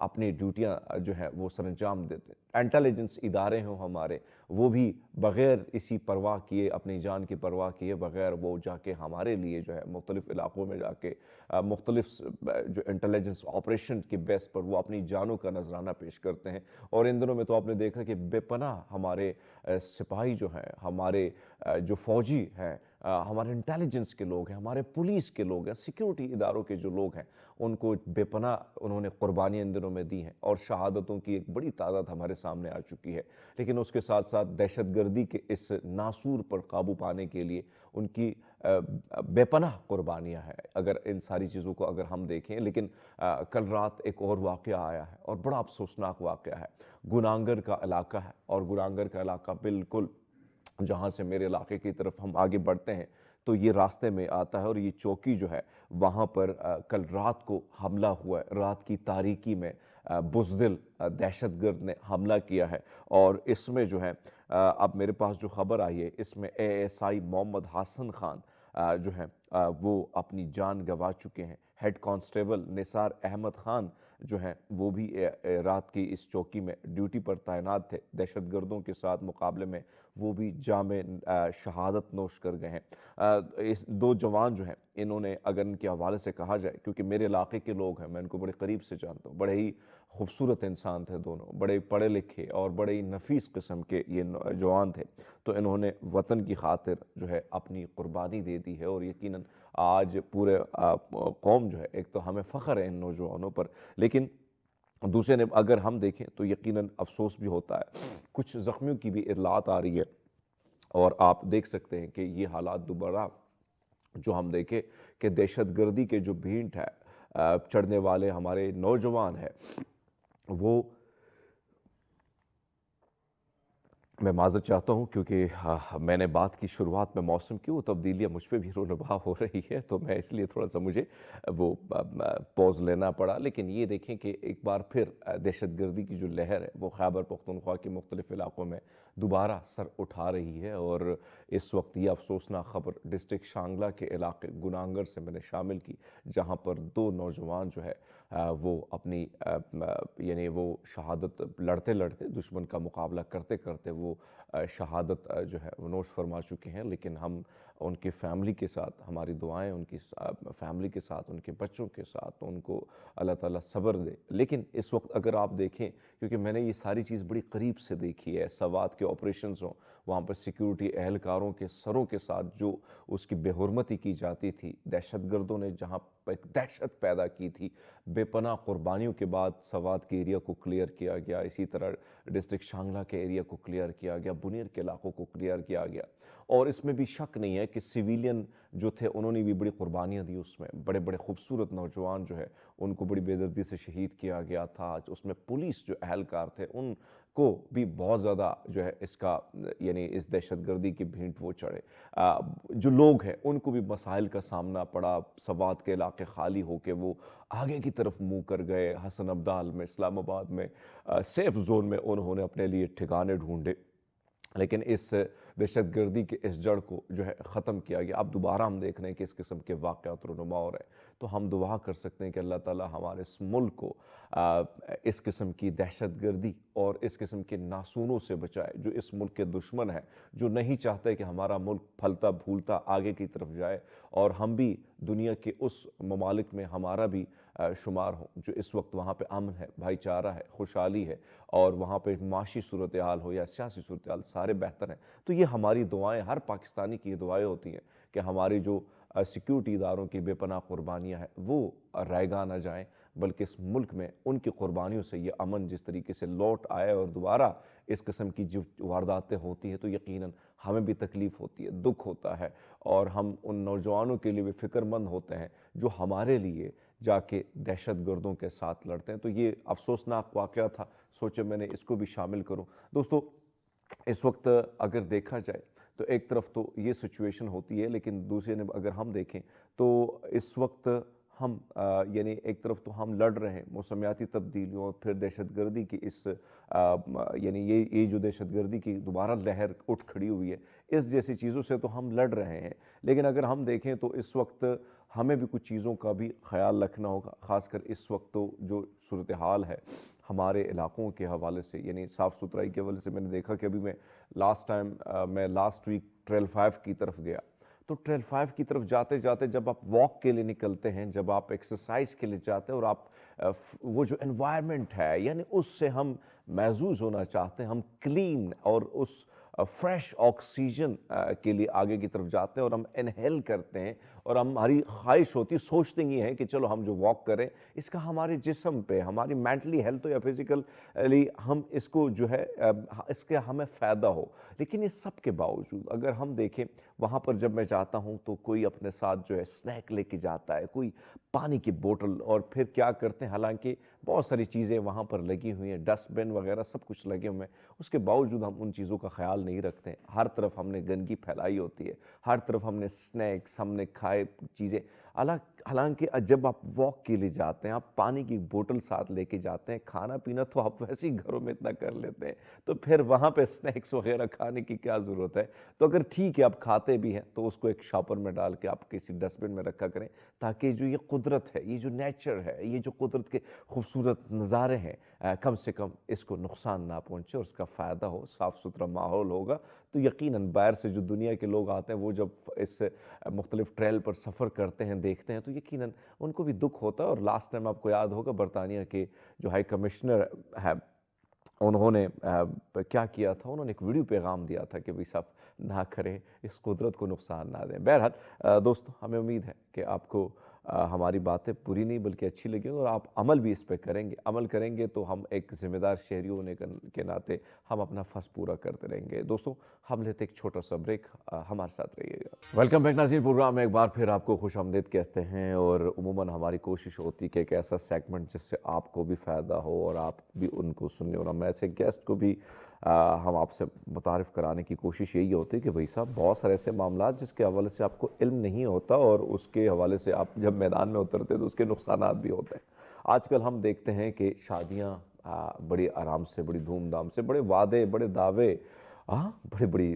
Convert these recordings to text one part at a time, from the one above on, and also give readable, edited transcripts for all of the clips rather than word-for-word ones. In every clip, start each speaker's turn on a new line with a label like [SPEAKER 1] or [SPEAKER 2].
[SPEAKER 1] اپنی ڈیوٹیاں جو ہیں وہ سر انجام دیتے ہیں۔ انٹیلیجنس ادارے ہوں ہمارے، وہ بھی بغیر اسی پرواہ کیے، اپنی جان کی پرواہ کیے بغیر وہ جا کے ہمارے لیے جو ہے مختلف علاقوں میں جا کے مختلف جو انٹیلیجنس آپریشن کے بیس پر وہ اپنی جانوں کا نذرانہ پیش کرتے ہیں۔ اور ان دنوں میں تو آپ نے دیکھا کہ بے پناہ ہمارے سپاہی جو ہیں، ہمارے جو فوجی ہیں، ہمارے انٹیلیجنس کے لوگ ہیں، ہمارے پولیس کے لوگ ہیں، سیکیورٹی اداروں کے جو لوگ ہیں، ان کو بے پناہ انہوں نے قربانیاں ان دنوں میں دی ہیں، اور شہادتوں کی ایک بڑی تعداد ہمارے سامنے آ چکی ہے۔ لیکن اس کے ساتھ ساتھ دہشت گردی کے اس ناسور پر قابو پانے کے لیے ان کی بے پناہ قربانیاں ہیں، اگر ان ساری چیزوں کو اگر ہم دیکھیں۔ لیکن کل رات ایک اور واقعہ آیا ہے، اور بڑا افسوسناک واقعہ ہے۔ گنانگر کا علاقہ ہے، اور گنانگر کا علاقہ بالکل جہاں سے میرے علاقے کی طرف ہم آگے بڑھتے ہیں تو یہ راستے میں آتا ہے، اور یہ چوکی جو ہے وہاں پر کل رات کو حملہ ہوا ہے۔ رات کی تاریکی میں بزدل دہشت گرد نے حملہ کیا ہے، اور اس میں جو ہے اب میرے پاس جو خبر آئی ہے، اس میں ASI محمد حسن خان جو ہیں وہ اپنی جان گنوا چکے ہیں۔ ہیڈ کانسٹیبل نثار احمد خان جو ہیں وہ بھی رات کی اس چوکی میں ڈیوٹی پر تعینات تھے، دہشت گردوں کے ساتھ مقابلے میں وہ بھی جام شہادت نوش کر گئے ہیں۔ اس دو جوان جو ہیں، انہوں نے اگر ان کے حوالے سے کہا جائے، کیونکہ میرے علاقے کے لوگ ہیں، میں ان کو بڑے قریب سے جانتا ہوں، بڑے ہی خوبصورت انسان تھے دونوں، بڑے پڑھے لکھے اور بڑے ہی نفیس قسم کے یہ جوان تھے، تو انہوں نے وطن کی خاطر جو ہے اپنی قربانی دے دی ہے، اور یقیناً آج پورے قوم جو ہے، ایک تو ہمیں فخر ہے ان نوجوانوں پر، لیکن دوسرے نے اگر ہم دیکھیں تو یقیناً افسوس بھی ہوتا ہے۔ کچھ زخمیوں کی بھی اطلاعات آ رہی ہے، اور آپ دیکھ سکتے ہیں کہ یہ حالات دوبارہ جو ہم دیکھیں کہ دہشت گردی کے جو بھینٹ ہے چڑھنے والے ہمارے نوجوان ہیں، وہ میں معذرت چاہتا ہوں کیونکہ میں نے بات کی شروعات میں موسم کی، وہ تبدیلیاں مجھ پہ بھی رونما ہو رہی ہے، تو میں اس لیے تھوڑا سا مجھے وہ پوز لینا پڑا۔ لیکن یہ دیکھیں کہ ایک بار پھر دہشت گردی کی جو لہر ہے وہ خیبر پختونخوا کے مختلف علاقوں میں دوبارہ سر اٹھا رہی ہے، اور اس وقت یہ افسوسناک خبر ڈسٹرکٹ شانگلہ کے علاقے گنانگر سے میں نے شامل کی، جہاں پر دو نوجوان جو ہے وہ اپنی یعنی وہ شہادت لڑتے لڑتے، دشمن کا مقابلہ کرتے کرتے وہ شہادت جو ہے وہ نوش فرما چکے ہیں۔ لیکن ہم ان کی فیملی کے ساتھ، ہماری دعائیں ان کی فیملی کے ساتھ، ان کے بچوں کے ساتھ، ان کو اللہ تعالیٰ صبر دے۔ لیکن اس وقت اگر آپ دیکھیں، کیونکہ میں نے یہ ساری چیز بڑی قریب سے دیکھی ہے، سوات کے آپریشنز ہوں، وہاں پر سیکیورٹی اہلکاروں کے سروں کے ساتھ جو اس کی بے حرمتی کی جاتی تھی، دہشت گردوں نے جہاں ایک دہشت پیدا کی تھی، بے پناہ قربانیوں کے بعد سوات کے ایریا کو کلیئر کیا گیا، اسی طرح ڈسٹرکٹ شانگلہ کے ایریا کو کلیئر کیا گیا، بنیر کے علاقوں کو کلیئر کیا گیا، اور اس میں بھی شک نہیں ہے کہ سویلین جو تھے انہوں نے بھی بڑی قربانیاں دی، اس میں بڑے بڑے خوبصورت نوجوان جو ہے ان کو بڑی بے دردی سے شہید کیا گیا تھا۔ اس میں پولیس جو اہلکار تھے ان کو بھی بہت زیادہ جو ہے اس کا یعنی اس دہشت گردی کی بھینٹ وہ چڑھے، جو لوگ ہیں ان کو بھی مسائل کا سامنا پڑا، سوات کے علاقے خالی ہو کے وہ آگے کی طرف منہ کر گئے، حسن ابدال میں، اسلام آباد میں، سیف زون میں انہوں نے اپنے لیے ٹھکانے ڈھونڈے، لیکن اس دہشت گردی کے اس جڑ کو جو ہے ختم کیا گیا۔ اب دوبارہ ہم دیکھ رہے ہیں کہ اس قسم کے واقعات رونما ہو رہے ہیں، تو ہم دعا کر سکتے ہیں کہ اللہ تعالیٰ ہمارے اس ملک کو اس قسم کی دہشت گردی اور اس قسم کے ناسونوں سے بچائے، جو اس ملک کے دشمن ہیں، جو نہیں چاہتے کہ ہمارا ملک پھلتا پھولتا آگے کی طرف جائے، اور ہم بھی دنیا کے اس ممالک میں ہمارا بھی شمار ہوں جو اس وقت وہاں پہ امن ہے، بھائی چارہ ہے، خوشحالی ہے، اور وہاں پہ معاشی صورتحال ہو یا سیاسی صورتحال سارے بہتر ہیں۔ تو یہ ہماری دعائیں، ہر پاکستانی کی یہ دعائیں ہوتی ہیں کہ ہماری جو سیکیورٹی اداروں کی بے پناہ قربانیاں ہیں وہ رائیگاں نہ جائیں، بلکہ اس ملک میں ان کی قربانیوں سے یہ امن جس طریقے سے لوٹ آئے، اور دوبارہ اس قسم کی جو وارداتیں ہوتی ہیں تو یقیناً ہمیں بھی تکلیف ہوتی ہے، دکھ ہوتا ہے، اور ہم ان نوجوانوں کے لیے بھی فکر مند ہوتے ہیں جو ہمارے لیے جا کے دہشت گردوں کے ساتھ لڑتے ہیں۔ تو یہ افسوسناک واقعہ تھا، سوچے میں نے اس کو بھی شامل کروں۔ دوستو، اس وقت اگر دیکھا جائے تو ایک طرف تو یہ سچویشن ہوتی ہے، لیکن دوسرے اگر ہم دیکھیں تو اس وقت ہم یعنی ایک طرف تو ہم لڑ رہے ہیں موسمیاتی تبدیلیوں، پھر دہشت گردی کی اس یعنی یہ جو دہشت گردی کی دوبارہ لہر اٹھ کھڑی ہوئی ہے، اس جیسی چیزوں سے تو ہم لڑ رہے ہیں، لیکن اگر ہم دیکھیں تو اس وقت ہمیں بھی کچھ چیزوں کا بھی خیال رکھنا ہوگا، خاص کر اس وقت تو جو صورتحال ہے ہمارے علاقوں کے حوالے سے، یعنی صاف ستھرائی کے حوالے سے میں نے دیکھا کہ ابھی میں لاسٹ ویک ٹریل 5 کی طرف گیا، تو ٹریل 5 کی طرف جاتے جاتے جب آپ واک کے لیے نکلتے ہیں، جب آپ ایکسرسائز کے لیے جاتے ہیں اور آپ وہ جو انوائرمنٹ ہے یعنی اس سے ہم محظوظ ہونا چاہتے ہیں، ہم کلین اور اس فریش آکسیجن کے لیے آگے کی طرف جاتے ہیں اور ہم انہیل کرتے ہیں، اور ہماری خواہش ہوتی سوچتے یہ ہیں کہ چلو ہم جو واک کریں اس کا ہمارے جسم پہ، ہماری مینٹلی ہیلتھ یا فزیکلی ہم اس کو جو ہے اس کے ہمیں فائدہ ہو. لیکن اس سب کے باوجود اگر ہم دیکھیں وہاں پر جب میں جاتا ہوں تو کوئی اپنے ساتھ جو ہے سنیک لے کے جاتا ہے، کوئی پانی کی بوٹل، اور پھر کیا کرتے ہیں، حالانکہ بہت ساری چیزیں وہاں پر لگی ہوئی ہیں، ڈسٹ بن وغیرہ سب کچھ لگے ہوئے ہیں، اس کے باوجود ہم ان چیزوں کا خیال نہیں رکھتے ہیں. ہر طرف ہم نے گندگی پھیلائی ہوتی ہے، ہر طرف ہم نے سنیکس، ہم نے کھائے چیزیں. حالانکہ جب آپ واک کے لیے جاتے ہیں، آپ پانی کی بوٹل ساتھ لے کے جاتے ہیں، کھانا پینا تو آپ ویسے ہی گھروں میں اتنا کر لیتے ہیں، تو پھر وہاں پہ سنیکس وغیرہ کھانے کی کیا ضرورت ہے؟ تو اگر ٹھیک ہے آپ کھاتے بھی ہیں تو اس کو ایک شاپر میں ڈال کے آپ کسی ڈسٹ بن میں رکھا کریں، تاکہ جو یہ قدرت ہے، یہ جو نیچر ہے، یہ جو قدرت کے خوبصورت نظارے ہیں، کم سے کم اس کو نقصان نہ پہنچے اور اس کا فائدہ ہو، صاف ستھرا ماحول ہوگا تو یقیناً باہر سے جو دنیا کے لوگ آتے ہیں وہ جب اس مختلف ٹریل پر سفر کرتے ہیں، دیکھتے ہیں، تو یقیناً ان کو بھی دکھ ہوتا ہے. اور لاسٹ ٹائم آپ کو یاد ہوگا برطانیہ کے جو ہائی کمشنر ہے، انہوں نے کیا کیا تھا، انہوں نے ایک ویڈیو پیغام دیا تھا کہ بھئی صاحب نہ کریں، اس قدرت کو نقصان نہ دیں. بہرحال دوستو، ہمیں امید ہے کہ آپ کو ہماری باتیں پوری نہیں بلکہ اچھی لگیں اور آپ عمل بھی اس پہ عمل کریں گے تو ہم ایک ذمہ دار شہری ہونے کے ناطے ہم اپنا فرض پورا کرتے رہیں گے. دوستو، ہم لیتے ایک چھوٹا سا بریک، ہمارے ساتھ رہیے گا. ویلکم بیک ناظرین، پروگرام میں ایک بار پھر آپ کو خوش آمدید کہتے ہیں، اور عموماً ہماری کوشش ہوتی ہے کہ ایک ایسا سیگمنٹ جس سے آپ کو بھی فائدہ ہو اور آپ بھی ان کو سنیں، اور ہم ایسے گیسٹ کو بھی ہم آپ سے متعارف کرانے کی کوشش یہی ہوتی ہے کہ بھائی صاحب بہت سارے ایسے معاملات جس کے حوالے سے آپ کو علم نہیں ہوتا، اور اس کے حوالے سے آپ جب میدان میں اترتے تو اس کے نقصانات بھی ہوتے ہیں. آج کل ہم دیکھتے ہیں کہ شادیاں بڑی آرام سے، بڑی دھوم دھام سے، بڑے وعدے، بڑے دعوے، بڑی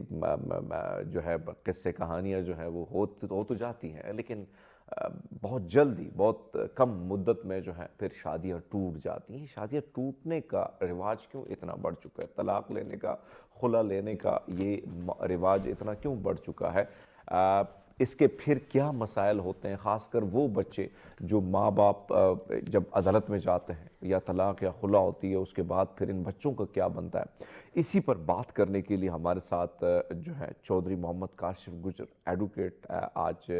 [SPEAKER 1] جو ہے قصے کہانیاں جو ہیں وہ ہو تو جاتی ہیں، لیکن بہت جلدی، بہت کم مدت میں جو ہے پھر شادیاں ٹوٹ جاتی ہیں. شادیاں ٹوٹنے کا رواج کیوں اتنا بڑھ چکا ہے؟ طلاق لینے کا، خلا لینے کا یہ رواج اتنا کیوں بڑھ چکا ہے؟ اس کے پھر کیا مسائل ہوتے ہیں؟ خاص کر وہ بچے جو ماں باپ جب عدالت میں جاتے ہیں یا طلاق یا خلا ہوتی ہے، اس کے بعد پھر ان بچوں کا کیا بنتا ہے؟ اسی پر بات کرنے کے لیے ہمارے ساتھ جو ہے چودھری محمد کاشف گجر ایڈوکیٹ آج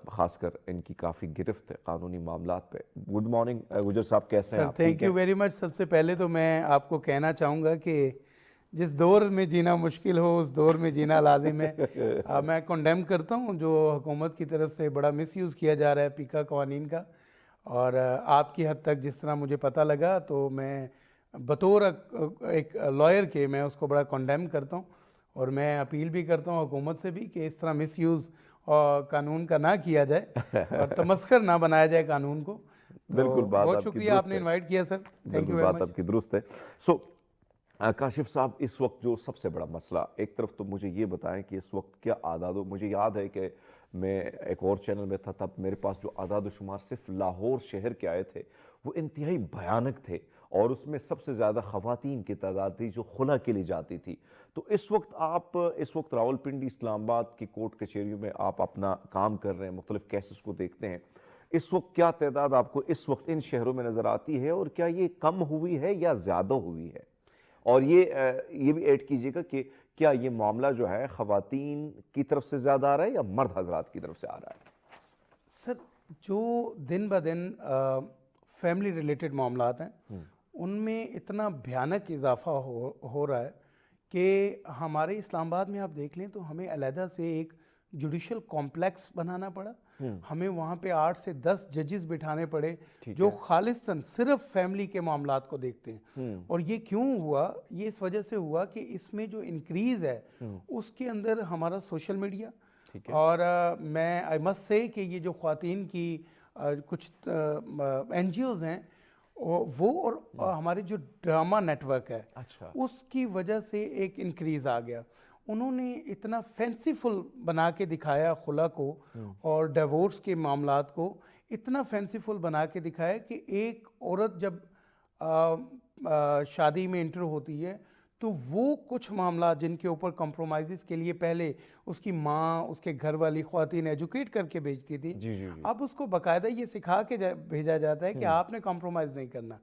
[SPEAKER 1] خاص کر ان کی کافی گرفت ہے قانونی معاملات پہ. گڈ مارننگ گجر صاحب، کیسے ہیں
[SPEAKER 2] سر؟
[SPEAKER 1] آپ؟
[SPEAKER 2] Thank you very much. سب سے پہلے تو میں آپ کو کہنا چاہوں گا کہ جس دور میں جینا مشکل ہو اس دور میں جینا لازم ہے. میں کنڈیم کرتا ہوں جو حکومت کی طرف سے بڑا مس یوز کیا جا رہا ہے پیکا قوانین کا، اور آپ کی حد تک جس طرح مجھے پتہ لگا تو میں بطور ایک لائر کے میں اس کو بڑا کنڈیم کرتا ہوں، اور میں اپیل بھی کرتا ہوں حکومت سے بھی کہ اس طرح مس یوز قانون کا نہ کیا جائے اور تمسخر نہ بنایا جائے قانون کو.
[SPEAKER 1] بالکل
[SPEAKER 2] تو
[SPEAKER 1] بات
[SPEAKER 2] بہت
[SPEAKER 1] آپ کی
[SPEAKER 2] شکریہ، آپ
[SPEAKER 1] درست
[SPEAKER 2] نے
[SPEAKER 1] ہے.
[SPEAKER 2] انوائٹ کیا سر. تھینک
[SPEAKER 1] بالکل
[SPEAKER 2] یو ویری
[SPEAKER 1] بات
[SPEAKER 2] مچ.
[SPEAKER 1] آپ کی درست ہے. سو کاشف صاحب، اس وقت جو سب سے بڑا مسئلہ، ایک طرف تو مجھے یہ بتائیں کہ اس وقت کیا اعداد مجھے یاد ہے کہ میں ایک اور چینل میں تھا، تب میرے پاس جو اعداد و شمار صرف لاہور شہر کے آئے تھے وہ انتہائی بھیانک تھے، اور اس میں سب سے زیادہ خواتین کی تعداد تھی جو خلا کے لیے جاتی تھی. تو اس وقت راولپنڈی، اسلام آباد کی کورٹ کچہریوں میں آپ اپنا کام کر رہے ہیں، مختلف کیسز کو دیکھتے ہیں. اس وقت کیا تعداد آپ کو اس وقت ان شہروں میں نظر آتی ہے، اور کیا یہ کم ہوئی ہے یا زیادہ ہوئی ہے؟ اور یہ بھی ایڈ کیجئے گا کہ کیا یہ معاملہ جو ہے خواتین کی طرف سے زیادہ آ رہا ہے یا مرد حضرات کی طرف سے آ رہا ہے؟
[SPEAKER 2] سر، جو دن بہ دن فیملی ریلیٹڈ معاملات ہیں ان میں اتنا بھیانک اضافہ ہو رہا ہے کہ ہمارے اسلام آباد میں آپ دیکھ لیں تو ہمیں علیحدہ سے ایک جوڈیشل کمپلیکس بنانا پڑا. ہمیں وہاں پہ 8 سے 10 ججز بٹھانے پڑے جو خالصاً صرف فیملی کے معاملات کو دیکھتے ہیں. اور یہ کیوں ہوا؟ یہ اس وجہ سے ہوا کہ اس میں جو انکریز ہے اس کے اندر ہمارا سوشل میڈیا، اور میں آئی مسٹ سے کہ یہ جو خواتین کی کچھ این جی اوز ہیں وہ اور ہمارے جو ڈرامہ نیٹ ورک ہے
[SPEAKER 1] اچھا
[SPEAKER 2] اس کی وجہ سے ایک انکریز آ گیا. انہوں نے اتنا فینسیفل بنا کے دکھایا خلا کو اور ڈیورس کے معاملات کو اتنا فینسیفل بنا کے دکھایا کہ ایک عورت جب شادی میں انٹر ہوتی ہے تو وہ کچھ معاملات جن کے اوپر کمپرومائزز کے لیے پہلے اس کی ماں اس کے گھر والی خواتین ایجوکیٹ کر کے بھیجتی تھی, اب اس کو باقاعدہ یہ سکھا کے بھیجا جاتا ہے کہ آپ نے کمپرومائز نہیں کرنا.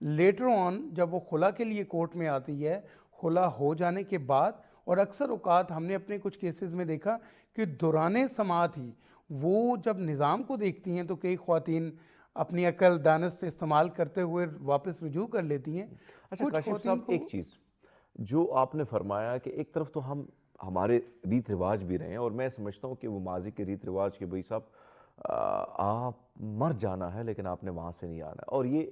[SPEAKER 2] لیٹر آن جب وہ خلا کے لیے کورٹ میں آتی ہے, خلا ہو جانے کے بعد, اور اکثر اوقات ہم نے اپنے کچھ کیسز میں دیکھا کہ دوران سماعت ہی وہ جب نظام کو دیکھتی ہیں تو کئی خواتین اپنی عقل دانست استعمال کرتے ہوئے واپس رجوع کر لیتی ہیں.
[SPEAKER 1] اچھا کاشف صاحب, ایک چیز جو آپ نے فرمایا کہ ایک طرف تو ہمارے ریت رواج بھی رہے ہیں, اور میں سمجھتا ہوں کہ وہ ماضی کے ریت رواج کے بھائی صاحب آپ مر جانا ہے لیکن آپ نے وہاں سے نہیں آنا, اور یہ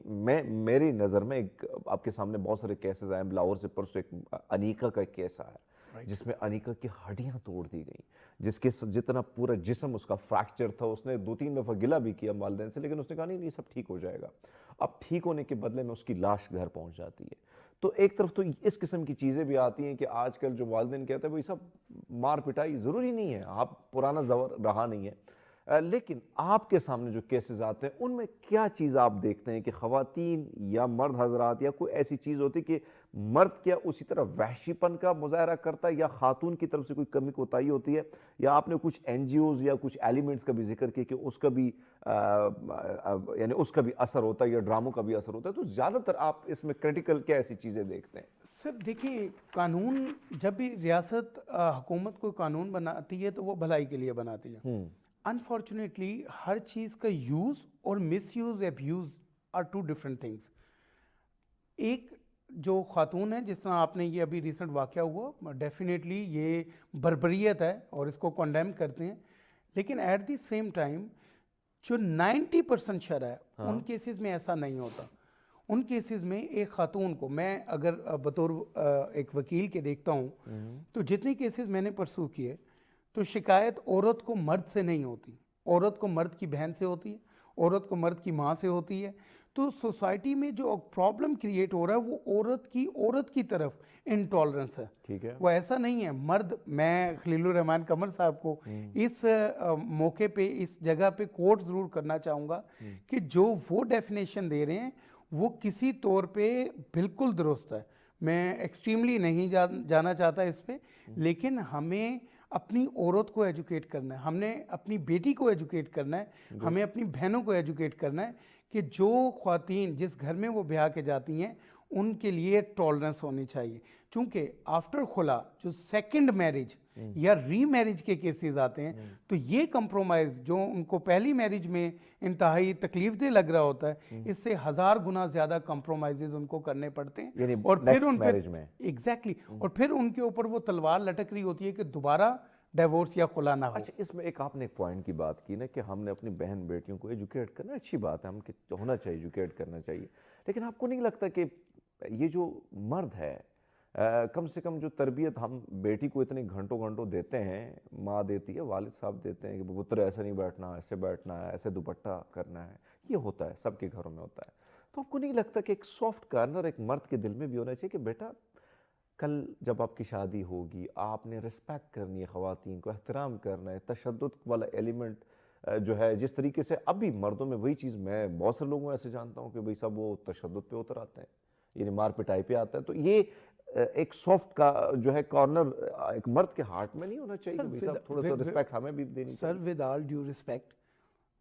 [SPEAKER 1] میری نظر میں آپ کے سامنے بہت سارے کیسز آئے. لاہور سے پرسوں ایک انیکا کا ایک کیس آیا جس میں انیکا کی ہڈیاں توڑ دی گئیں, جس کے جتنا پورا جسم اس کا فریکچر تھا. اس نے 2-3 دفعہ گلہ بھی کیا والدین سے, لیکن اس نے کہا نہیں یہ سب ٹھیک ہو جائے گا. اب ٹھیک ہونے کے بدلے میں اس کی لاش گھر پہنچ جاتی ہے. تو ایک طرف تو اس قسم کی چیزیں بھی آتی ہیں کہ آج کل جو والدین کہتے ہیں وہ سب مار پٹائی ضروری نہیں ہے, آپ پرانا دور رہا نہیں ہے. لیکن آپ کے سامنے جو کیسز آتے ہیں ان میں کیا چیز آپ دیکھتے ہیں کہ خواتین یا مرد حضرات یا کوئی ایسی چیز ہوتی کہ مرد کیا اسی طرح وحشی پن کا مظاہرہ کرتا ہے, یا خاتون کی طرف سے کوئی کمی کوتاہی ہوتی ہے, یا آپ نے کچھ این جی اوز یا کچھ ایلیمنٹس کا بھی ذکر کیا کہ اس کا بھی یعنی اس کا بھی اثر ہوتا ہے یا ڈراموں کا بھی اثر ہوتا ہے, تو زیادہ تر آپ اس میں کریٹیکل کیا ایسی چیزیں دیکھتے ہیں؟
[SPEAKER 2] سر دیکھیں, قانون جب بھی ریاست حکومت کو قانون بناتی ہے تو وہ بھلائی کے لیے بناتی ہے. انفارچونیٹلی ہر چیز کا یوز اور misuse abuse are two different things. ایک جو خاتون ہے, جس طرح آپ نے یہ ابھی ریسنٹ واقعہ ہوا, ڈیفینیٹلی یہ بربریت ہے اور اس کو کنڈیم کرتے ہیں, لیکن ایٹ دی سیم ٹائم جو 90% شرح ہے ان کیسز میں ایسا نہیں ہوتا. ان کیسز میں ایک خاتون کو, میں اگر بطور ایک وکیل کے دیکھتا ہوں تو جتنے کیسز میں نے پرسو کیے تو شکایت عورت کو مرد سے نہیں ہوتی, عورت کو مرد کی بہن سے ہوتی ہے, عورت کو مرد کی ماں سے ہوتی ہے. تو سوسائٹی میں جو پرابلم کریٹ ہو رہا ہے وہ عورت کی طرف انٹالرنس ہے.
[SPEAKER 1] ٹھیک ہے,
[SPEAKER 2] وہ ایسا نہیں ہے مرد. میں خلیل الرحمان قمر صاحب کو اس موقع پہ اس جگہ پہ کوٹ ضرور کرنا چاہوں گا کہ جو وہ ڈیفینیشن دے رہے ہیں وہ کسی طور پہ بالکل درست ہے. میں ایکسٹریملی نہیں جانا چاہتا اس پہ, لیکن ہمیں اپنی عورت کو ایجوکیٹ کرنا ہے, ہم نے اپنی بیٹی کو ایجوکیٹ کرنا ہے, ہمیں اپنی بہنوں کو ایجوکیٹ کرنا ہے کہ جو خواتین جس گھر میں وہ بیاہ کے جاتی ہیں ان کے لیے ٹالرنس ہونی چاہیے. چونکہ آفٹر خلا جو سیکنڈ میرج یا ری میرج کے کیسز آتے ہیں تو یہ کمپرومائز جو ان کو پہلی میرج میں انتہائی تکلیف دہ لگ رہا ہوتا ہے, اس سے 1000 گنا زیادہ کمپرومائزز ان کو کرنے پڑتے ہیں, اور پھر ان پہ ایگزیکٹلی اور پھر ان کے اوپر وہ تلوار لٹک رہی ہوتی ہے کہ دوبارہ ڈیورس یا خلا نہ ہو.
[SPEAKER 1] اچھا, اس میں ایک آپ نے ایک پوائنٹ کی بات کی نا کہ ہم نے اپنی بہن بیٹیوں کو ایجوکیٹ کرنا, اچھی بات ہے, ہم ہونا چاہیے, ایجوکیٹ کرنا چاہیے, لیکن آپ کو نہیں لگتا کہ یہ جو مرد ہے کم سے کم جو تربیت ہم بیٹی کو اتنے گھنٹوں دیتے ہیں, ماں دیتی ہے, والد صاحب دیتے ہیں کہ پتر ایسے نہیں بیٹھنا, ایسے بیٹھنا ہے, ایسے دوپٹہ کرنا ہے, یہ ہوتا ہے سب کے گھروں میں ہوتا ہے, تو آپ کو نہیں لگتا کہ ایک سافٹ کارنر ایک مرد کے دل میں بھی ہونا چاہیے کہ بیٹا کل جب آپ کی شادی ہوگی آپ نے رسپیکٹ کرنی ہے, خواتین کو احترام کرنا ہے, تشدد والا ایلیمنٹ جو ہے جس طریقے سے اب بھی مردوں میں وہی چیز, میں بہت سے لوگوں ایسے جانتا ہوں کہ بھئی سب وہ تشدد پہ اتر آتے ہیں, یعنی مار پٹائی پہ آتا ہے, تو یہ ایک سافٹ کا جو ہے کارنر ایک مرد کے ہارٹ میں نہیں ہونا چاہیے کہ بھئی صاحب تھوڑا سا رسپیکٹ ہمیں بھی دینی چاہیے؟
[SPEAKER 2] سر ود آل ڈیو رسپیکٹ,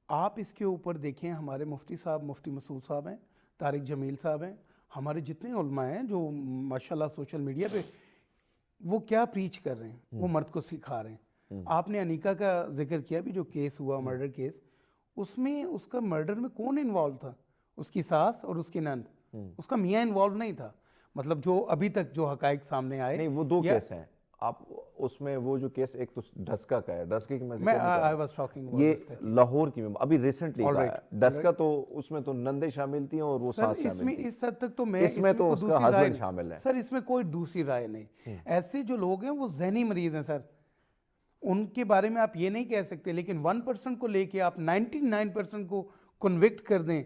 [SPEAKER 2] آپ اس کے اوپر دیکھیں ہمارے مفتی صاحب, مفتی مسعود صاحب ہیں, طارق جمیل صاحب ہیں, ہمارے جتنے علماء ہیں جو ماشاءاللہ سوشل میڈیا پہ وہ کیا پریچ کر رہے ہیں, وہ مرد کو سکھا رہے ہیں. آپ نے انیکا کا ذکر کیا بھی, جو کیس ہوا مرڈر کیس, اس میں اس کا مرڈر میں کون انوالو تھا؟ اس کی ساس اور اس کی نند, اس کا میاں انوالو نہیں تھا. مطلب جو ابھی تک جو حقائق سامنے آئے,
[SPEAKER 1] نہیں وہ 2 کیس ہیں آپ اس میں, وہ جو کیس ایک تو ڈسکا کا ہے, ڈسکے کی
[SPEAKER 2] میں آئی واز ٹاکنگ
[SPEAKER 1] یہ لاہور کی میں ابھی ریسنٹلی ڈسکا, تو اس میں تو نندے شامل تھیں اور وہ ساس شامل تھی.
[SPEAKER 2] اس حد تک تو میں
[SPEAKER 1] اس میں تو اس کا ہسبینڈ شامل ہے.
[SPEAKER 2] سر اس میں کوئی دوسری رائے نہیں. ایسے جو لوگ ہیں وہ ذہنی مریض ہیں سر, ان کے بارے میں آپ یہ نہیں کہہ سکتے, لیکن 1% کو لے کے آپ 99% کو کنوکٹ کر دیں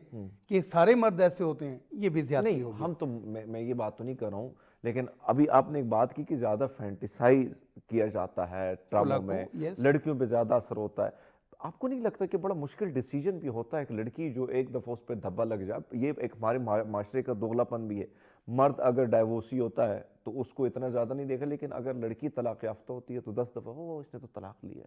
[SPEAKER 2] کہ سارے مرد ایسے ہوتے ہیں, یہ بھی زیادتی
[SPEAKER 1] نہیں
[SPEAKER 2] ہوگی.
[SPEAKER 1] ہم تو میں یہ بات تو نہیں کر رہا ہوں, لیکن ابھی آپ نے ایک بات کی کہ زیادہ فینٹیسائز کیا جاتا ہے ڈراموں میں, لڑکیوں پہ زیادہ اثر ہوتا ہے. آپ کو نہیں لگتا کہ بڑا مشکل ڈیسیجن بھی ہوتا ہے ایک لڑکی جو ایک دفعہ اس پہ دھبا لگ جائے؟ یہ ایک ہمارے معاشرے کا دوغلا پن بھی ہے. مرد اگر ڈائیورسی ہوتا ہے تو اس کو اتنا زیادہ نہیں دیکھا, لیکن اگر لڑکی طلاق یافتہ ہوتی ہے تو 10 دفعہ اس نے تو طلاق لی ہے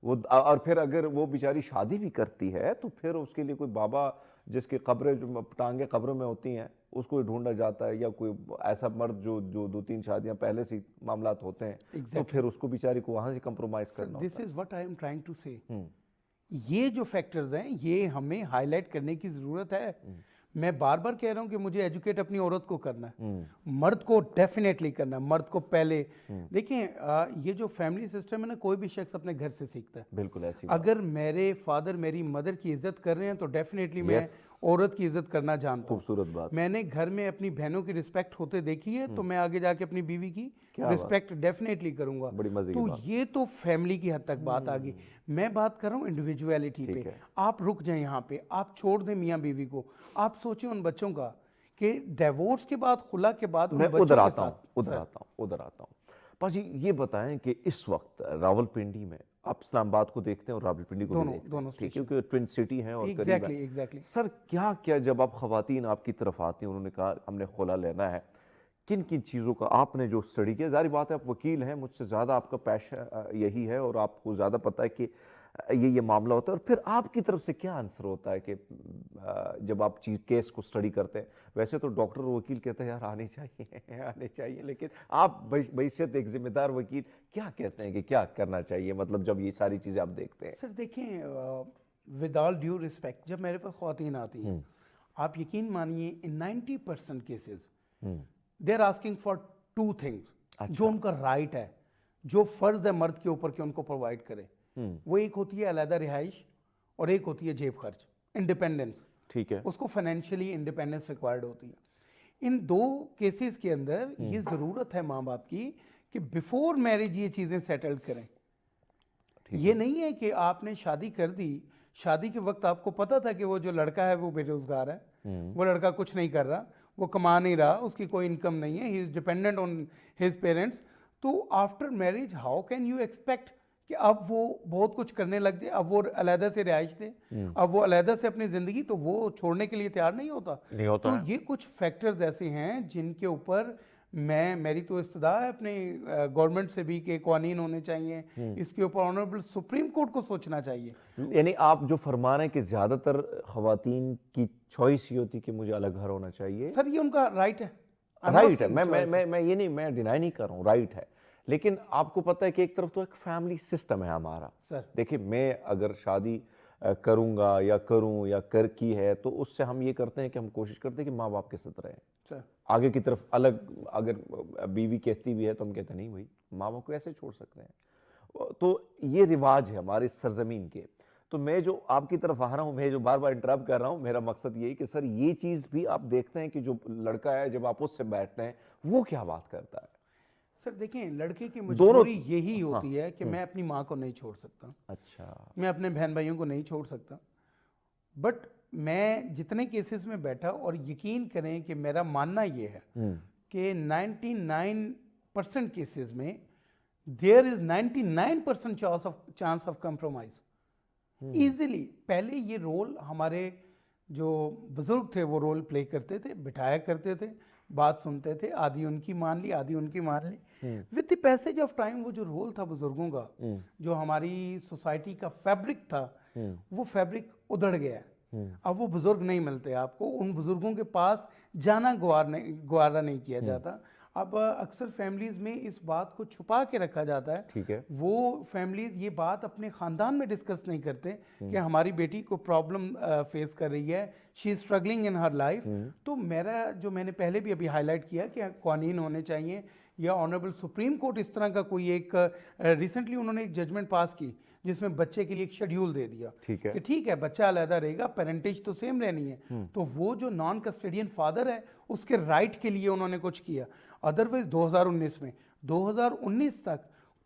[SPEAKER 1] وہ. اور پھر اگر وہ بیچاری شادی بھی کرتی ہے تو پھر اس کے لیے کوئی بابا جس کی قبریں جو ٹانگیں قبروں میں ہوتی ہیں اس کو ڈھونڈا جاتا ہے, یا کوئی ایسا مرد جو 2-3 شادیاں پہلے سے معاملات ہوتے ہیں تو پھر اس کو بیچاری کو وہاں سے کمپرومائز کرنا ہوتا ہے.
[SPEAKER 2] This is what I am trying to say. یہ جو فیکٹرز ہیں یہ ہمیں ہائی لائٹ کرنے کی ضرورت ہے. میں بار بار کہہ رہا ہوں کہ مجھے ایجوکیٹ اپنی عورت کو کرنا ہے, مرد کو ڈیفینیٹلی کرنا ہے, مرد کو پہلے. دیکھیں یہ جو فیملی سسٹم ہے نا, کوئی بھی شخص اپنے گھر سے سیکھتا ہے.
[SPEAKER 1] بالکل ایسی
[SPEAKER 2] اگر میرے فادر میری مدر کی عزت کر رہے ہیں تو ڈیفینیٹلی میں عورت کی عزت کرنا جانتا ہوں.
[SPEAKER 1] خوبصورت بات.
[SPEAKER 2] میں نے گھر میں اپنی بہنوں کی رسپیکٹ ہوتے دیکھی ہے تو میں آگے جا کے اپنی بیوی کی رسپیکٹ ڈیفینیٹلی کروں گا. تو یہ تو فیملی کی حد تک بات آ گئی. میں بات کر رہا ہوں انڈیویجویلٹی پہ. آپ رک جائیں یہاں پہ, آپ چھوڑ دیں میاں بیوی کو, آپ سوچیں ان بچوں کا کہ ڈیورس کے بعد, خلا کے بعد ان بچوں کے ساتھ.
[SPEAKER 1] ادھر آتا ہوں پاجی, یہ بتائیں کہ اس وقت راولپنڈی میں, آپ اسلام آباد کو دیکھتے ہیں اور راولپنڈی کو بھی دیکھتے ہیں کیونکہ ٹوین سٹی ہیں اور قریب ہیں. سر کیا جب آپ خواتین آپ کی طرف آتی ہیں, انہوں نے کہا ہم نے خلا لینا ہے, کن چیزوں کا آپ نے جو اسٹڈی کیا؟ ظاہر بات ہے آپ وکیل ہیں, مجھ سے زیادہ آپ کا پیشہ یہی ہے اور آپ کو زیادہ پتہ ہے کہ یہ معاملہ ہوتا ہے. اور پھر آپ کی طرف سے کیا آنسر ہوتا ہے کہ جب آپ کیس کو اسٹڈی کرتے ہیں؟ ویسے تو ڈاکٹر اور وکیل کہتے ہیں یار آنے چاہیے, لیکن آپ بحیثیت ایک ذمہ دار وکیل کیا کہتے ہیں کہ کیا کرنا چاہیے, مطلب جب یہ ساری چیزیں آپ دیکھتے ہیں؟
[SPEAKER 2] سر دیکھیں, ود آل ڈیو ریسپیکٹ, جب میرے پاس خواتین آتی ہیں, آپ یقین مانیے ان 90% cases they are asking for 2 things جو ان کا رائٹ ہے, جو فرض ہے مرد کے اوپر کہ ان کو پرووائڈ کرے. وہ ایک ہوتی ہے علیحدہ رہائش اور ایک ہوتی ہے جیب خرچ, انڈیپینڈنس.
[SPEAKER 1] ٹھیک ہے,
[SPEAKER 2] اس کو فائنینشلی انڈیپینڈنس ریکوائرڈ ہوتی ہے. ان 2 کیسز کے اندر یہ ضرورت ہے ماں باپ کی کہ بیفور میرج یہ چیزیں سیٹلڈ کریں. یہ نہیں ہے کہ آپ نے شادی کر دی, شادی کے وقت آپ کو پتا تھا کہ وہ جو لڑکا ہے وہ بے روزگار ہے, وہ لڑکا کچھ نہیں کر رہا, وہ کما نہیں رہا, اس کی کوئی انکم نہیں ہے, he is dependent on his parents. تو after marriage how can you expect کہ اب وہ بہت کچھ کرنے لگ جائے؟ اب وہ علیحدہ سے رہائش دے, اب وہ علیحدہ سے اپنی زندگی, تو وہ چھوڑنے کے لیے تیار نہیں ہوتا. تو یہ کچھ فیکٹرز ایسے ہیں جن کے اوپر میری تو استدعا ہے اپنے گورنمنٹ سے بھی کہ قوانین ہونے چاہیے, اس کے اوپر آنریبل سپریم کورٹ کو سوچنا چاہیے.
[SPEAKER 1] یعنی آپ جو فرما رہے ہیں کہ زیادہ تر خواتین کی چوائس یہ ہوتی کہ مجھے الگ گھر ہونا چاہیے.
[SPEAKER 2] سر یہ ان کا رائٹ ہے,
[SPEAKER 1] رائٹ ہے, میں یہ نہیں, میں ڈینائی نہیں کر رہا ہوں, رائٹ ہے. لیکن آپ کو پتہ ہے کہ ایک طرف تو ایک فیملی سسٹم ہے ہمارا. دیکھیں میں اگر شادی کروں گا یا کروں یا کی ہے تو اس سے ہم یہ کرتے ہیں کہ ہم کوشش کرتے ہیں کہ ماں باپ کے ساتھ رہیں. آگے کی طرف الگ اگر بیوی کہتی بھی ہے تو ہم کہتے ہیں نہیں بھائی ماں باپ کو ایسے چھوڑ سکتے ہیں. تو یہ رواج ہے ہمارے سرزمین کے. تو میں جو آپ کی طرف آ رہا ہوں, میں جو بار بار انٹرپٹ کر رہا ہوں, میرا مقصد یہی کہ سر یہ چیز بھی آپ دیکھتے ہیں کہ جو لڑکا ہے جب آپ اس سے بیٹھتے ہیں وہ کیا بات کرتا ہے.
[SPEAKER 2] سر دیکھیں, لڑکے کی مجبوری یہی ہوتی ہے کہ میں اپنی ماں کو نہیں چھوڑ سکتا,
[SPEAKER 1] اچھا
[SPEAKER 2] میں اپنے بہن بھائیوں کو نہیں چھوڑ سکتا. بٹ میں جتنے کیسز میں بیٹھا, اور یقین کریں کہ میرا ماننا یہ ہے کہ 99% کیسز میں دیر از 99% چانس آف کمپرومائز ایزیلی. پہلے یہ رول ہمارے جو بزرگ تھے وہ رول پلے کرتے تھے, بٹھایا کرتے تھے, بات سنتے تھے, آدھی ان کی مان لی, آدھی ان کی مان لی. With the passage of time وہ جو رول تھا بزرگوں کا, جو ہماری سوسائٹی کا فیبرک تھا, وہ فیبرک ادھڑ گیا ہے. اب وہ بزرگ نہیں ملتے آپ کو, ان بزرگوں کے پاس جانا گوارا نہیں کیا جاتا. اب اکثر فیملیز میں اس بات کو چھپا کے رکھا جاتا ہے.
[SPEAKER 1] ٹھیک ہے,
[SPEAKER 2] وہ فیملیز یہ بات اپنے خاندان میں ڈسکس نہیں کرتے کہ ہماری بیٹی کو پرابلم فیس کر رہی ہے, شی از اسٹرگلنگ ان ہر لائف. تو میرا جو میں نے پہلے بھی ابھی ہائی لائٹ کیا کہ قوانین ہونے چاہیے, یا آنریبل سپریم کورٹ اس طرح کا کوئی ایک ریسنٹلی انہوں نے ایک ججمنٹ پاس کی جس میں بچے کہ ایک شیڈیول دے دیا کہ ٹھیک ہے بچہ علیحدہ رہے گا, پیرنٹیج تو سیم رہنی ہے. تو وہ جو نان کسٹیڈین فادر ہے اس کے رائٹ کے لیے انہوں نے کچھ کیا. ادروائز 2019 تک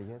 [SPEAKER 1] yes.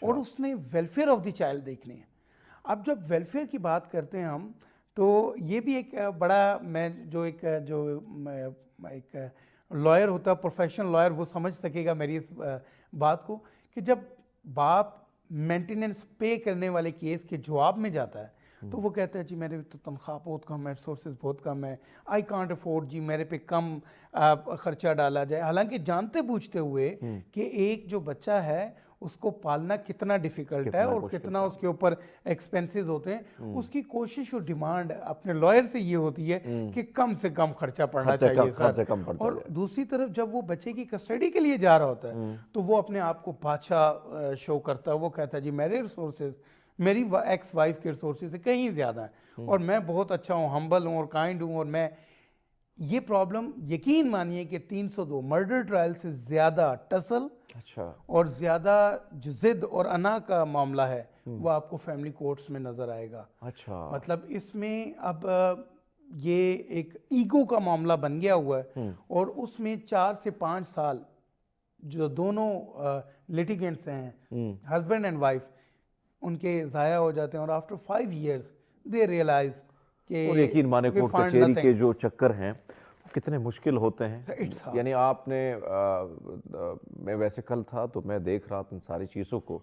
[SPEAKER 2] اور اس نے ویلفیئر آف دی چائلڈ دیکھنی ہے. اب جب ویلفیئر کی بات کرتے ہیں ہم تو یہ بھی ایک بڑا, میں جو ایک لائر ہوتا ہے, پروفیشنل لائر, وہ سمجھ سکے گا میری اس بات کو, کہ جب باپ مینٹیننس پے کرنے والے کیس کے جواب میں جاتا ہے تو وہ کہتا ہے جی میرے تو تنخواہ بہت کم ہے, ریسورسز بہت کم ہے, آئی کانٹ افورڈ, جی میرے پہ کم خرچہ ڈالا جائے, حالانکہ جانتے بوجھتے ہوئے کہ ایک جو بچہ ہے اس کو پالنا کتنا ڈیفیکلٹ ہے اور کتنا اس کے اوپر ایکسپینسز ہوتے ہیں, اس کی کوشش اور ڈیمانڈ اپنے لائر سے یہ ہوتی ہے کہ کم سے کم خرچہ پڑنا چاہیے سر. اور دوسری طرف جب وہ بچے کی کسٹڈی کے لیے جا رہا ہوتا ہے تو وہ اپنے آپ کو بادشاہ شو کرتا ہے, وہ کہتا ہے جی میرے ریسورسز, میری ایکس وائف کے ریسورسز سے کہیں زیادہ ہیں اور میں بہت اچھا ہوں, ہمبل ہوں اور کائنڈ ہوں, اور میں یہ پرابلم یقین مانیے کہ 302 مرڈر ٹرائل سے زیادہ ٹسل اور زیادہ جو ضد اور انا کا معاملہ ہے وہ آپ کو فیملی کورٹس میں نظر آئے گا. مطلب اس میں اب یہ ایک ایگو کا معاملہ بن گیا ہوا ہے اور اس میں 4 سے 5 سال جو دونوں لیٹیگنٹس ہیں, ہسبینڈ اینڈ وائف, ان کے ضائع ہو جاتے ہیں, اور آفٹر 5 years دے ریئلائز کہ
[SPEAKER 1] یقین مانے کورٹ کچہری کے جو چکر ہیں کتنے مشکل ہوتے ہیں. یعنی آپ نے, میں ویسے کل تھا تو میں دیکھ رہا تھا ان ساری چیزوں کو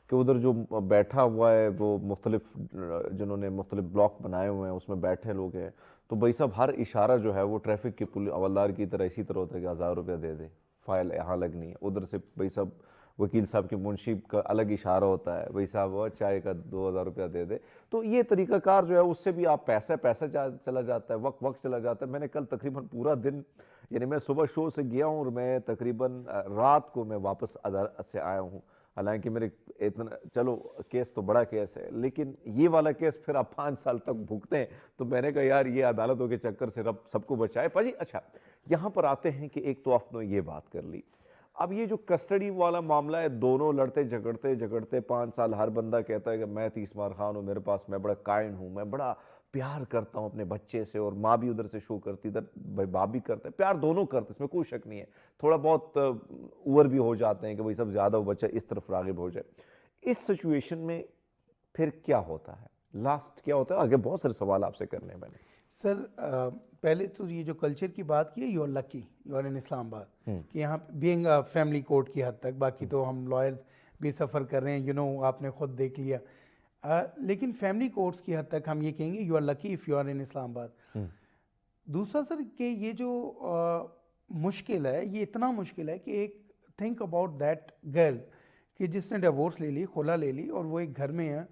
[SPEAKER 1] کہ ادھر جو بیٹھا ہوا ہے وہ مختلف, جنہوں نے مختلف بلاک بنائے ہوئے ہیں اس میں بیٹھے لوگ ہیں, تو بھائی صاحب ہر اشارہ جو ہے وہ ٹریفک کی حوالدار کی طرح اسی طرح ہوتا ہے کہ 1000 روپیہ دے دے, فائل یہاں لگنی ہے. ادھر سے بھائی صاحب وکیل صاحب کے منشی کا الگ اشارہ ہوتا ہے, بھائی صاحب وہ چائے کا 2000 روپیہ دے دے. تو یہ طریقہ کار جو ہے اس سے بھی آپ پیسہ چلا جاتا ہے, وقت چلا جاتا ہے. میں نے کل تقریباً پورا دن, یعنی میں صبح شو سے گیا ہوں اور میں تقریباً رات کو میں واپس عدالت سے آیا ہوں. حالانکہ میرے اتنا, چلو کیس تو بڑا کیس ہے, لیکن یہ والا کیس پھر آپ 5 سال تک بھگتے ہیں. تو میں نے کہا یار یہ عدالتوں کے چکر سے رب سب کو بچائے. پاجی اچھا یہاں پر آتے ہیں کہ ایک تو آپ نے یہ بات کر لی, اب یہ جو کسٹڈی والا معاملہ ہے, دونوں لڑتے جھگڑتے 5 سال, ہر بندہ کہتا ہے کہ میں 30 مار خان ہوں, میرے پاس, میں بڑا کائنڈ ہوں, میں بڑا پیار کرتا ہوں اپنے بچے سے, اور ماں بھی ادھر سے شو کرتی, ادھر بھائی باپ بھی کرتا ہے, پیار دونوں کرتے, اس میں کوئی شک نہیں ہے. تھوڑا بہت اوور بھی ہو جاتے ہیں کہ بھائی سب زیادہ وہ بچہ اس طرف راغب ہو جائے. اس سچویشن میں پھر کیا ہوتا ہے, لاسٹ کیا ہوتا ہے؟ آگے بہت سارے سوال آپ سے کرنے ہیں میں نے.
[SPEAKER 2] سر پہلے تو یہ جو کلچر کی بات کی ہے, you are lucky, you are in Islamabad, کہ یہاں بینگ فیملی کورٹ کی حد تک, باقی تو ہم لائرز بھی سفر کر رہے ہیں, آپ نے خود دیکھ لیا. لیکن فیملی کورٹس کی حد تک ہم یہ کہیں گے you are lucky if you are in Islamabad. دوسرا سر کہ یہ جو مشکل ہے, یہ اتنا مشکل ہے کہ ایک تھنک اباؤٹ دیٹ گرل کہ جس نے ڈیورس لے لی, خلا لے لی, اور وہ ایک گھر میں ہے,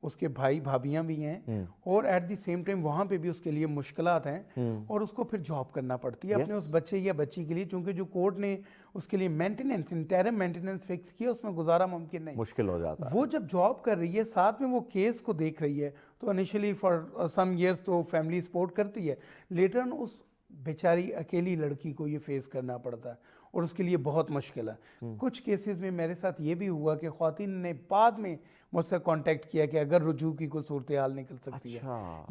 [SPEAKER 2] اس کے بھائی بھابیاں بھی ہیں, اور ایٹ دی سیم ٹائم وہاں پہ بھی اس کے لیے مشکلات ہیں, اور اس کو پھر جاب کرنا پڑتی ہے اپنے اس بچے یا بچی کے لیے, چونکہ جو کورٹ نے اس کے لیے مینٹیننس, انٹرم مینٹیننس فکس کیا, اس میں گزارا ممکن نہیں,
[SPEAKER 1] مشکل ہو جاتا ہے.
[SPEAKER 2] وہ جب جاب کر رہی ہے ساتھ میں وہ کیس کو دیکھ رہی ہے, تو انیشلی فار سم ایئرس تو فیملی سپورٹ کرتی ہے, لیٹر آن اس بیچاری اکیلی لڑکی کو یہ فیس کرنا پڑتا ہے, اور اس کے لیے بہت مشکل ہے. کچھ کیسز میں میرے ساتھ یہ بھی ہوا کہ خواتین نے بعد میں مجھ سے کانٹیکٹ کیا کہ اگر رجوع کی کوئی صورتحال نکل سکتی ہے.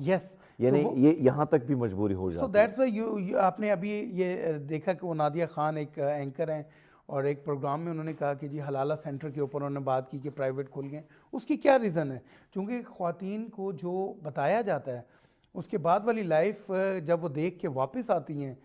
[SPEAKER 2] یس,
[SPEAKER 1] یعنی یہ یہاں تک بھی مجبوری ہو جاتی ہے.
[SPEAKER 2] سو دیٹس وائی آپ نے ابھی یہ دیکھا کہ وہ نادیہ خان ایک اینکر ہیں, اور ایک پروگرام میں انہوں نے کہا کہ جی حلالہ سینٹر کے اوپر انہوں نے بات کی کہ پرائیویٹ کھل گئے. اس کی کیا ریزن ہے؟ چونکہ خواتین کو جو بتایا جاتا ہے اس کے بعد والی لائف جب وہ دیکھ کے واپس آتی ہیں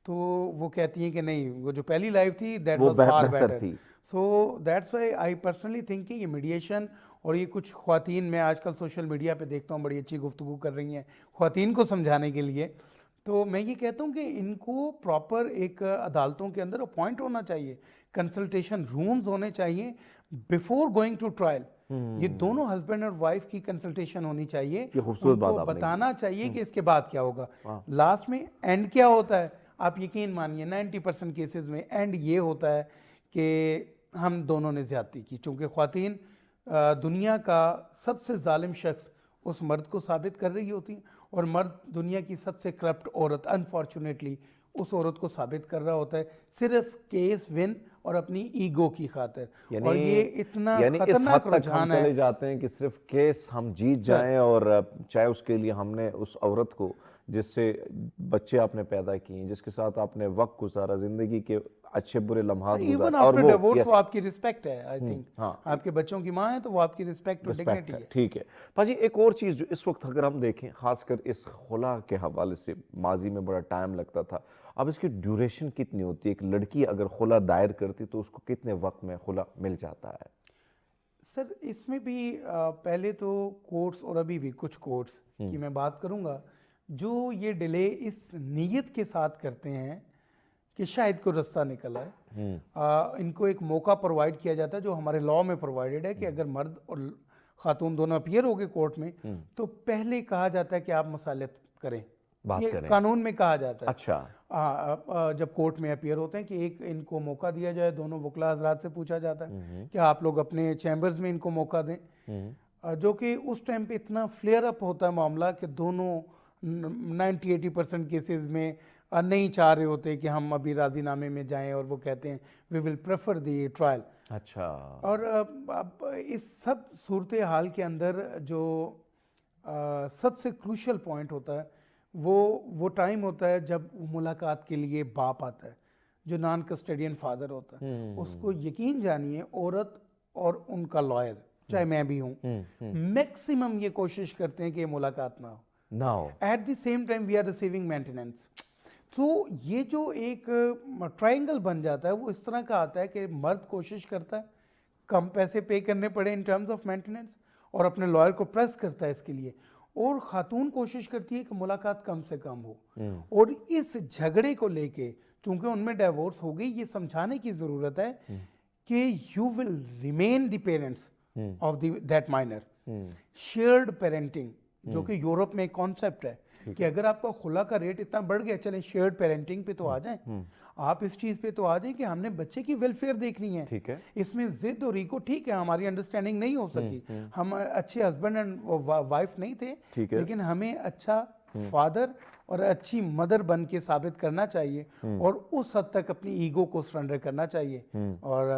[SPEAKER 2] تو وہ کہتی ہیں کہ نہیں, وہ جو پہلی لائف تھی دیٹ واز فار بیٹر تھی. So that's why I personally think کہ یہ میڈیشن, اور یہ کچھ خواتین میں آج کل سوشل میڈیا پہ دیکھتا ہوں بڑی اچھی گفتگو کر رہی ہیں خواتین کو سمجھانے کے لیے, تو میں یہ کہتا ہوں کہ ان کو پراپر ایک عدالتوں کے اندر اپوائنٹ ہونا چاہیے, کنسلٹیشن رومز ہونے چاہیے بیفور گوئنگ ٹو ٹرائل. یہ دونوں ہسبینڈ اور وائف کی کنسلٹیشن ہونی چاہیے, ان کو بتانا چاہیے کہ اس کے بعد کیا ہوگا, لاسٹ میں اینڈ کیا ہوتا ہے. آپ یقین مانیے 90% کیسز میں اینڈ یہ ہوتا ہے کہ ہم دونوں نے زیادتی کی, چونکہ خواتین دنیا کا سب سے ظالم شخص اس مرد کو ثابت کر رہی ہوتی ہیں, اور مرد دنیا کی سب سے کرپٹ عورت انفارچونیٹلی اس عورت کو ثابت کر رہا ہوتا ہے, صرف کیس ون اور اپنی ایگو کی خاطر. اور یہ اتنا خطرناک رجحان ہے,
[SPEAKER 1] چلے جاتے ہیں کہ صرف کیس ہم جیت جائیں, اور چاہے اس کے لیے ہم نے اس عورت کو جس سے بچے آپ نے پیدا کیے، جس کے ساتھ آپ نے وقت گزارا، زندگی کے اچھے برے لمحات
[SPEAKER 2] ایون
[SPEAKER 1] گزارے، اور
[SPEAKER 2] آفٹر
[SPEAKER 1] وہ
[SPEAKER 2] ڈیورس
[SPEAKER 1] yes،
[SPEAKER 2] وہ آپ کی رسپیکٹ ہے آئی تھنک.
[SPEAKER 1] ہاں
[SPEAKER 2] آپ کے بچوں کی ماں ہے تو وہ آپ کی رسپیکٹ اور
[SPEAKER 1] رسپیکٹ
[SPEAKER 2] ڈگنیٹی
[SPEAKER 1] ہے،
[SPEAKER 2] ہے.
[SPEAKER 1] ٹھیک ہے پاجی. ایک اور چیز جو اس وقت اگر ہم دیکھیں، خاص کر اس خلا کے حوالے سے، ماضی میں بڑا ٹائم لگتا تھا، اب اس کی ڈیوریشن کتنی ہوتی ہے؟ ایک لڑکی اگر خلا دائر کرتی تو اس کو کتنے وقت میں خلا مل جاتا ہے؟
[SPEAKER 2] سر اس میں بھی پہلے تو کورٹس اور ابھی بھی کچھ کورٹس کی میں بات کروں گا جو یہ ڈیلے اس نیت کے ساتھ کرتے ہیں کہ شاید کوئی رستہ نکل آئے. ان کو ایک موقع پرووائڈ کیا جاتا ہے جو ہمارے لاء میں پرووائڈڈ ہے کہ اگر مرد اور خاتون دونوں اپیئر ہو گئے کورٹ میں تو پہلے کہا جاتا ہے کہ آپ مصالحت کریں.
[SPEAKER 1] بات
[SPEAKER 2] یہ
[SPEAKER 1] کریں.
[SPEAKER 2] قانون میں کہا جاتا ہے.
[SPEAKER 1] اچھا.
[SPEAKER 2] جب کورٹ میں اپیئر ہوتے ہیں کہ ایک ان کو موقع دیا جائے. دونوں وکلا حضرات سے پوچھا جاتا ہے کہ آپ لوگ اپنے چیمبرز میں ان کو موقع دیں, جو کہ اس ٹائم پہ اتنا فلیئر اپ ہوتا ہے معاملہ کہ دونوں 90-80% کیسز میں نہیں چاہ رہے ہوتے کہ ہم ابھی راضی نامے میں جائیں, اور وہ کہتے ہیں وی ول پریفر دی ٹرائل.
[SPEAKER 1] اچھا.
[SPEAKER 2] اور اب اس سب صورتحال کے اندر جو سب سے کروشل پوائنٹ ہوتا ہے وہ ٹائم ہوتا ہے جب ملاقات کے لیے باپ آتا ہے جو نان کسٹیڈین فادر ہوتا ہے. اس کو یقین جانیے عورت اور ان کا لائر, چاہے میں بھی ہوں, میکسیمم یہ کوشش کرتے ہیں کہ یہ ملاقات نہ ہو. At the same time we are receiving maintenance. تو یہ جو ایک ٹرائنگل بن جاتا ہے وہ اس طرح کا آتا ہے کہ مرد کوشش کرتا ہے کم پیسے پے کرنے پڑے ان ٹرمز آف مینٹیننس اور اپنے لائر کو پریس کرتا ہے اس کے لیے, اور خاتون کوشش کرتی ہے کہ ملاقات کم سے کم ہو. اور اس جھگڑے کو لے کے چونکہ ان میں ڈیورس ہو گئی, یہ سمجھانے کی ضرورت ہے کہ you will remain the parents of that minor. Shared parenting جو کہ یورپ میں ایک کانسیپٹ ہے کہ اگر آپ کا خلا کا ریٹ اتنا بڑھ گیا, چلیں شیئرڈ پیرنٹنگ پہ تو آ جائیں, آپ اس چیز پہ تو آ جائیں کہ ہم نے بچے کی ویلفیئر دیکھنی ہے. اس میں ضد اور ایگو ٹھیک ہے, ہماری انڈرسٹینڈنگ نہیں ہو سکی, ہم اچھے ہسبینڈ اینڈ وائف نہیں تھے, لیکن ہمیں اچھا فادر اور اچھی مدر بن کے ثابت کرنا چاہیے اور اس حد تک اپنی ایگو کو سرنڈر کرنا چاہیے. اور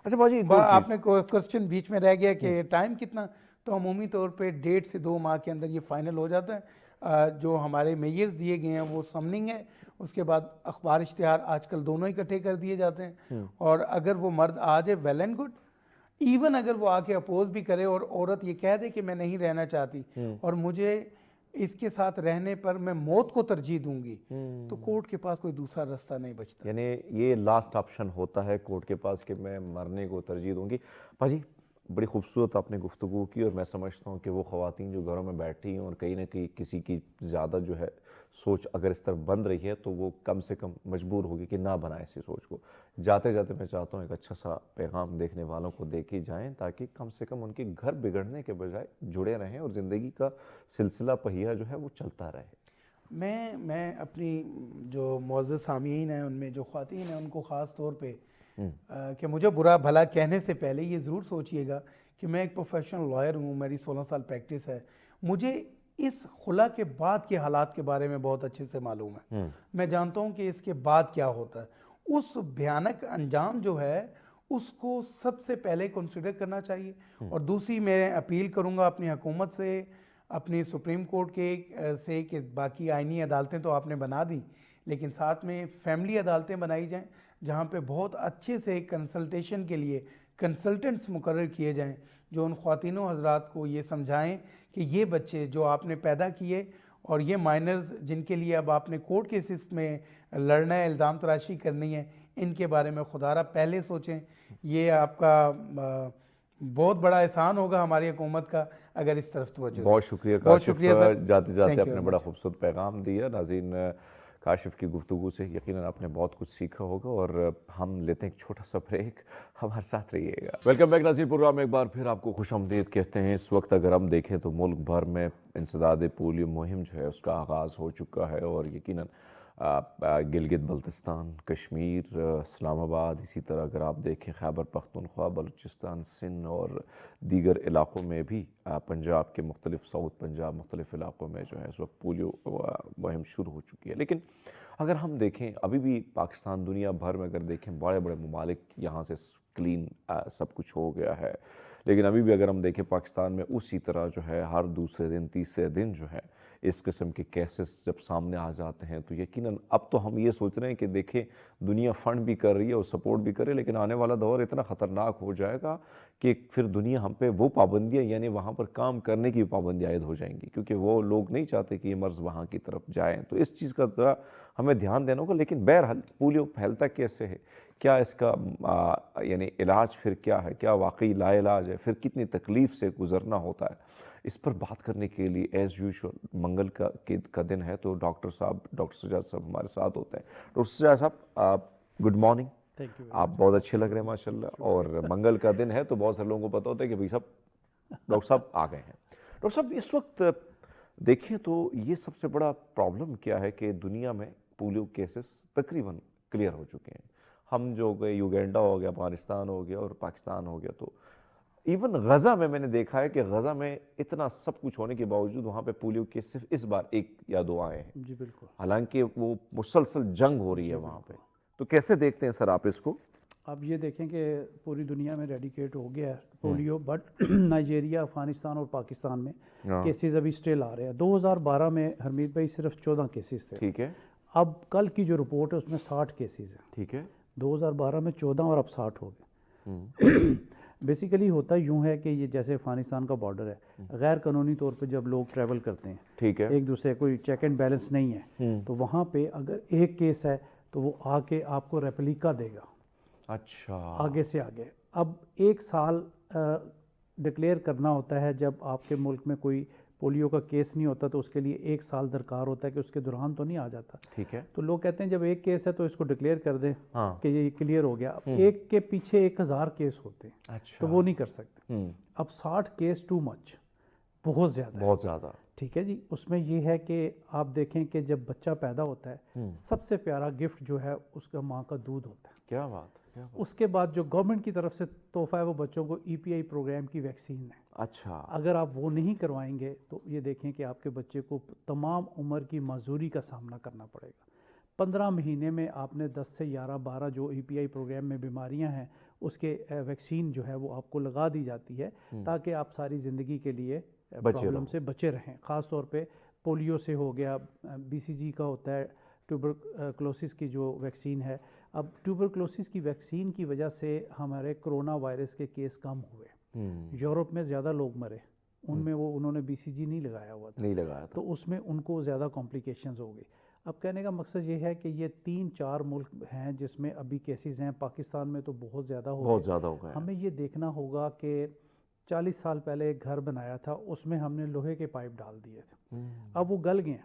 [SPEAKER 1] اچھا باجی,
[SPEAKER 2] آپ نے کوسچن بیچ میں رہ گیا کہ ٹائم کتنا, تو عمومی طور پہ 1.5 سے 2 ماہ کے اندر یہ فائنل ہو جاتا ہے. جو ہمارے میئرز دیے گئے ہیں وہ سمننگ ہے, اس کے بعد اخبار اشتہار آج کل دونوں اکٹھے کر دیے جاتے ہیں, اور اگر وہ مرد آ جائے ویل اینڈ گڈ. ایون اگر وہ آ کے اپوز بھی کرے اور عورت یہ کہہ دے کہ میں نہیں رہنا چاہتی اور مجھے اس کے ساتھ رہنے پر میں موت کو ترجیح دوں گی, تو کورٹ کے پاس کوئی دوسرا رستہ نہیں بچتا.
[SPEAKER 1] یعنی یہ لاسٹ آپشن ہوتا ہے کورٹ کے پاس کہ میں مرنے کو ترجیح دوں گی. باجی بڑی خوبصورت آپ نے گفتگو کی, اور میں سمجھتا ہوں کہ وہ خواتین جو گھروں میں بیٹھی ہیں اور کہیں نہ کہیں کسی کی زیادہ جو ہے سوچ اگر اس طرف بن رہی ہے تو وہ کم سے کم مجبور ہوگی کہ نہ بنائے اسی سوچ کو. جاتے جاتے میں چاہتا ہوں ایک اچھا سا پیغام دیکھنے والوں کو دے کے جائیں تاکہ کم سے کم ان کے گھر بگڑنے کے بجائے جڑے رہیں اور زندگی کا سلسلہ پہیہ جو ہے وہ چلتا رہے.
[SPEAKER 2] میں اپنی جو معزز سامعین ہیں ان میں جو خواتین ہیں ان کو خاص طور پہ کہ مجھے برا بھلا کہنے سے پہلے یہ ضرور سوچئے گا کہ میں ایک پروفیشنل لائر ہوں, میری 16 سال پریکٹس ہے, مجھے اس خلا کے بعد کے حالات کے بارے میں بہت اچھے سے معلوم ہے. میں جانتا ہوں کہ اس کے بعد کیا ہوتا ہے. اس بھیانک انجام جو ہے اس کو سب سے پہلے کنسیڈر کرنا چاہیے. اور دوسری میں اپیل کروں گا اپنی حکومت سے, اپنی سپریم کورٹ کے سے, کہ باقی آئینی عدالتیں تو آپ نے بنا دیں, لیکن ساتھ میں فیملی عدالتیں بنائی جائیں جہاں پہ بہت اچھے سے کنسلٹیشن کے لیے کنسلٹنٹس مقرر کیے جائیں جو ان خواتینوں حضرات کو یہ سمجھائیں کہ یہ بچے جو آپ نے پیدا کیے اور یہ مائنرز جن کے لیے اب آپ نے کورٹ کیسز میں لڑنا ہے, الزام تراشی کرنی ہے, ان کے بارے میں خدا را پہلے سوچیں. یہ آپ کا بہت بڑا احسان ہوگا ہماری حکومت کا اگر اس طرف توجہ.
[SPEAKER 1] بہت شکریہ کاشف, جاتے جاتے آپ نے بڑا خوبصورت پیغام دیا. ناظرین, کاشف کی گفتگو سے یقیناً آپ نے بہت کچھ سیکھا ہوگا, اور ہم لیتے ہیں ایک چھوٹا سا بریک, ہمارے ساتھ رہیے گا. ویلکم بیک ناظرین, پروگرام ایک بار پھر آپ کو خوش آمدید کہتے ہیں. اس وقت اگر ہم دیکھیں تو ملک بھر میں انسداد پولیو مہم جو ہے اس کا آغاز ہو چکا ہے, اور یقیناً گلگت بلتستان, کشمیر, اسلام آباد, اسی طرح اگر آپ دیکھیں خیبر پختونخوا, بلوچستان, سندھ اور دیگر علاقوں میں بھی, پنجاب کے مختلف, ساؤتھ پنجاب مختلف علاقوں میں جو ہے اس وقت پولیو مہم شروع ہو چکی ہے. لیکن اگر ہم دیکھیں ابھی بھی پاکستان, دنیا بھر میں اگر دیکھیں بڑے بڑے ممالک یہاں سے کلین سب کچھ ہو گیا ہے, لیکن ابھی بھی اگر ہم دیکھیں پاکستان میں اسی طرح جو ہے ہر دوسرے دن تیسرے دن جو ہے اس قسم کے کیسز جب سامنے آ جاتے ہیں تو یقیناً اب تو ہم یہ سوچ رہے ہیں کہ دیکھیں دنیا فنڈ بھی کر رہی ہے اور سپورٹ بھی کر رہی ہے، لیکن آنے والا دور اتنا خطرناک ہو جائے گا کہ پھر دنیا ہم پہ وہ پابندیاں یعنی وہاں پر کام کرنے کی پابندیاں عائد ہو جائیں گی، کیونکہ وہ لوگ نہیں چاہتے کہ یہ مرض وہاں کی طرف جائیں. تو اس چیز کا ذرا ہمیں دھیان دینا ہوگا. لیکن بہرحال پولیو پھیلتا کیسے ہے، کیا اس کا یعنی علاج پھر کیا ہے، کیا واقعی لا علاج ہے، پھر کتنی تکلیف سے گزرنا ہوتا ہے، اس پر بات کرنے کے لیے ایز یوزول منگل کا دن ہے تو ڈاکٹر سجاد صاحب ہمارے ساتھ ہوتے ہیں. ڈاکٹر سجاد صاحب گڈ مارننگ. آپ بہت اچھے لگ رہے ہیں ماشاءاللہ، اور منگل کا دن ہے تو بہت سارے لوگوں کو پتہ ہوتا ہے کہ بھائی صاحب ڈاکٹر صاحب آ گئے ہیں. ڈاکٹر صاحب اس وقت دیکھیں تو یہ سب سے بڑا پرابلم کیا ہے کہ دنیا میں پولیو کیسز تقریباً کلیئر ہو چکے ہیں. ہم جو گئے یوگینڈا ہو گیا، افغانستان ہو گیا اور پاکستان ہو گیا، تو ایون غزہ میں نے دیکھا ہے کہ غزہ میں اتنا سب کچھ ہونے کے باوجود وہاں پہ پولیو کیس صرف اس بار 1 یا 2 آئے ہیں.
[SPEAKER 2] جی بالکل.
[SPEAKER 1] حالانکہ وہ مسلسل جنگ ہو رہی ہے وہاں پہ. تو کیسے دیکھتے ہیں سر آپ اس کو؟
[SPEAKER 3] اب یہ دیکھیں کہ پوری دنیا میں ریڈیکیٹ ہو گیا ہے پولیو، بٹ نائجیریا، افغانستان اور پاکستان میں کیسز ابھی سٹل آ رہے ہیں. 2012 میں حرمیت بھائی صرف 14 کیسز تھے.
[SPEAKER 1] ٹھیک ہے.
[SPEAKER 3] اب کل کی جو رپورٹ ہے اس میں 60 کیسز ہیں.
[SPEAKER 1] ٹھیک ہے.
[SPEAKER 3] 2012 میں 14 اور اب 60 ہو گئے. بیسیکلی ہوتا یوں ہے کہ یہ جیسے افغانستان کا بارڈر ہے، غیر قانونی طور پہ جب لوگ ٹریول کرتے ہیں،
[SPEAKER 1] ٹھیک ہے،
[SPEAKER 3] ایک دوسرے کوئی چیک اینڈ بیلنس نہیں ہے، تو وہاں پہ اگر ایک کیس ہے تو وہ آ کے آپ کو ریپلیکا دے گا.
[SPEAKER 1] اچھا.
[SPEAKER 3] آگے سے آگے. اب 1 سال ڈکلیئر کرنا ہوتا ہے. جب آپ کے ملک میں کوئی پولیو کا کیس نہیں ہوتا تو اس کے لیے 1 سال درکار ہوتا ہے کہ اس کے دوران تو نہیں آ جاتا.
[SPEAKER 1] ٹھیک ہے.
[SPEAKER 3] تو لوگ کہتے ہیں جب ایک کیس ہے تو اس کو ڈکلیئر کر دیں کہ یہ کلیئر ہو گیا. اب ایک کے پیچھے 1000 کیس ہوتے ہیں تو وہ نہیں کر سکتے. اب 60 کیس ٹو مچ، بہت زیادہ،
[SPEAKER 1] بہت زیادہ.
[SPEAKER 3] ٹھیک ہے جی. اس میں یہ ہے کہ آپ دیکھیں کہ جب بچہ پیدا ہوتا ہے سب سے پیارا گفٹ جو ہے اس کا ماں کا دودھ ہوتا ہے.
[SPEAKER 1] کیا بات.
[SPEAKER 3] اس کے بعد جو گورنمنٹ کی طرف سے تحفہ ہے وہ بچوں کو EPI پروگرام کی ویکسین ہے.
[SPEAKER 1] اچھا.
[SPEAKER 3] اگر آپ وہ نہیں کروائیں گے تو یہ دیکھیں کہ آپ کے بچے کو تمام عمر کی معذوری کا سامنا کرنا پڑے گا. 15 مہینے میں آپ نے 10 سے 11 12 جو EPI پروگرام میں بیماریاں ہیں اس کے ویکسین جو ہے وہ آپ کو لگا دی جاتی ہے تاکہ آپ ساری زندگی کے لیے پرابلم سے بچے رہیں. خاص طور پہ پولیو سے ہو گیا، BCG کا ہوتا ہے، ٹیوبرکلوسس کی جو ویکسین ہے. اب ٹیوبرکلوسس کی ویکسین کی وجہ سے ہمارے کرونا وائرس کے کیس کم ہوئے. یورپ میں زیادہ لوگ مرے، ان میں انہوں نے BCG نہیں لگایا ہوا تھا،
[SPEAKER 1] نہیں لگایا تھا،
[SPEAKER 3] تو اس میں ان کو زیادہ کمپلیکیشنز ہو گئی. اب کہنے کا مقصد یہ ہے کہ یہ 3-4 ملک ہیں جس میں ابھی کیسز ہیں. پاکستان میں تو بہت زیادہ ہو گئے. ہمیں یہ دیکھنا ہوگا کہ 40 سال پہلے ایک گھر بنایا تھا، اس میں ہم نے لوہے کے پائپ ڈال دیے تھے. اب وہ گل گئے،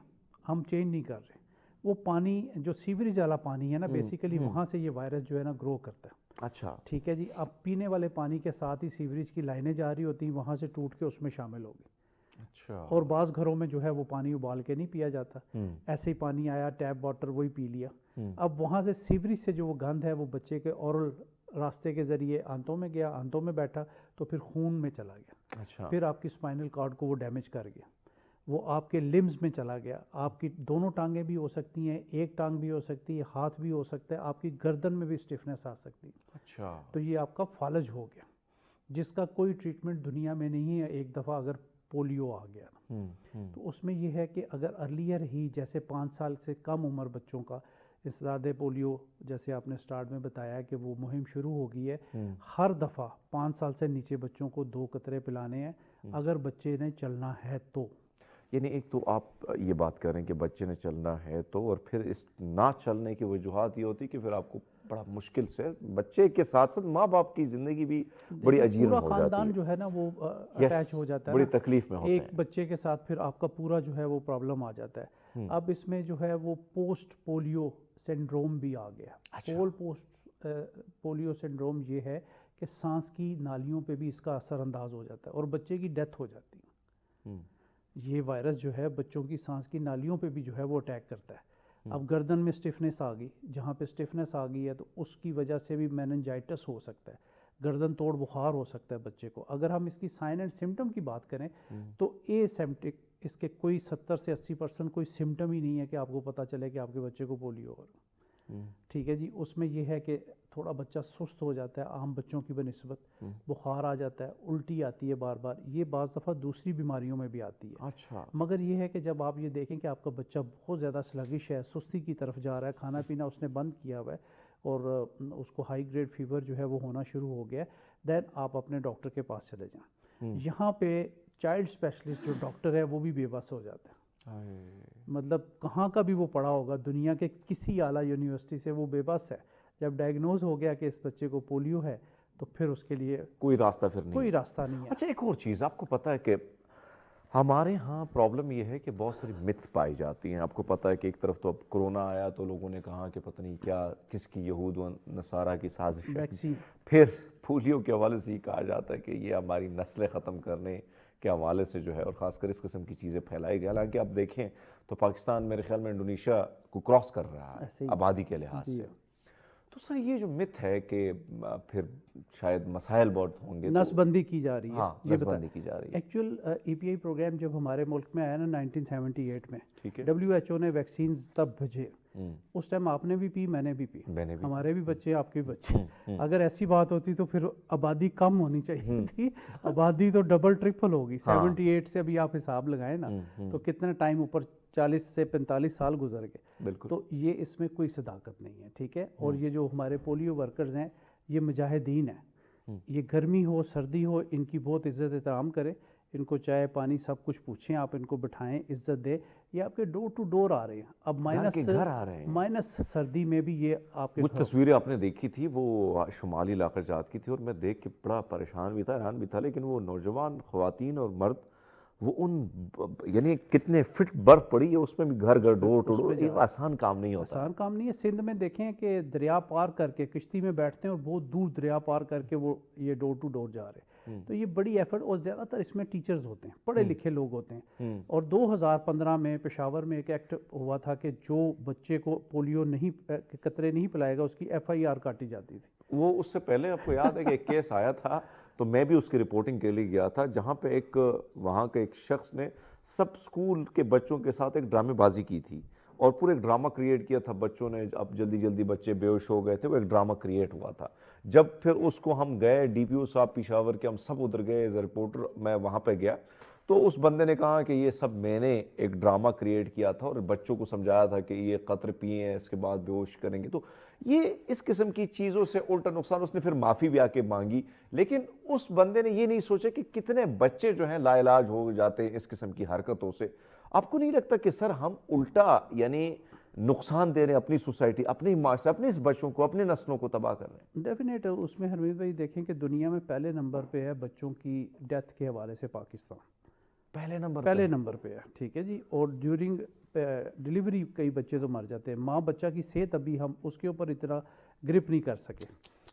[SPEAKER 3] ہم چینج نہیں کر رہے. وہ پانی جو سیوریج والا پانی ہے نا، بیسیکلی وہاں سے یہ وائرس جو ہے نا گرو کرتا ہے.
[SPEAKER 1] اچھا.
[SPEAKER 3] ٹھیک ہے جی. اب پینے والے پانی کے ساتھ ہی سیوریج کی لائنیں جا رہی ہوتی ہیں، وہاں سے ٹوٹ کے اس میں شامل ہوگی.
[SPEAKER 1] اچھا.
[SPEAKER 3] اور بعض گھروں میں جو ہے وہ پانی ابال کے نہیں پیا جاتا، ایسے ہی پانی آیا ٹیپ واٹر وہی پی لیا. اب وہاں سے سیوریج سے جو وہ گند ہے وہ بچے کے اورل راستے کے ذریعے آنتوں میں گیا، آنتوں میں بیٹھا تو پھر خون میں چلا گیا.
[SPEAKER 1] اچھا.
[SPEAKER 3] پھر آپ کی اسپائنل کارڈ کو وہ ڈیمیج کر گیا، وہ آپ کے لمز میں چلا گیا. آپ کی دونوں ٹانگیں بھی ہو سکتی ہیں، ایک ٹانگ بھی ہو سکتی ہے، ہاتھ بھی ہو سکتا ہے، آپ کی گردن میں بھی اسٹفنس آ سکتی ہے.
[SPEAKER 1] اچھا.
[SPEAKER 3] تو یہ آپ کا فالج ہو گیا جس کا کوئی ٹریٹمنٹ دنیا میں نہیں ہے. ایک دفعہ اگر پولیو آ گیا تو اس میں یہ ہے کہ اگر ارلیئر ہی جیسے 5 سال سے کم عمر بچوں کا انسداد پولیو، جیسے آپ نے سٹارٹ میں بتایا کہ وہ مہم شروع ہو گئی ہے، ہر دفعہ 5 سال سے نیچے بچوں کو 2 قطرے پلانے ہیں اگر بچے نے چلنا ہے تو.
[SPEAKER 1] یعنی ایک تو آپ یہ بات کر رہے ہیں کہ بچے نے چلنا ہے تو، اور پھر اس نہ چلنے کی وجوہات یہ ہوتی کہ پھر آپ کو بڑا مشکل سے بچے کے ساتھ ساتھ ماں باپ کی زندگی بھی بڑی عجیب ہو جاتی ہے.
[SPEAKER 3] پورا خاندان جو ہے نا وہ اٹیچ ہو جاتا ہے،
[SPEAKER 1] بڑی تکلیف میں ہوتا ہے.
[SPEAKER 3] ایک بچے کے ساتھ پھر آپ کا پورا جو ہے وہ پرابلم آ جاتا ہے. اب اس میں جو ہے وہ پوسٹ پولیو سنڈروم بھی آ گیا. پوسٹ پولیو سنڈروم یہ ہے کہ سانس کی نالیوں پہ بھی اس کا اثر انداز ہو جاتا ہے اور بچے کی ڈیتھ ہو جاتی ہے. یہ وائرس جو ہے بچوں کی سانس کی نالیوں پہ بھی جو ہے وہ اٹیک کرتا ہے. اب گردن میں سٹفنس آ گئی، جہاں پہ سٹفنس آ گئی ہے تو اس کی وجہ سے بھی میننجائٹس ہو سکتا ہے، گردن توڑ بخار ہو سکتا ہے بچے کو. اگر ہم اس کی سائن اینڈ سمٹم کی بات کریں تو اے سیمپٹک، اس کے کوئی 70 سے 80% کوئی سمٹم ہی نہیں ہے کہ آپ کو پتہ چلے کہ آپ کے بچے کو پولیو ہو. ٹھیک ہے جی. اس میں یہ ہے کہ تھوڑا بچہ سست ہو جاتا ہے عام بچوں کی بنسبت, بخار آ جاتا ہے, الٹی آتی ہے بار بار, یہ بعض دفعہ دوسری بیماریوں میں بھی آتی ہے.
[SPEAKER 1] اچھا.
[SPEAKER 3] مگر یہ ہے کہ جب آپ یہ دیکھیں کہ آپ کا بچہ بہت زیادہ سلگش ہے, سستی کی طرف جا رہا ہے, کھانا پینا اس نے بند کیا ہوا ہے اور اس کو ہائی گریڈ فیور جو ہے وہ ہونا شروع ہو گیا ہے, دین آپ اپنے ڈاکٹر کے پاس چلے جائیں. یہاں پہ چائلڈ اسپیشلسٹ جو ڈاکٹر ہے وہ بھی بے بس ہو جاتا ہے. مطلب کہاں کا بھی وہ پڑھا ہوگا, دنیا کے کسی اعلیٰ یونیورسٹی سے, وہ بے بس ہے. جب ڈائگنوز ہو گیا کہ اس بچے کو پولیو ہے تو پھر اس کے لیے
[SPEAKER 1] کوئی راستہ پھر نہیں.
[SPEAKER 3] کوئی راستہ نہیں ہے.
[SPEAKER 1] اچھا, ایک اور چیز آپ کو پتہ ہے کہ ہمارے ہاں پرابلم یہ ہے کہ بہت ساری مت پائی جاتی ہیں. آپ کو پتہ ہے کہ ایک طرف تو اب کرونا آیا تو لوگوں نے کہا کہ پتہ نہیں کیا کس کی یہود و نصارہ کی سازش ہے.
[SPEAKER 3] ویکسین.
[SPEAKER 1] پھر پولیو کے حوالے سے یہ کہا جاتا ہے کہ یہ ہماری نسلیں ختم کرنے کے حوالے سے جو ہے, اور خاص کر اس قسم کی چیزیں پھیلائی گئی. حالانکہ آپ دیکھیں تو پاکستان میرے خیال میں انڈونیشیا کو کراس کر رہا ہے آبادی کے لحاظ سے. تو سر یہ جو مت ہے کہ پھر شاید مسائل بہت ہوں گے,
[SPEAKER 3] نس بندی کی جا رہی ہے.
[SPEAKER 1] ہاں, نس بندی کی جا رہی ہے.
[SPEAKER 3] ایکچوئل ای پی آئی پروگرام جب ہمارے ملک میں آیا نا 1978 میں,
[SPEAKER 1] ٹھیک ہے,
[SPEAKER 3] WHO نے ویکسینز تب بھیجے. اس ٹائم آپ نے بھی پی, میں نے بھی پی, ہمارے بھی بچے, آپ کے بچے. اگر ایسی بات ہوتی تو پھر آبادی کم ہونی چاہیے تھی, آبادی تو ڈبل ٹرپل ہوگی. 78 سے ابھی آپ حساب لگائیں نا تو کتنا ٹائم اوپر, 40 سے 45 سال گزر گئے.
[SPEAKER 1] بالکل.
[SPEAKER 3] تو یہ اس میں کوئی صداقت نہیں ہے. ٹھیک ہے. اور یہ جو ہمارے پولیو ورکرز ہیں یہ مجاہدین ہیں. یہ گرمی ہو سردی ہو ان کی بہت عزت احترام کریں, ان کو چائے پانی سب کچھ پوچھیں, آپ ان کو بٹھائیں, عزت دیں. یہ آپ کے ڈور ٹو ڈور آ رہے ہیں. اب مائنس سردی میں بھی یہ آپ کے
[SPEAKER 1] کچھ تصویریں آپ نے دیکھی تھی, وہ شمالی علاقہ جات کی تھی, اور میں دیکھ کے بڑا پریشان بھی تھا, حیران بھی تھا. لیکن وہ نوجوان خواتین اور مرد وہ ان یعنی کتنے فٹ برف پڑی ہے اس میں بھی, گھر گھر ڈور ٹو ڈور. یہ آسان کام نہیں ہوتا.
[SPEAKER 3] آسان کام نہیں ہے. سندھ میں دیکھیں کہ دریا پار کر کے کشتی میں بیٹھتے ہیں اور بہت دور دریا پار کر کے وہ یہ ڈور ٹو ڈور جا رہے ہیں. تو یہ بڑی ایفرٹ, اور زیادہ تر اس میں ٹیچرز ہوتے ہیں, پڑھے لکھے لوگ ہوتے ہیں. اور 2015 میں پشاور میں ایک ایکٹ ہوا تھا کہ جو بچے کو پولیو نہیں قطرے نہیں پلائے گا اس کی FIR کاٹی جاتی تھی.
[SPEAKER 1] وہ اس سے پہلے آپ کو یاد ہے کہ ایک کیس آیا تھا, تو میں بھی اس کی رپورٹنگ کے لیے گیا تھا, جہاں پہ ایک وہاں کے ایک شخص نے سب اسکول کے بچوں کے ساتھ ایک ڈرامے بازی کی تھی, اور پورا ایک ڈرامہ کریٹ کیا تھا. بچوں نے, اب جلدی جلدی بچے بے ہوش ہو گئے تھے, وہ ایک ڈرامہ کریٹ ہوا تھا. جب پھر اس کو ہم گئے, DPO صاحب پشاور کے, ہم سب ادھر گئے ایز اے رپورٹر, میں وہاں پہ گیا, تو اس بندے نے کہا کہ یہ سب میں نے ایک ڈرامہ کریٹ کیا تھا اور بچوں کو سمجھایا تھا کہ یہ قطر پیئیں, اس کے بعد بے ہوش کریں گے. تو یہ اس قسم کی چیزوں سے الٹا نقصان. اس نے پھر معافی بھی آ کے مانگی, لیکن اس بندے نے یہ نہیں سوچا کہ کتنے بچے جو ہیں لا علاج ہو جاتے ہیں اس قسم کی حرکتوں سے. آپ کو نہیں لگتا کہ سر ہم الٹا یعنی نقصان دے رہے ہیں اپنی سوسائٹی, اپنی معاشرے, اپنے اس بچوں کو, اپنے نسلوں کو تباہ کر رہے ہیں؟
[SPEAKER 3] ڈیفینیٹ. اس میں حمید بھائی دیکھیں کہ دنیا میں پہلے نمبر پہ ہے بچوں کی ڈیتھ کے حوالے سے پاکستان,
[SPEAKER 1] پہلے نمبر
[SPEAKER 3] پہ ہے. ٹھیک ہے جی. اور ڈیورنگ ڈیلیوری کئی بچے تو مر جاتے ہیں. ماں بچہ کی صحت ابھی ہم اس کے اوپر اتنا گرپ نہیں کر سکے,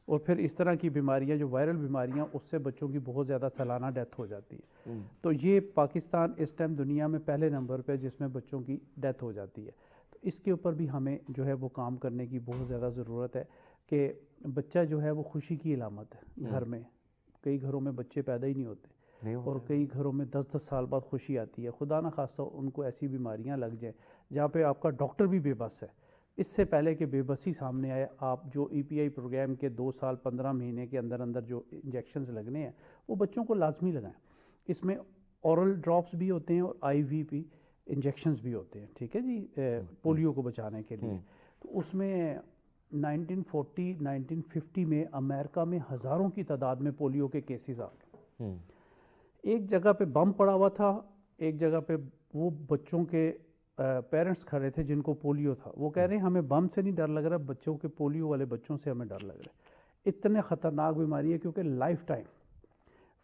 [SPEAKER 3] اور پھر اس طرح کی بیماریاں جو وائرل بیماریاں, اس سے بچوں کی بہت زیادہ سالانہ ڈیتھ ہو جاتی ہے. تو یہ پاکستان اس ٹائم دنیا میں پہلے نمبر پہ جس میں بچوں کی ڈیتھ ہو جاتی ہے. تو اس کے اوپر بھی ہمیں جو ہے وہ کام کرنے کی بہت زیادہ ضرورت ہے کہ بچہ جو ہے وہ خوشی کی علامت ہے. گھر میں کئی گھروں میں بچے پیدا ہی نہیں ہوتے, اور کئی گھروں میں 10-10 سال بعد خوشی آتی ہے. خدا نہ خواستہ ان کو ایسی بیماریاں لگ جائیں جہاں پہ آپ کا ڈاکٹر بھی بے بس ہے. اس سے پہلے کہ بے بسی سامنے آئے, آپ جو EPI پروگرام کے 2 سال 15 مہینے کے اندر اندر جو انجیکشنز لگنے ہیں وہ بچوں کو لازمی لگائیں. اس میں اورل ڈراپس بھی ہوتے ہیں اور IVP انجیکشنز بھی ہوتے ہیں. ٹھیک ہے جی, پولیو کو بچانے کے لیے. تو اس میں 1950 میں امریکہ میں ہزاروں کی تعداد میں پولیو کے کیسز آ گئے. ایک جگہ پہ بم پڑا ہوا تھا, ایک جگہ پہ وہ بچوں کے پیرنٹس کھڑے تھے جن کو پولیو تھا. وہ کہہ رہے ہیں ہمیں بم سے نہیں ڈر لگ رہا, بچوں کے پولیو والے بچوں سے ہمیں ڈر لگ رہا ہے. اتنے خطرناک بیماری ہے کیونکہ لائف ٹائم.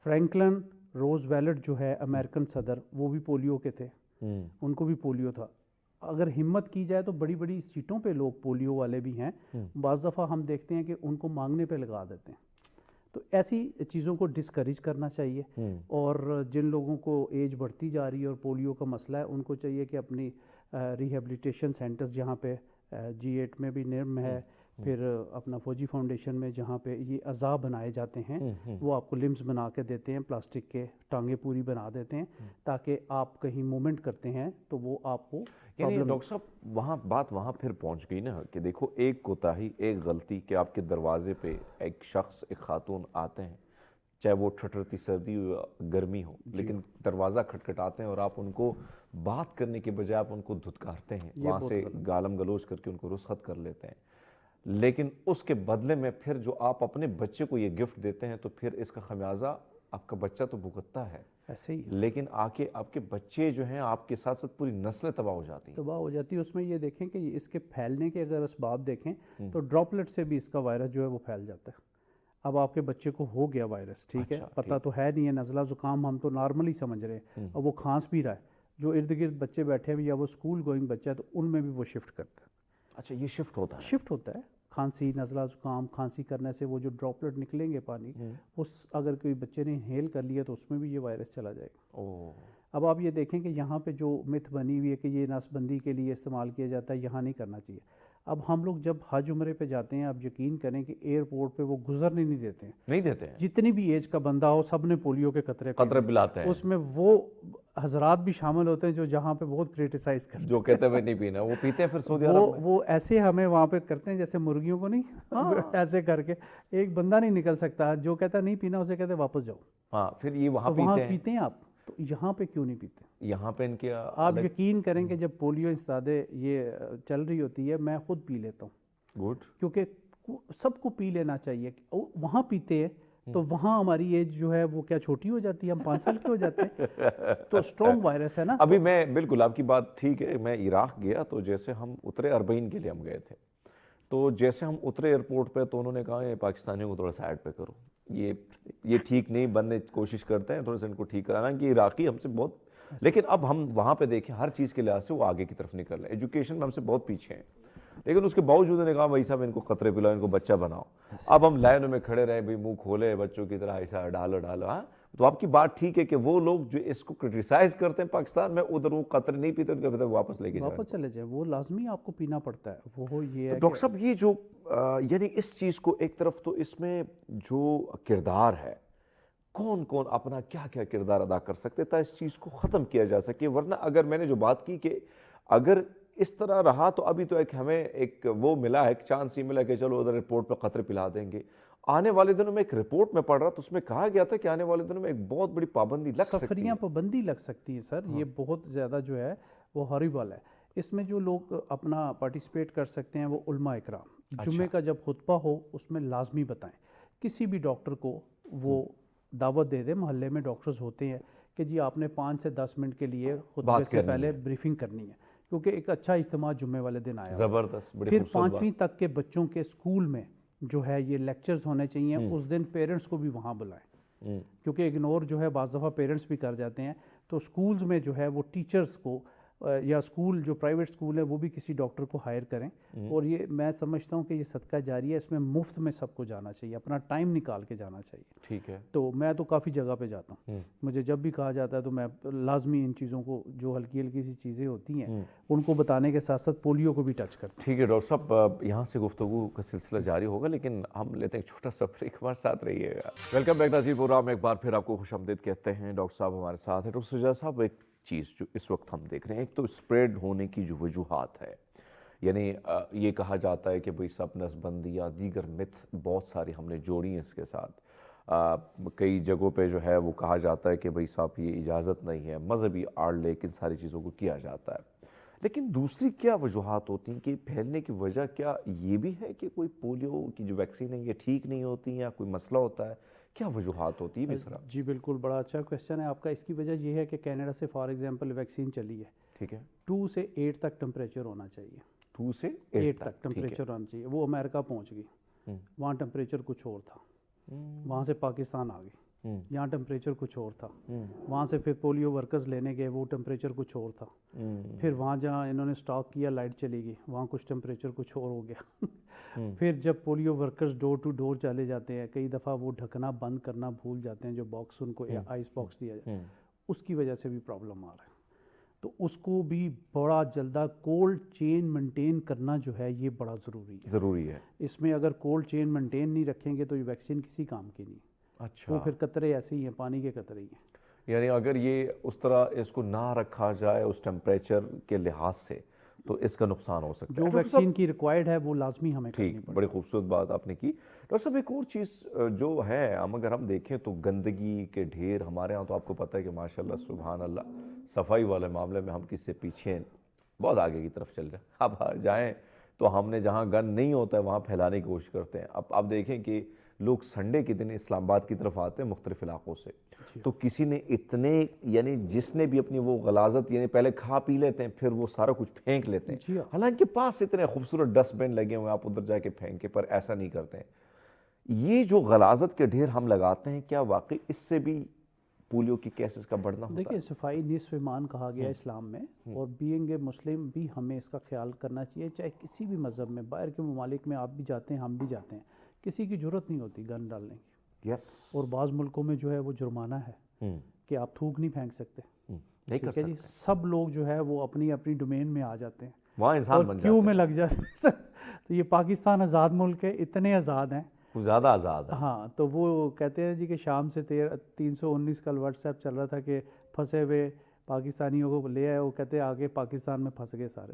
[SPEAKER 3] فرینکلن روز ویلٹ جو ہے امریکن صدر, وہ بھی پولیو کے تھے, ان کو بھی پولیو تھا. اگر ہمت کی جائے تو بڑی بڑی سیٹوں پہ لوگ پولیو والے بھی ہیں. بعض دفعہ ہم دیکھتے ہیں کہ ان کو مانگنے پہ لگا دیتے ہیں. تو ایسی چیزوں کو ڈسکریج کرنا چاہیے. اور جن لوگوں کو ایج بڑھتی جا رہی ہے اور پولیو کا مسئلہ ہے, ان کو چاہیے کہ اپنی ریہیبلیٹیشن سینٹرز جہاں پہ G8 میں بھی نرم ہے, پھر اپنا فوجی فاؤنڈیشن میں جہاں پہ یہ اعضاء بنائے جاتے ہیں وہ آپ کو لمز بنا کے دیتے ہیں، پلاسٹک کے ٹانگیں پوری بنا دیتے ہیں تاکہ آپ کہیں مومنٹ کرتے ہیں تو وہ آپ کو
[SPEAKER 1] یعنی ڈاکٹر صاحب وہاں پھر پہنچ گئی نا کہ دیکھو ایک کوتاہی، ایک غلطی کہ آپ کے دروازے پہ ایک شخص، ایک خاتون آتے ہیں، چاہے وہ ٹھٹرتی سردی ہو گرمی ہو، لیکن دروازہ کھٹکھٹاتے ہیں اور آپ ان کو بات کرنے کے بجائے آپ ان کو دھتکارتے ہیں، وہاں سے گالم گلوچ کر کے ان کو رخصت کر لیتے ہیں، لیکن اس کے بدلے میں پھر جو آپ اپنے بچے کو یہ گفٹ دیتے ہیں تو پھر اس کا خمیازہ آپ کا بچہ تو بھگتتا ہے،
[SPEAKER 3] ایسے ہی
[SPEAKER 1] لیکن آکے آپ کے بچے جو ہیں آپ کے ساتھ ساتھ پوری نسلیں تباہ ہو جاتی ہیں۔
[SPEAKER 3] تباہ ہو جاتی ہے۔ اس میں یہ دیکھیں کہ اس کے پھیلنے کے اگر اسباب دیکھیں تو ڈراپلٹ سے بھی اس کا وائرس جو ہے وہ پھیل جاتا ہے۔ اب آپ کے بچے کو ہو گیا وائرس، ٹھیک ہے، پتہ تو ہے نہیں ہے، نزلہ زکام ہم تو نارملی سمجھ رہے ہیں، اور وہ کھانس بھی رہا ہے، جو ارد گرد بچے بیٹھے ہیں یا وہ اسکول گوئنگ بچہ ہے تو ان میں بھی وہ شفٹ کرتا ہے۔
[SPEAKER 1] اچھا، یہ شفٹ ہوتا ہے؟
[SPEAKER 3] شفٹ ہوتا ہے، کھانسی، نزلہ زکام، کھانسی کرنے سے وہ جو ڈراپلٹ نکلیں گے پانی، اس اگر کوئی بچے نے انہیل کر لیا تو اس میں بھی یہ وائرس چلا جائے گا۔ اب آپ یہ دیکھیں کہ یہاں پہ جو متھ بنی ہوئی ہے کہ یہ نس بندی کے لیے استعمال کیا جاتا ہے، یہاں نہیں کرنا چاہیے۔ اب ہم لوگ جب حج عمرے پہ جاتے ہیں، آپ یقین کریں کہ ایئرپورٹ پہ وہ گزرنے نہیں دیتے ہیں،
[SPEAKER 1] نہیں دیتے ہیں؟
[SPEAKER 3] جتنی بھی ایج کا بندہ ہو سب نے پولیو کے قطرے
[SPEAKER 1] پلاتے ہیں،
[SPEAKER 3] اس میں وہ حضرات بھی شامل ہوتے ہیں جو جہاں پہ بہت کرٹیسائز کرتے ہیں،
[SPEAKER 1] جو کہتے ہیں نہیں پینا، وہ پیتے ہیں پھر سعودی عرب میں۔
[SPEAKER 3] وہ ایسے ہمیں وہاں پہ کرتے ہیں جیسے مرغیوں کو نہیں، ایسے کر کے ایک بندہ نہیں نکل سکتا، جو کہتا نہیں پینا اسے کہتے واپس جاؤ۔
[SPEAKER 1] ہاں، پھر یہ وہاں
[SPEAKER 3] پیتے ہیں آپ، تو یہاں پہ کیوں نہیں پیتے؟
[SPEAKER 1] یہاں پہ ان کے
[SPEAKER 3] آپ یقین کریں کہ جب پولیو انسدادیں یہ چل رہی ہوتی ہے میں خود پی لیتا ہوں،
[SPEAKER 1] گڈ،
[SPEAKER 3] کیونکہ سب کو پی لینا چاہیے۔ وہاں پیتے ہیں تو وہاں ہماری ایج جو ہے وہ کیا چھوٹی ہو جاتی ہے، ہم 5 سال کے ہو جاتے ہیں، تو اسٹرانگ وائرس ہے نا۔
[SPEAKER 1] ابھی میں بالکل آپ کی بات ٹھیک ہے، میں عراق گیا تو جیسے ہم اترے، 40 کے لیے ہم گئے تھے، تو جیسے ہم اترے ایئرپورٹ پہ تو انہوں نے کہا یہ پاکستانیوں کو تھوڑا سائڈ پہ کرو، یہ ٹھیک نہیں، بننے کوشش کرتے ہیں تھوڑا سا ان کو ٹھیک کرانا کہ عراقی ہم سے بہت، لیکن اب ہم وہاں پہ دیکھیں ہر چیز کے لحاظ سے وہ آگے کی طرف نکل رہے ہیں، ایجوکیشن میں ہم سے بہت پیچھے ہیں، لیکن اس کے باوجود انہوں نے کہا بھائی صاحب ان کو قطرے پلاؤ، ان کو بچہ بناؤ۔ اب ہم لائنوں میں کھڑے رہے، بھائی منہ کھولے بچوں کی طرح ایسا ڈالو، ہاں، تو آپ کی بات ٹھیک ہے کہ وہ لوگ جو اس کو کرٹیسائز کرتے ہیں پاکستان میں، ادھر وہ قطرے نہیں پیتے، ان کے بعد واپس لے کے جائیں،
[SPEAKER 3] واپس چلے جائیں، وہ لازمی آپ کو پینا پڑتا ہے۔ وہ یہ ہے
[SPEAKER 1] ڈاکٹر صاحب یہ جو یعنی اس چیز کو ایک طرف تو اس میں جو کردار ہے، کون کون اپنا کیا کیا کردار ادا کر سکتے تھا اس چیز کو ختم کیا جا سکے، ورنہ اگر میں نے جو بات کی کہ اگر اس طرح رہا تو ابھی تو ہمیں ایک وہ ملا ہے، ایک چانس ہی ملا کہ چلو ادھر رپورٹ پہ قطرے پلا دیں گے۔ آنے والے دنوں میں ایک رپورٹ میں پڑھ رہا تو اس میں کہا گیا تھا کہ آنے والے دنوں میں ایک بہت بڑی پابندی لگ سکتی ہے،
[SPEAKER 3] سفریاں پابندی لگ سکتی ہے سر، یہ بہت زیادہ جو ہے وہ ہاریبل ہے۔ اس میں جو لوگ اپنا پارٹیسپیٹ کر سکتے ہیں وہ علماء اکرام، جمعے کا جب خطبہ ہو اس میں لازمی بتائیں، کسی بھی ڈاکٹر کو وہ دعوت دے دیں، محلے میں ڈاکٹرز ہوتے ہیں کہ جی آپ نے 5 سے 10 منٹ کے لیے خطبے سے پہلے بریفنگ کرنی ہے، کیونکہ ایک اچھا اجتماع جمعے والے دن آیا،
[SPEAKER 1] زبردست،
[SPEAKER 3] پھر 5ویں تک کے بچوں کے اسکول میں جو ہے یہ لیکچرز ہونے چاہیے، اس دن پیرنٹس کو بھی وہاں بلائیں، کیونکہ اگنور جو ہے بعض دفعہ پیرنٹس بھی کر جاتے ہیں، تو اسکولز میں جو ہے وہ ٹیچرز کو یا اسکول جو پرائیویٹ اسکول ہے وہ بھی کسی ڈاکٹر کو ہائر کریں، اور یہ میں سمجھتا ہوں کہ یہ صدقہ جاریہ ہے، اس میں مفت میں سب کو جانا چاہیے، اپنا ٹائم نکال کے جانا چاہیے۔
[SPEAKER 1] ٹھیک ہے،
[SPEAKER 3] تو میں تو کافی جگہ پہ جاتا ہوں، مجھے جب بھی کہا جاتا ہے تو میں لازمی ان چیزوں کو جو ہلکی ہلکی سی چیزیں ہوتی ہیں ان کو بتانے کے ساتھ ساتھ پولیو کو بھی ٹچ کرتے ہیں۔
[SPEAKER 1] ٹھیک ہے ڈاکٹر صاحب، یہاں سے گفتگو کا سلسلہ جاری ہوگا، لیکن ہم لیتے ہیں ایک چھوٹا سا بریک، ہمارے ساتھ رہیے گا۔ ویلکم بیک ناظرین، پروگرام میں ایک بار پھر آپ کو خوش آمدید کہتے ہیں، ڈاکٹر صاحب ہمارے ساتھ ہیں۔ ڈاکٹر سجاد صاحب، ایک چیز جو اس وقت ہم دیکھ رہے ہیں، ایک تو اسپریڈ ہونے کی جو وجوہات ہے، یعنی یہ کہا جاتا ہے کہ بھئی سب نسبندی یا دیگر متھ بہت ساری ہم نے جوڑی ہیں اس کے ساتھ، کئی جگہوں پہ جو ہے وہ کہا جاتا ہے کہ بھئی صاحب یہ اجازت نہیں ہے، مذہبی آڑ لے کے ان ساری چیزوں کو کیا جاتا ہے، لیکن دوسری کیا وجوہات ہوتی ہیں کہ پھیلنے کی وجہ کیا یہ بھی ہے کہ کوئی پولیو کی جو ویکسین ہے یہ ٹھیک نہیں ہوتی یا کوئی مسئلہ ہوتا ہے، کیا وجوہات ہوتی ہے؟
[SPEAKER 3] جی بالکل، بڑا اچھا کویسچن ہے آپ کا۔ اس کی وجہ یہ ہے کہ کینیڈا سے فار ایگزامپل ویکسین چلی ہے،
[SPEAKER 1] ٹھیک ہے،
[SPEAKER 3] 2 سے 8 تک ٹمپریچر ہونا چاہیے،
[SPEAKER 1] 2 سے
[SPEAKER 3] 8 تک ٹمپریچر ہونا چاہیے۔ وہ امریکہ پہنچ گئی، وہاں ٹمپریچر کچھ اور تھا، وہاں سے پاکستان آ گئی، یہاں ٹمپریچر کچھ اور تھا، وہاں سے پھر پولیو ورکرز لینے گئے، وہ ٹمپریچر کچھ اور تھا، پھر وہاں جہاں انہوں نے سٹاک کیا لائٹ چلی گئی، وہاں کچھ ٹمپریچر کچھ اور ہو گیا، پھر جب polio workers door to door چلے جاتے ہیں، کئی دفعہ وہ ڈھکنا بند کرنا بھول جاتے ہیں، جو باکس ان کو آئس باکس دیا جائے، اس کی وجہ سے بھی پرابلم آ رہا ہے۔ تو اس کو بھی بڑا جلدہ کولڈ چین مینٹین کرنا جو ہے یہ بڑا ضروری ہے. اس میں اگر کولڈ چین مینٹین نہیں رکھیں گے تو یہ ویکسین کسی کام کی نہیں.
[SPEAKER 1] اچھا.
[SPEAKER 3] وہ پھر قطرے ایسے ہی ہیں، پانی کے قطرے ہی ہیں.
[SPEAKER 1] یعنی اگر یہ اس طرح اس کو نہ رکھا جائے اس ٹیمپریچر کے لحاظ سے تو اس کا نقصان ہو سکتا ہے.
[SPEAKER 3] جو ویکسین کی ریکوائرڈ ہے وہ لازمی ہمیں کرنی
[SPEAKER 1] ٹھیک، بڑی خوبصورت بات آپ نے کی. ڈاکٹر صاحب ایک اور چیز جو ہے، اگر ہم دیکھیں تو گندگی کے ڈھیر ہمارے ہاں تو آپ کو پتہ ہے کہ ماشاءاللہ سبحان اللہ صفائی والے معاملے میں ہم کس سے پیچھے بہت آگے کی طرف چل رہے ہیں. اب جائیں تو ہم نے جہاں گند نہیں ہوتا ہے وہاں پھیلانے کی کوشش کرتے ہیں. اب آپ دیکھیں کہ لوگ سنڈے کے دن اسلام آباد کی طرف آتے ہیں مختلف علاقوں سے، تو کسی نے اتنے یعنی جس نے بھی اپنی وہ غلاظت یعنی پہلے کھا پی لیتے ہیں پھر وہ سارا کچھ پھینک لیتے ہیں. حالانکہ پاس اتنے خوبصورت ڈسٹ بن لگے ہوئے ہیں، آپ ادھر جا کے پھینکے، پر ایسا نہیں کرتے ہیں. یہ جو غلاظت کے ڈھیر ہم لگاتے ہیں کیا واقعی اس سے بھی پولیو کی کیسز کا بڑھنا ہوتا ہے؟
[SPEAKER 3] دیکھیں صفائی نصف ایمان کہا گیا اسلام میں، اور بینگ اے مسلم بھی ہمیں اس کا خیال کرنا چاہیے. چاہے کسی بھی مذہب میں، باہر کے ممالک میں آپ بھی جاتے ہیں، ہم بھی جاتے ہیں، کسی کی ضرورت نہیں ہوتی گن ڈالنے کی.
[SPEAKER 1] یس.
[SPEAKER 3] اور بعض ملکوں میں جو ہے وہ جرمانہ ہے کہ آپ تھوک نہیں پھینک سکتے. ٹھیک ہے جی، سب لوگ جو ہے وہ اپنی اپنی ڈومین میں آ جاتے ہیں،
[SPEAKER 1] وہاں انسان بن
[SPEAKER 3] کیوں میں لگ جاتے ہیں. تو یہ پاکستان آزاد ملک ہے، اتنے آزاد ہیں،
[SPEAKER 1] زیادہ آزاد ہے.
[SPEAKER 3] ہاں. تو وہ کہتے ہیں جی کہ شام سے 319 کل واٹس ایپ چل رہا تھا کہ پھنسے ہوئے پاکستانیوں کو لے آئے، وہ کہتے ہیں آگے پاکستان میں پھنس گئے سارے.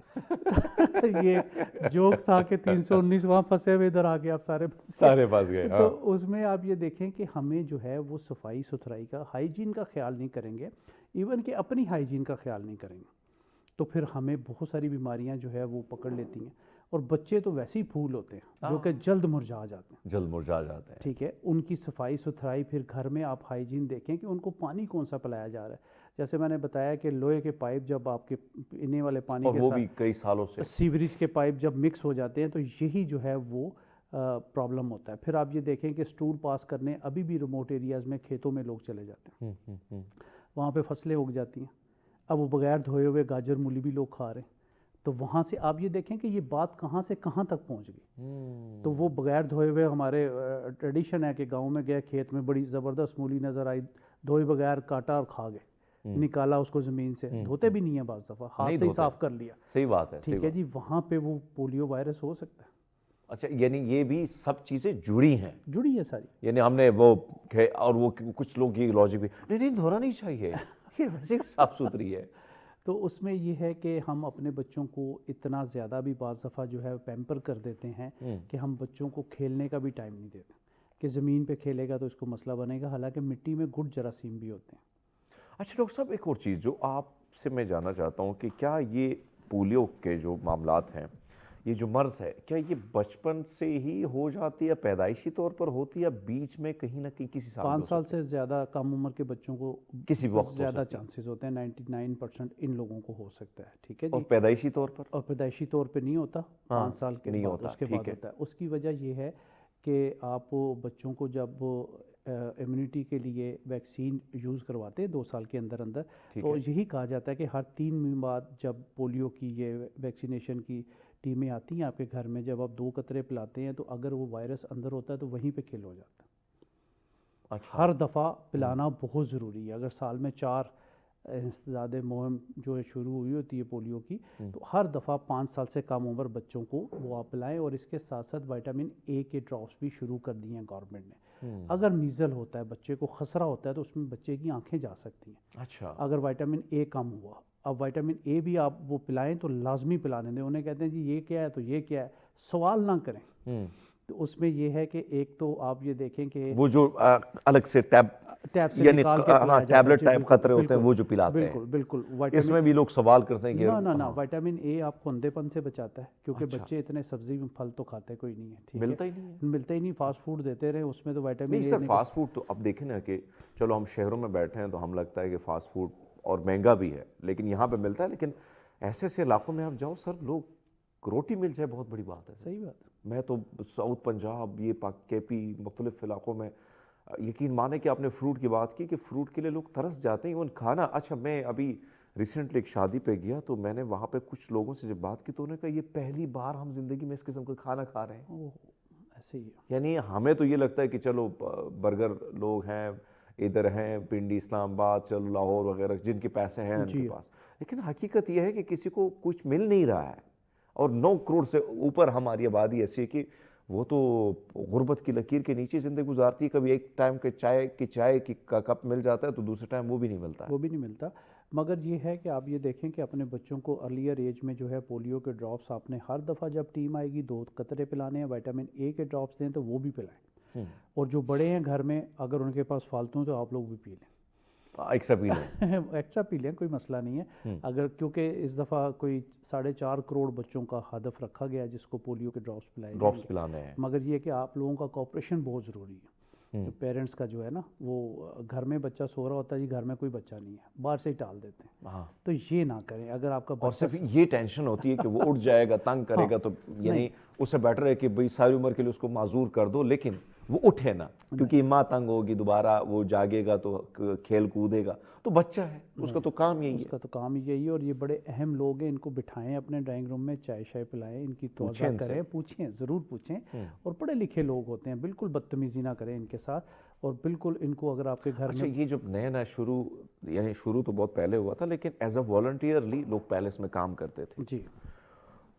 [SPEAKER 3] یہ جوک تھا کہ 319 وہاں پھنسے ہوئے، ادھر آگے آپ سارے
[SPEAKER 1] پھنس گئے.
[SPEAKER 3] تو اس میں آپ یہ دیکھیں کہ ہمیں جو ہے وہ صفائی ستھرائی کا، ہائیجین کا خیال نہیں کریں گے، ایون کہ اپنی ہائیجین کا خیال نہیں کریں گے، تو پھر ہمیں بہت ساری بیماریاں جو ہے وہ پکڑ لیتی ہیں. اور بچے تو ویسے ہی پھول ہوتے ہیں جو کہ جلد مرجھا جاتے ہیں. ٹھیک ہے، ان کی صفائی ستھرائی، پھر گھر میں آپ ہائیجین دیکھیں کہ ان کو پانی کون سا پلایا جا رہا ہے. جیسے میں نے بتایا کہ لوہے کے پائپ جب آپ کے پینے والے پانی کے
[SPEAKER 1] وہ بھی کئی سالوں سے
[SPEAKER 3] سیوریج کے پائپ جب مکس ہو جاتے ہیں تو یہی جو ہے وہ پرابلم ہوتا ہے. پھر آپ یہ دیکھیں کہ اسٹول پاس کرنے ابھی بھی ریموٹ ایریاز میں کھیتوں میں لوگ چلے جاتے ہیں، وہاں پہ فصلیں اگ جاتی ہیں. اب وہ بغیر دھوئے ہوئے گاجر مولی بھی لوگ کھا رہے ہیں. تو وہاں سے آپ یہ دیکھیں کہ یہ بات کہاں سے کہاں تک پہنچ گئی. تو وہ بغیر دھوئے ہوئے، ہمارے ٹریڈیشن ہے کہ گاؤں میں گئے کھیت میں بڑی زبردست مولی نظر آئی، دھوئے بغیر کاٹا اور کھا گئے، نکالا اس کو زمین سے، دھوتے بھی نہیں ہیں بعض دفعہ، ہاتھ سے ہی صاف کر لیا.
[SPEAKER 1] صحیح بات ہے.
[SPEAKER 3] ٹھیک ہے جی، وہاں پہ وہ پولیو وائرس ہو سکتا ہے.
[SPEAKER 1] اچھا، یعنی یہ بھی سب چیزیں جڑی
[SPEAKER 3] ہے ساری.
[SPEAKER 1] یعنی ہم نے وہ اور وہ کچھ لوگ یہ لاجک بھی نہیں دھونا نہیں چاہیے، یہ ویسے صاف ستھری ہے.
[SPEAKER 3] تو اس میں یہ ہے کہ ہم اپنے بچوں کو اتنا زیادہ بھی بعض دفعہ جو ہے پیمپر کر دیتے ہیں کہ ہم بچوں کو کھیلنے کا بھی ٹائم نہیں دیتے کہ زمین پہ کھیلے گا تو اس کو مسئلہ بنے گا، حالانکہ مٹی میں گڈ جراثیم بھی ہوتے ہیں.
[SPEAKER 1] اچھا ڈاکٹر صاحب، ایک اور چیز جو آپ سے میں جاننا چاہتا ہوں کہ کیا یہ پولیو کے جو معاملات ہیں، یہ جو مرض ہے، کیا یہ بچپن سے ہی ہو جاتی ہے، پیدائشی طور پر ہوتی ہے، بیچ میں کہیں نہ کہیں کسی سال
[SPEAKER 3] 5 سال سے زیادہ کم عمر کے بچوں کو
[SPEAKER 1] کسی وقت
[SPEAKER 3] زیادہ چانسز ہوتے ہیں، 99% ان لوگوں کو ہو سکتا ہے. ٹھیک ہے جی.
[SPEAKER 1] اور پیدائشی طور پر؟
[SPEAKER 3] اور پیدائشی طور پہ نہیں ہوتا، 5 سال کے بعد اس کے بعد ہوتا ہے. اس کی وجہ یہ ہے کہ آپ بچوں کو جب امیونٹی کے لیے ویکسین یوز کرواتے ہیں 2 سال کے اندر تو یہی کہا جاتا ہے کہ ہر 3 مہینے بعد جب پولیو کی یہ ویکسینیشن کی ٹیمیں آتی ہیں آپ کے گھر میں، جب آپ 2 قطرے پلاتے ہیں تو اگر وہ وائرس اندر ہوتا ہے تو وہیں پہ کل ہو جاتا ہے. ہر دفعہ پلانا بہت ضروری ہے. اگر سال میں 4 انسداد مہم جو شروع ہوئی ہوتی ہے پولیو کی، تو ہر دفعہ 5 سال سے کم عمر بچوں کو وہ آپ پلائیں. اور اس کے ساتھ ساتھ وائٹامن اے کے ڈراپس بھی شروع کر دیے ہیں گورنمنٹ نے. اگر میزل ہوتا ہے، بچے کو خسرہ ہوتا ہے، تو اس میں بچے کی آنکھیں جا سکتی ہیں.
[SPEAKER 1] اچھا.
[SPEAKER 3] اگر وائٹامن اے کم ہوا، اب وائٹامن اے بھی آپ وہ پلائیں تو لازمی پلانے دیں. انہیں کہتے ہیں جی یہ کیا ہے تو یہ کیا ہے، سوال نہ کریں. تو اس میں یہ ہے کہ ایک تو آپ یہ دیکھیں کہ
[SPEAKER 1] وہ جو الگ سے
[SPEAKER 3] ٹیب سے
[SPEAKER 1] یعنی
[SPEAKER 3] نکال کے پلایا جاتا ہے،
[SPEAKER 1] ٹیبلٹ ٹائپ قطرے ہوتے ہیں وہ جو پلاتے ہیں.
[SPEAKER 3] بالکل.
[SPEAKER 1] اس میں بھی لوگ سوال کرتے ہیں کہ
[SPEAKER 3] نہ وائٹامن اے آپ کو اندھے پن سے بچاتا ہے، کیونکہ بچے اتنے سبزی پھل تو کھاتے کوئی نہیں ہے. ٹھیک ہے، ملتا ہی نہیں. فاسٹ فوڈ دیتے رہے، اس میں تو وائٹامن
[SPEAKER 1] نہیں سر. فاسٹ فوڈ تو اب دیکھیں نا کہ چلو ہم شہروں میں بیٹھے ہیں تو ہم لگتا ہے کہ فاسٹ فوڈ اور مہنگا بھی ہے لیکن یہاں پہ ملتا ہے. لیکن ایسے ایسے علاقوں میں آپ جاؤ سر، لوگ روٹی مل جائے بہت بڑی بات ہے.
[SPEAKER 3] صحیح بات ہے.
[SPEAKER 1] میں تو ساؤتھ پنجاب، یہ کے پی، مختلف علاقوں میں یقین مانے کہ آپ نے فروٹ کی بات کی کہ فروٹ کے لیے لوگ ترس جاتے ہیں ایون کھانا. اچھا، میں ابھی ریسنٹلی ایک شادی پہ گیا تو میں نے وہاں پہ کچھ لوگوں سے جب بات کی تو انہوں نے کہا یہ پہلی بار ہم زندگی میں اس قسم کا کھانا کھا رہے ہیں.
[SPEAKER 3] ایسے ہی.
[SPEAKER 1] یعنی ہمیں تو یہ لگتا ہے کہ چلو برگر لوگ ہیں، ادھر ہیں پنڈی، اسلام آباد، چلو لاہور وغیرہ، جن کے پیسے ہیں ان کے پاس، لیکن حقیقت یہ ہے کہ کسی کو کچھ مل نہیں رہا ہے، اور 9 کروڑ سے اوپر ہماری آبادی ایسی ہے کہ وہ تو غربت کی لکیر کے نیچے زندگی گزارتی ہے. کبھی ایک ٹائم کے چائے کی کپ مل جاتا ہے تو دوسرے ٹائم وہ بھی نہیں ملتا ہے.
[SPEAKER 3] وہ بھی نہیں ملتا. مگر یہ ہے کہ آپ یہ دیکھیں کہ اپنے بچوں کو ارلیئر ایج میں جو ہے پولیو کے ڈراپس آپ نے ہر دفعہ جب ٹیم آئے گی 2 قطرے پلانے ہیں، وائٹامن اے کے ڈراپس دیں تو وہ بھی پلائیں. اور جو بڑے ہیں گھر میں اگر ان کے پاس فالتو ہیں تو آپ لوگ بھی پی لیں،
[SPEAKER 1] ایکسٹرا پی لیں.
[SPEAKER 3] ایکسٹرا پی لیں، کوئی مسئلہ نہیں ہے. اگر کیونکہ اس دفعہ کوئی 4.5 کروڑ بچوں کا ہدف رکھا گیا ہے جس کو پولیو کے ڈراپس پلائے جائیں
[SPEAKER 1] ڈراپس
[SPEAKER 3] گے.
[SPEAKER 1] پلانے ہیں.
[SPEAKER 3] مگر یہ کہ آپ لوگوں کا کوآپریشن بہت ضروری ہے. پیرنٹس کا جو ہے نا، وہ گھر میں بچہ سو رہا ہوتا ہے، جی گھر میں کوئی بچہ نہیں ہے، باہر سے ہی ٹال دیتے ہیں. تو یہ نہ کریں. اگر آپ کا
[SPEAKER 1] اور
[SPEAKER 3] بچہ
[SPEAKER 1] صرف یہ ٹینشن ہوتی ہے کہ وہ اٹھ جائے گا، تنگ کرے گا، تو یعنی اس سے بیٹر ہے کہ بھئی ساری عمر کے لیے اس کو معذور کر دو، لیکن وہ اٹھے نا، کیونکہ ماں تنگ ہوگی، دوبارہ وہ جاگے گا تو کھیل کودے گا، تو بچہ ہے اس کا تو کام یہی ہے.
[SPEAKER 3] اس کا تو کام یہی ہے. اور یہ بڑے اہم لوگ ہیں، ان کو بٹھائیں اپنے ڈرائنگ روم میں، چائے شائے پلائیں، ان کی توجہ کریں، پوچھیں، ضرور پوچھیں. اور پڑھے لکھے لوگ ہوتے ہیں، بالکل بدتمیزی نہ کریں ان کے ساتھ. اور بالکل ان کو اگر آپ کے گھر میں
[SPEAKER 1] یہ جب نیا شروع تو بہت پہلے ہوا تھا، لیکن ایز اے والنٹیئرلی لوگ پہلے اس میں کام کرتے تھے.
[SPEAKER 3] جی.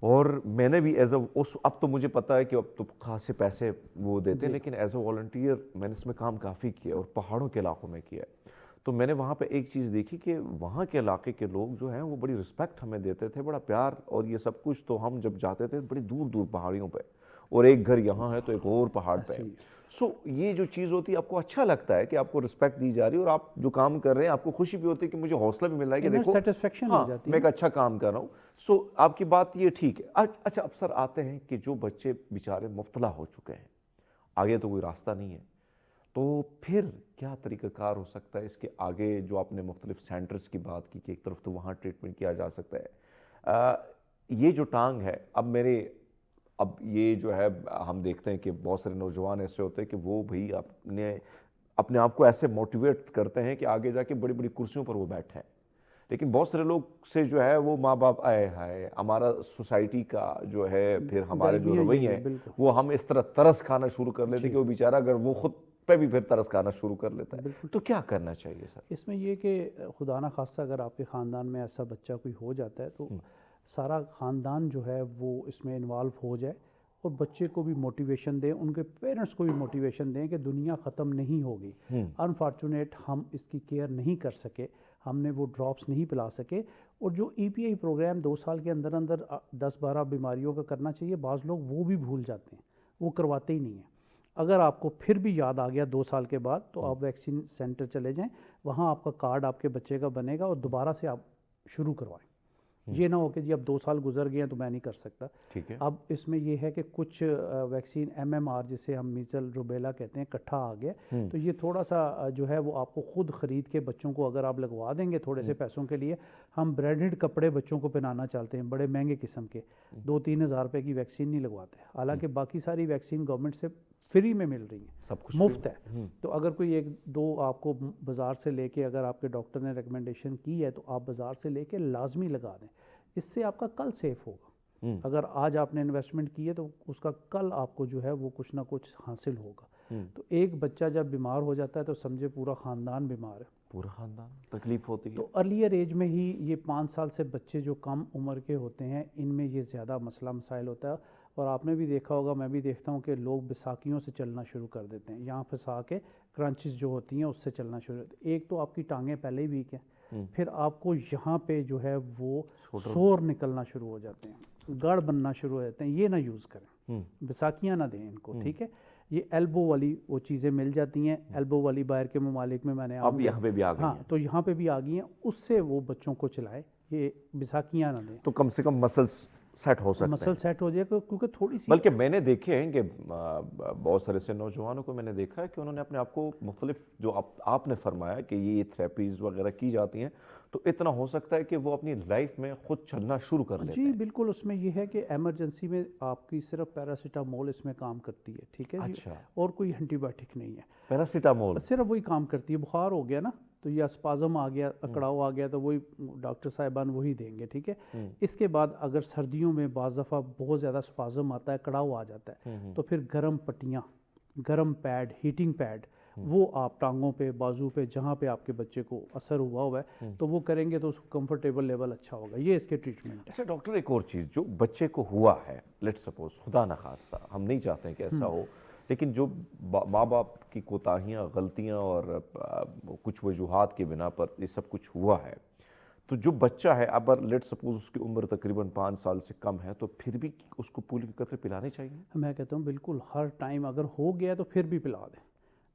[SPEAKER 1] اور میں نے بھی اب تو مجھے پتا ہے کہ اب تو خاصے پیسے وہ دیتے ہیں، لیکن ایز اے والنٹیئر میں نے اس میں کام کافی کیا اور پہاڑوں کے علاقوں میں کیا ہے. تو میں نے وہاں پہ ایک چیز دیکھی کہ وہاں کے علاقے کے لوگ جو ہیں وہ بڑی رسپیکٹ ہمیں دیتے تھے، بڑا پیار اور یہ سب کچھ. تو ہم جب جاتے تھے بڑی دور دور پہاڑیوں پہ، اور ایک گھر یہاں ہے تو ایک اور پہاڑ پہ. یہ جو چیز ہوتی ہے آپ کو اچھا لگتا ہے کہ آپ کو رسپیکٹ دی جا رہی ہے، اور آپ جو کام کر رہے ہیں آپ کو خوشی بھی ہوتی ہے کہ مجھے حوصلہ بھی مل رہا ہے کہ دیکھو
[SPEAKER 3] سیٹسفیکشن ہو جاتی ہے،
[SPEAKER 1] میں ایک اچھا کام کر رہا ہوں. آپ کی بات یہ ٹھیک ہے. اچھا افسر آتے ہیں کہ جو بچے بیچارے مبتلا ہو چکے ہیں، آگے تو کوئی راستہ نہیں ہے، تو پھر کیا طریقہ کار ہو سکتا ہے اس کے آگے؟ جو آپ نے مختلف سینٹرز کی بات کی کہ ایک طرف تو وہاں ٹریٹمنٹ کیا جا سکتا ہے، یہ جو ٹانگ ہے اب یہ جو ہے ہم دیکھتے ہیں کہ بہت سارے نوجوان ایسے ہوتے ہیں کہ وہ بھئی اپنے آپ کو ایسے موٹیویٹ کرتے ہیں کہ آگے جا کے بڑی بڑی کرسیوں پر وہ بیٹھے ہیں، لیکن بہت سارے لوگ سے جو ہے وہ ماں باپ ہمارا سوسائٹی کا جو ہے پھر ہمارے جو رویے ہیں وہ ہم اس طرح ترس کھانا شروع کر لیتے ہیں کہ وہ بیچارہ اگر وہ خود پہ بھی پھر ترس کھانا شروع کر لیتا ہے. تو کیا کرنا چاہیے سر
[SPEAKER 3] اس میں؟ یہ کہ خدا نہ خواستہ اگر آپ کے خاندان میں ایسا بچہ کوئی ہو جاتا ہے تو سارا خاندان جو ہے وہ اس میں انوالو ہو جائے، اور بچے کو بھی موٹیویشن دیں، ان کے پیرنٹس کو بھی موٹیویشن دیں کہ دنیا ختم نہیں ہوگی. انفارچونیٹ ہم اس کی کیئر نہیں کر سکے، ہم نے وہ ڈراپس نہیں پلا سکے. اور جو ای پی آئی پروگرام 2 سال کے اندر 10-12 بیماریوں کا کرنا چاہیے، بعض لوگ وہ بھی بھول جاتے ہیں، وہ کرواتے ہی نہیں ہیں. اگر آپ کو پھر بھی یاد آ گیا 2 سال کے بعد تو آپ ویکسین سینٹر چلے جائیں، وہاں آپ کا کارڈ آپ کے بچے کا بنے گا، اور دوبارہ سے آپ شروع کروائیں. یہ نہ ہو کہ جی اب 2 سال گزر گئے ہیں تو میں نہیں کر سکتا. اب اس میں یہ ہے کہ کچھ ویکسین MMR جسے ہم میزل روبیلا کہتے ہیں اکٹھا آ گیا، تو یہ تھوڑا سا جو ہے وہ آپ کو خود خرید کے بچوں کو اگر آپ لگوا دیں گے تھوڑے سے پیسوں کے لیے. ہم برانڈڈ کپڑے بچوں کو پہنانا چاہتے ہیں، بڑے مہنگے قسم کے، 2-3 ہزار روپے کی ویکسین نہیں لگواتے، حالانکہ باقی ساری ویکسین گورنمنٹ سے فری میں مل رہی ہیں،
[SPEAKER 1] سب کچھ
[SPEAKER 3] مفت ہے. تو اگر کوئی 1-2 آپ کو بازار سے لے کے، اگر آپ کے ڈاکٹر نے ریکمنڈیشن کی ہے تو آپ بازار سے لے کے لازمی لگا دیں. اس سے آپ کا کل سیف ہوگا. اگر آج آپ نے انویسٹمنٹ کی ہے تو اس کا کل آپ کو جو ہے وہ کچھ نہ کچھ حاصل ہوگا. تو ایک بچہ جب بیمار ہو جاتا ہے تو سمجھے پورا خاندان بیمار ہے،
[SPEAKER 1] پورا خاندان تکلیف ہوتی ہے.
[SPEAKER 3] تو ارلیئر ایج میں ہی یہ 5 سال سے بچے جو کم عمر کے ہوتے ہیں ان میں یہ زیادہ مسئلہ مسائل ہوتا ہے. اور آپ نے بھی دیکھا ہوگا، میں بھی دیکھتا ہوں کہ لوگ بیساکھیوں سے چلنا شروع کر دیتے ہیں، یہاں پھنسا کے کرنچز جو ہوتی ہیں اس سے چلنا شروع ہوتے ہیں. ایک تو آپ کی ٹانگیں پہلے ہی ویک ہیں، پھر آپ کو یہاں پہ جو ہے وہ سور نکلنا شروع ہو جاتے ہیں، گڑھ بننا شروع ہو جاتے ہیں. یہ نہ یوز کریں، بیساکھیاں نہ دیں ان کو، ٹھیک ہے. یہ ایلبو والی وہ چیزیں مل جاتی ہیں، ایلبو والی باہر کے ممالک میں نے
[SPEAKER 1] اب یہاں پہ بھی آ گئی ہیں،
[SPEAKER 3] تو یہاں پہ بھی آ گئی ہیں، اس سے وہ بچوں کو چلائے. یہ بیساکھیاں نہ دیں،
[SPEAKER 1] تو کم سے کم مسلس سیٹ ہو سکتے ہیں.
[SPEAKER 3] مسل سیٹ ہو جائے کیونکہ تھوڑی سی،
[SPEAKER 1] بلکہ میں نے دیکھے ہیں کہ بہت سارے سے نوجوانوں کو میں نے دیکھا ہے کہ انہوں نے اپنے آپ کو مختلف، جو آپ نے فرمایا کہ یہ تھراپیز وغیرہ کی جاتی ہیں، تو اتنا ہو سکتا ہے کہ وہ اپنی لائف میں خود چلنا شروع کر لیتے ہیں.
[SPEAKER 3] جی بالکل. اس میں یہ ہے کہ ایمرجنسی میں آپ کی صرف پیراسیٹامول اس میں کام کرتی ہے، ٹھیک ہے جی، اور کوئی اینٹی بایوٹک نہیں ہے.
[SPEAKER 1] پیراسیٹامول
[SPEAKER 3] صرف وہی کام کرتی ہے. بخار ہو گیا نا تو یا اسپازم آ گیا، اکڑاؤ آ گیا، تو وہی ڈاکٹر صاحبان وہی دیں گے، ٹھیک ہے. اس کے بعد اگر سردیوں میں بعض دفعہ بہت زیادہ اسپازم آتا ہے، کڑاؤ آ جاتا ہے، تو پھر گرم پٹیاں، گرم پیڈ، ہیٹنگ پیڈ وہ آپ ٹانگوں پہ بازو پہ جہاں پہ آپ کے بچے کو اثر ہوا ہے تو وہ کریں گے تو اس کو کمفرٹیبل لیول اچھا ہوگا. یہ اس کے ٹریٹمنٹ ہے.
[SPEAKER 1] اچھا ڈاکٹر ایک اور چیز, جو بچے کو ہوا ہے, لیٹ سپوز خدا نخواستہ, ہم نہیں چاہتے ہیں کہ ایسا ہو, لیکن جو ماں باپ کی کوتاہیاں, غلطیاں اور کچھ وجوہات کی بنا پر یہ سب کچھ ہوا ہے, تو جو بچہ ہے اب لیٹ سپوز اس کی عمر تقریباً 5 سال سے کم ہے, تو پھر بھی اس کو پولیو کے قطرے پلانے چاہیے؟
[SPEAKER 3] میں کہتا ہوں بالکل ہر ٹائم اگر ہو گیا تو پھر بھی پلا دیں,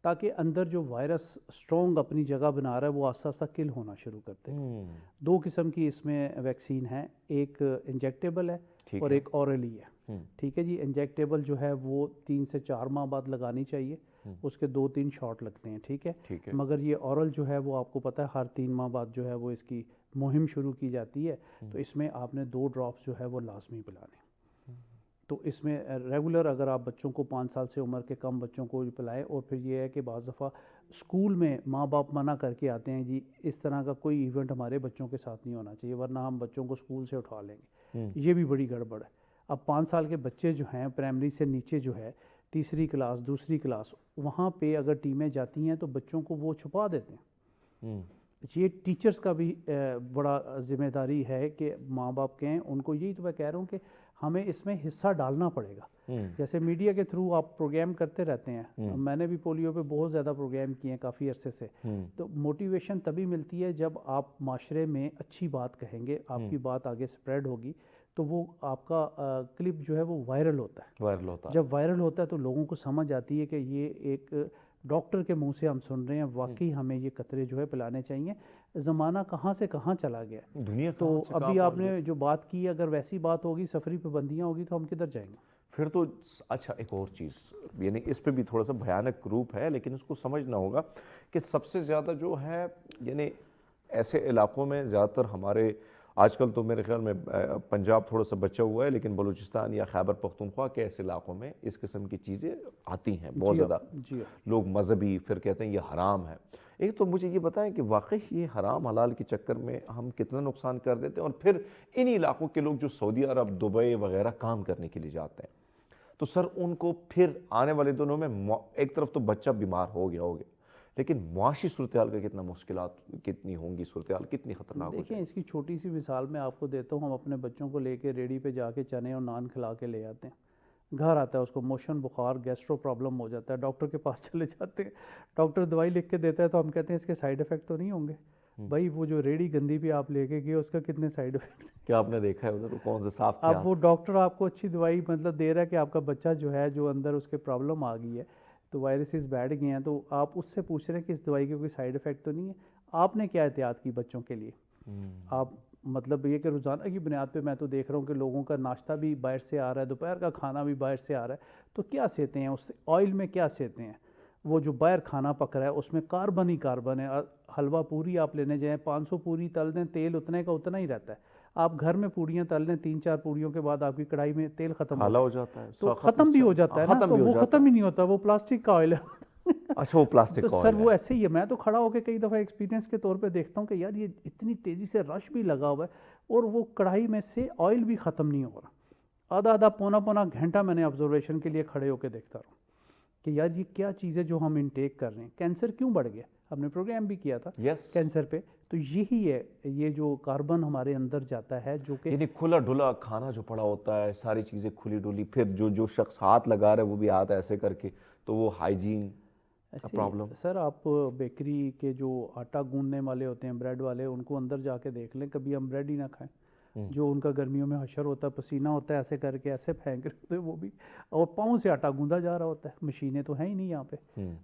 [SPEAKER 3] تاکہ اندر جو وائرس اسٹرانگ اپنی جگہ بنا رہا ہے وہ آہستہ آہستہ کل ہونا شروع کرتے ہیں. 2 قسم کی اس میں ویکسین ہے, ایک انجیکٹیبل ہے اور ایک اورلی ہے. ٹھیک ہے جی. انجیکٹیبل جو ہے وہ 3 سے 4 ماہ بعد لگانی چاہیے, اس کے 2-3 شاٹ لگتے ہیں. ٹھیک ہے. مگر یہ اورل جو ہے وہ آپ کو پتہ ہے ہر 3 ماہ بعد جو ہے وہ اس کی مہم شروع کی جاتی ہے, تو اس میں آپ نے 2 ڈراپس جو ہے وہ لازمی پلانے. تو اس میں ریگولر اگر آپ بچوں کو 5 سال سے عمر کے کم بچوں کو پلائیں, اور پھر یہ ہے کہ بعض دفعہ اسکول میں ماں باپ منع کر کے آتے ہیں جی اس طرح کا کوئی ایونٹ ہمارے بچوں کے ساتھ نہیں ہونا چاہیے ورنہ ہم بچوں کو اسکول سے اٹھا لیں گے. یہ بھی بڑی گڑبڑ ہے. اب 5 سال کے بچے جو ہیں پرائمری سے نیچے جو ہے 3ری کلاس 2ری کلاس, وہاں پہ اگر ٹیمیں جاتی ہیں تو بچوں کو وہ چھپا دیتے ہیں. یہ ٹیچرز کا بھی بڑا ذمہ داری ہے کہ ماں باپ کہیں, ان کو یہی تو میں کہہ رہا ہوں کہ ہمیں اس میں حصہ ڈالنا پڑے گا. جیسے میڈیا کے تھرو آپ پروگرام کرتے رہتے ہیں, میں نے بھی پولیو پہ بہت زیادہ پروگرام کیے ہیں کافی عرصے سے, تو موٹیویشن تبھی ملتی ہے جب آپ معاشرے میں اچھی بات کہیں گے, آپ کی بات آگے سپریڈ ہوگی, تو وہ آپ کا کلپ جو ہے وہ وائرل ہوتا ہے. جب وائرل ہوتا ہے تو لوگوں کو سمجھ آتی ہے کہ یہ ایک ڈاکٹر کے منہ سے ہم سن رہے ہیں, واقعی ہمیں یہ قطرے جو ہے پلانے چاہیے. زمانہ کہاں سے کہاں چلا گیا دنیا. تو ابھی آپ نے جو بات کی, اگر ویسی بات ہوگی, سفری پابندیاں ہوگی, تو ہم کدھر جائیں گے
[SPEAKER 1] پھر تو. اچھا ایک اور چیز, یعنی اس پہ بھی تھوڑا سا بھیانک روپ ہے, لیکن اس کو سمجھنا ہوگا کہ سب سے زیادہ جو ہے, یعنی ایسے علاقوں میں زیادہ تر ہمارے آج کل تو میرے خیال میں پنجاب تھوڑا سا بچا ہوا ہے, لیکن بلوچستان یا خیبر پختونخوا کے ایسے علاقوں میں اس قسم کی چیزیں آتی ہیں بہت زیادہ. لوگ مذہبی پھر کہتے ہیں یہ حرام ہے. ایک تو مجھے یہ بتائیں کہ واقعی یہ حرام حلال کے چکر میں ہم کتنا نقصان کر دیتے ہیں, اور پھر انہی علاقوں کے لوگ جو سعودی عرب, دبئی وغیرہ کام کرنے کے لیے جاتے ہیں, تو سر ان کو پھر آنے والے دنوں میں ایک طرف تو بچہ بیمار ہو گیا, لیکن معاشی صورتحال کا کتنا مشکلات کتنی ہوں گی, صورتحال کتنی خطرناک ہوگی.
[SPEAKER 3] دیکھیں اس کی چھوٹی سی مثال میں آپ کو دیتا ہوں. ہم اپنے بچوں کو لے کے ریڑھی پہ جا کے چنے اور نان کھلا کے لے آتے ہیں, گھر آتا ہے اس کو موشن بخار گیسٹرو پرابلم ہو جاتا ہے, ڈاکٹر کے پاس چلے جاتے ہیں, ڈاکٹر دوائی لکھ کے دیتا ہے تو ہم کہتے ہیں اس کے سائیڈ افیکٹ تو نہیں ہوں گے. بھائی وہ جو ریڑھی گندی بھی آپ لے کے گئے اس کا کتنے سائیڈ افیکٹ,
[SPEAKER 1] کیا آپ نے دیکھا ہے ادھر کون سے صاف تھے؟
[SPEAKER 3] اب وہ ڈاکٹر آپ کو اچھی دوائی مطلب دے رہا ہے کہ آپ کا بچہ جو ہے جو اندر اس کے پرابلم آ گئی ہے, تو وائرسز بیٹھ گئے ہیں, تو آپ اس سے پوچھ رہے ہیں کہ اس دوائی کے کوئی سائیڈ افیکٹ تو نہیں ہے. آپ نے کیا احتیاط کی بچوں کے لیے؟ آپ مطلب یہ کہ روزانہ کی بنیاد پہ میں تو دیکھ رہا ہوں کہ لوگوں کا ناشتہ بھی باہر سے آ رہا ہے, دوپہر کا کھانا بھی باہر سے آ رہا ہے, تو کیا سیتے ہیں اس سے, آئل میں کیا سیتے ہیں, وہ جو باہر کھانا پک رہا ہے اس میں کاربن ہی کاربن ہے. حلوہ پوری آپ لینے جائیں 500 پوری تل دیں, تیل اتنے کا اتنا ہی رہتا ہے. آپ گھر میں پوریاں تل لیں, 3-4 پوریوں کے بعد آپ کی کڑھائی میں تیل ختم
[SPEAKER 1] ہو جاتا ہے,
[SPEAKER 3] تو ختم بھی ہو جاتا ہے نا, تو وہ ختم ہی نہیں ہوتا, وہ پلاسٹک کا آئل ہے.
[SPEAKER 1] اچھا وہ پلاسٹک
[SPEAKER 3] تو سر وہ ایسے ہی ہے. میں تو کھڑا ہو کے کئی دفعہ ایکسپیرینس کے طور پہ دیکھتا ہوں کہ یار یہ اتنی تیزی سے رش بھی لگا ہوا ہے اور وہ کڑھائی میں سے آئل بھی ختم نہیں ہو رہا. آدھا پونا گھنٹہ میں نے آبزرویشن کے لیے کھڑے ہو کے دیکھتا رہا کہ یار یہ کیا چیز ہے جو ہم انٹیک کر رہے ہیں. کینسر کیوں بڑھ گیا, ہم نے پروگرام بھی کیا تھا کینسر پہ, تو یہی ہے یہ جو کاربن ہمارے اندر جاتا ہے, جو کہ
[SPEAKER 1] یعنی کھلا ڈھلا کھانا جو پڑا ہوتا ہے, ساری چیزیں کھلی ڈھلی, پھر جو شخص ہاتھ لگا رہا ہے وہ بھی ہاتھ ایسے کر کے, تو وہ ہائیجین پرابلم.
[SPEAKER 3] سر آپ بیکری کے جو آٹا گوندنے والے ہوتے ہیں, بریڈ والے, ان کو اندر جا کے دیکھ لیں, کبھی ہم بریڈ ہی نہ کھائیں. جو ان کا گرمیوں میں حشر ہوتا ہے, پسینہ ہوتا ہے, ایسے کر کے ایسے پھینک رہے ہوتے ہیں وہ بھی, اور پاؤں سے آٹا گوندا جا رہا ہوتا ہے. مشینیں تو ہیں ہی نہیں یہاں پہ,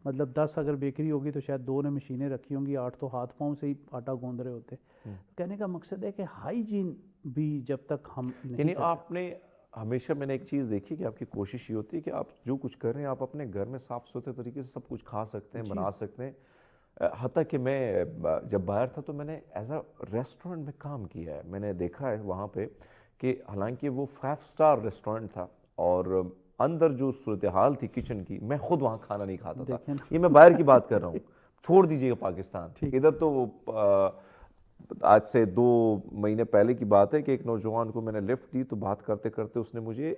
[SPEAKER 3] مطلب 10 اگر بیکری ہوگی تو شاید 2 نے مشینیں رکھی ہوں گی, 8 تو ہاتھ پاؤں سے ہی آٹا گوند رہے ہوتے ہیں. کہنے کا مقصد ہے کہ ہائیجین بھی جب تک ہم
[SPEAKER 1] یعنی آپ نے ہمیشہ, میں نے ایک چیز دیکھی کہ آپ کی کوشش یہ ہوتی ہے کہ آپ جو کچھ کر رہے ہیں آپ اپنے گھر میں صاف ستھرے طریقے سے سب کچھ کھا سکتے ہیں, بنا سکتے ہیں. حتیٰ کہ میں جب باہر تھا تو میں نے ایز اے ریسٹورنٹ میں کام کیا ہے, میں نے دیکھا ہے وہاں پہ کہ حالانکہ وہ 5 اسٹار ریسٹورنٹ تھا, اور اندر جو صورتحال تھی کچن کی, میں خود وہاں کھانا نہیں کھاتا تھا. یہ میں باہر کی بات کر رہا ہوں, چھوڑ دیجیے گا پاکستان. ادھر تو آج سے 2 مہینے پہلے کی بات ہے کہ ایک نوجوان کو میں نے لفٹ دی, تو بات کرتے کرتے اس نے مجھے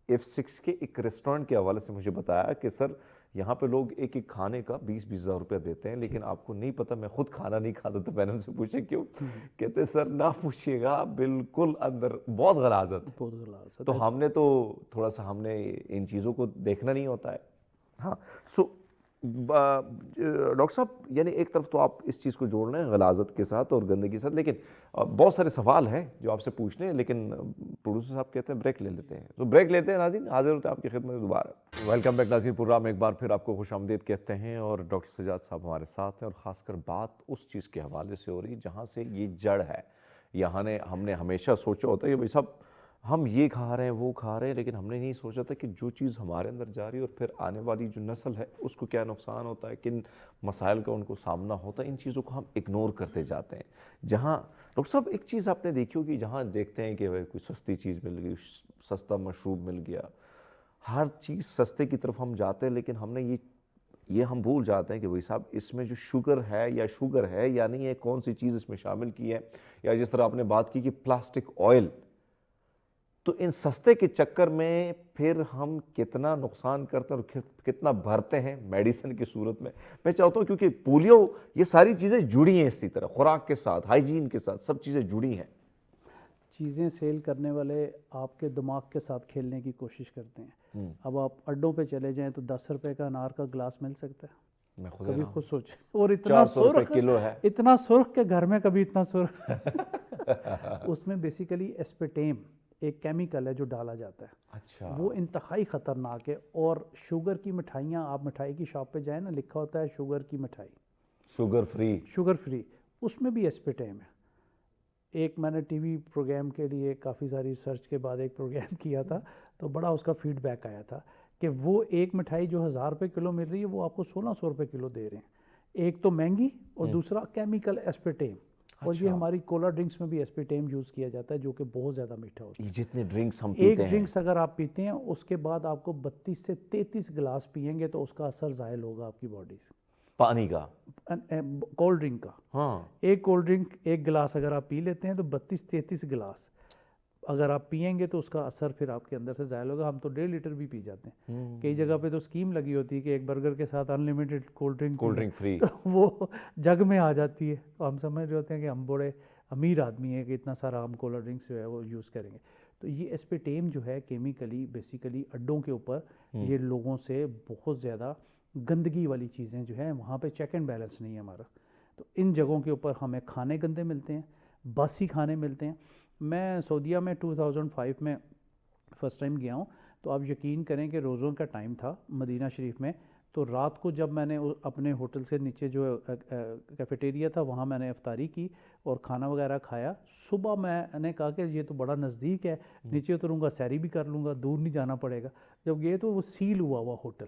[SPEAKER 1] F6 کے ایک ریسٹورنٹ کے حوالے سے مجھے بتایا کہ سر یہاں پہ لوگ ایک ایک کھانے کا 20-20 ہزار روپیہ دیتے ہیں، لیکن آپ کو نہیں پتہ، میں خود کھانا نہیں کھاتا تو میں نے ان سے پوچھے کیوں، کہتے سر نہ پوچھیے گا، بالکل اندر بہت غلاظت ہے.
[SPEAKER 3] بہت غلاظت
[SPEAKER 1] تو ہم نے تو تھوڑا سا ہم نے ان چیزوں کو دیکھنا نہیں ہوتا ہے. ہاں سو ڈاکٹر صاحب یعنی ایک طرف تو آپ اس چیز کو جوڑ رہے ہیں غلاظت کے ساتھ اور گندگی کے ساتھ، لیکن بہت سارے سوال ہیں جو آپ سے پوچھنے ہیں، لیکن پروڈیوسر صاحب کہتے ہیں بریک لے لیتے ہیں، تو بریک لیتے ہیں. ناظرین حاضر ہوتے ہیں آپ کی خدمت میں دوبارہ. ویلکم بیک ناظرین، پروگرام ایک بار پھر آپ کو خوش آمدید کہتے ہیں، اور ڈاکٹر سجاد صاحب ہمارے ساتھ ہیں، اور خاص کر بات اس چیز کے حوالے سے ہو رہی ہے جہاں سے یہ جڑ ہے. یہاں ہم نے ہمیشہ سوچا ہوتا ہے کہ بھائی صاحب ہم یہ کھا رہے ہیں وہ کھا رہے ہیں، لیکن ہم نے نہیں سوچا تھا کہ جو چیز ہمارے اندر جا رہی ہے اور پھر آنے والی جو نسل ہے اس کو کیا نقصان ہوتا ہے، کن مسائل کا ان کو سامنا ہوتا ہے. ان چیزوں کو ہم اگنور کرتے جاتے ہیں. جہاں ڈاکٹر صاحب ایک چیز آپ نے دیکھی ہوگی، جہاں دیکھتے ہیں کہ کوئی سستی چیز مل گئی، سستا مشروب مل گیا، ہر چیز سستے کی طرف ہم جاتے ہیں، لیکن ہم نے یہ ہم بھول جاتے ہیں کہ بھائی صاحب اس میں جو شوگر ہے یا نہیں ہے، کون سی چیز اس میں شامل کی ہے. یا جس طرح آپ نے بات کی کہ پلاسٹک آئل، تو ان سستے کے چکر میں پھر ہم کتنا نقصان کرتے ہیں اور کتنا بھرتے ہیں میڈیسن کی صورت میں. میں چاہتا ہوں کیونکہ پولیو یہ ساری چیزیں جڑی ہیں اسی طرح، خوراک کے ساتھ، ہائیجین کے ساتھ، سب چیزیں جڑی ہیں.
[SPEAKER 3] چیزیں سیل کرنے والے آپ کے دماغ کے ساتھ کھیلنے کی کوشش کرتے ہیں. اب آپ اڈوں پہ چلے جائیں تو 10 روپے کا انار کا گلاس مل سکتا ہے،
[SPEAKER 1] میں
[SPEAKER 3] کبھی خود سوچیں، اور اتنا
[SPEAKER 1] 400 روپے کلو ہے،
[SPEAKER 3] اتنا سرخ کہ گھر میں کبھی اتنا سرخ. اس میں بیسیکلی ایسپیٹیم ایک کیمیکل ہے جو ڈالا جاتا ہے.
[SPEAKER 1] اچھا،
[SPEAKER 3] وہ انتہائی خطرناک ہے. اور شوگر کی مٹھائیاں، آپ مٹھائی کی شاپ پہ جائیں نا، لکھا ہوتا ہے شوگر کی مٹھائی، شوگر فری، اس میں بھی ایسپیٹیم ہے. ایک میں نے ٹی وی پروگرام کے لیے کافی ساری ریسرچ کے بعد ایک پروگرام کیا تھا، تو بڑا اس کا فیڈ بیک آیا تھا کہ وہ ایک مٹھائی جو 1000 روپے کلو مل رہی ہے وہ آپ کو 1600 روپے کلو دے رہے ہیں. ایک تو مہنگی اور دوسرا کیمیکل ایسپیٹیم. اور یہ ہماری کولا ڈرنکس میں بھی ایسپیٹیم یوز کیا جاتا ہے جو کہ بہت زیادہ میٹھا ہوتا ہے.
[SPEAKER 1] جتنے ڈرنکس ہم
[SPEAKER 3] ایک
[SPEAKER 1] پیتے ہیں،
[SPEAKER 3] ڈرنکس اگر آپ پیتے ہیں اس کے بعد آپ کو 32 سے 33 گلاس پئیں گے تو اس کا اثر زائل ہوگا آپ کی باڈی سے.
[SPEAKER 1] پانی کا،
[SPEAKER 3] کولڈ ڈرنک کا،
[SPEAKER 1] ہاں
[SPEAKER 3] ایک کولڈ ڈرنک ایک گلاس اگر آپ پی لیتے ہیں تو 32-33 گلاس اگر آپ پئیں گے تو اس کا اثر پھر آپ کے اندر سے زائل ہوگا. ہم تو 1.5 لیٹر بھی پی جاتے ہیں. کئی جگہ پہ تو اسکیم لگی ہوتی ہے کہ ایک برگر کے ساتھ ان لمیٹڈ کولڈ ڈرنک
[SPEAKER 1] فری،
[SPEAKER 3] وہ جگ میں آ جاتی ہے. تو ہم سمجھ رہے ہوتے ہیں کہ ہم بڑے امیر آدمی ہیں کہ اتنا سارا ہم کولا ڈرنکس جو ہے وہ یوز کریں گے. تو یہ ایسپیٹیم جو ہے کیمیکلی بیسیکلی اڈوں کے اوپر یہ لوگوں سے بہت زیادہ گندگی والی چیزیں جو ہیں، وہاں پہ چیک اینڈ بیلنس نہیں ہے ہمارا. تو ان جگہوں کے اوپر ہمیں کھانے گندے ملتے ہیں، باسی کھانے ملتے ہیں. میں سعودیہ میں 2005 میں فرسٹ ٹائم گیا ہوں، تو آپ یقین کریں کہ روزوں کا ٹائم تھا مدینہ شریف میں. تو رات کو جب میں نے اپنے ہوٹل سے نیچے جو کیفیٹیریا تھا وہاں میں نے افطاری کی اور کھانا وغیرہ کھایا. صبح میں نے کہا کہ یہ تو بڑا نزدیک ہے، نیچے اتروں گا، سیری بھی کر لوں گا، دور نہیں جانا پڑے گا. جب گئے تو وہ سیل ہوا ہوٹل.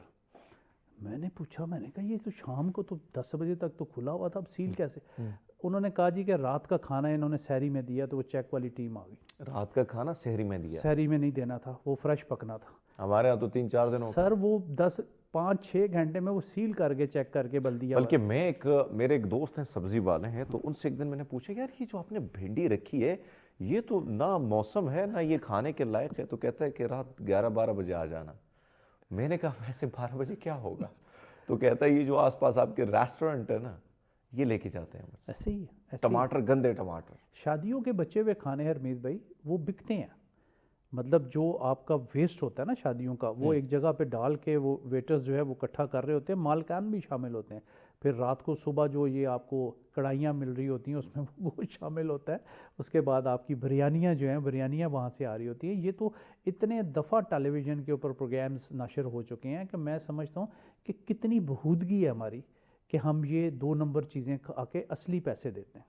[SPEAKER 3] میں نے پوچھا، میں نے کہا یہ تو شام کو تو 10 بجے تک تو کھلا ہوا تھا، اب سیل کیسے؟ انہوں نے کہا جی کہ رات کا کھانا انہوں نے سحری میں دیا تو وہ چیک والی ٹیم آ گئی.
[SPEAKER 1] رات کا کھانا سحری میں دیا؟
[SPEAKER 3] سحری میں نہیں دینا تھا، وہ فریش پکنا تھا.
[SPEAKER 1] ہمارے یہاں تو 3-4 دن ہو
[SPEAKER 3] سر وہ 5-6 گھنٹے میں وہ سیل کر کے چیک کر کے بلدیا.
[SPEAKER 1] بلکہ میرے ایک دوست ہیں سبزی والے ہیں، تو ان سے ایک دن میں نے پوچھا یار یہ جو آپ نے بھنڈی رکھی ہے یہ تو نہ موسم ہے نہ یہ کھانے کے لائق ہے. تو کہتا ہے کہ رات 11-12 بجے آ جانا. میں نے کہا ویسے 12 بجے کیا ہوگا؟ تو کہتا ہے یہ جو آس پاس آپ کے ریسٹورنٹ ہے نا یہ لے کے جاتے ہیں.
[SPEAKER 3] ایسے ہی ہے،
[SPEAKER 1] ٹماٹر، گندے ٹماٹر.
[SPEAKER 3] شادیوں کے بچے ہوئے کھانے ہیں حرمیت بھائی، وہ بکتے ہیں. مطلب جو آپ کا ویسٹ ہوتا ہے نا شادیوں کا، وہ ایک جگہ پہ ڈال کے وہ ویٹرز جو ہے وہ اکٹھا کر رہے ہوتے ہیں، مالکان بھی شامل ہوتے ہیں. پھر رات کو صبح جو یہ آپ کو کڑھائیاں مل رہی ہوتی ہیں اس میں وہ گوشت شامل ہوتا ہے. اس کے بعد آپ کی بریانیاں جو ہیں، بریانیاں وہاں سے آ رہی ہوتی ہیں. یہ تو اتنے دفعہ ٹیلی ویژن کے اوپر پروگرامز نشر ہو چکے ہیں کہ میں سمجھتا ہوں کہ کتنی بہودگی ہے ہماری کہ ہم یہ 2 نمبر چیزیں کھا کے اصلی پیسے دیتے ہیں.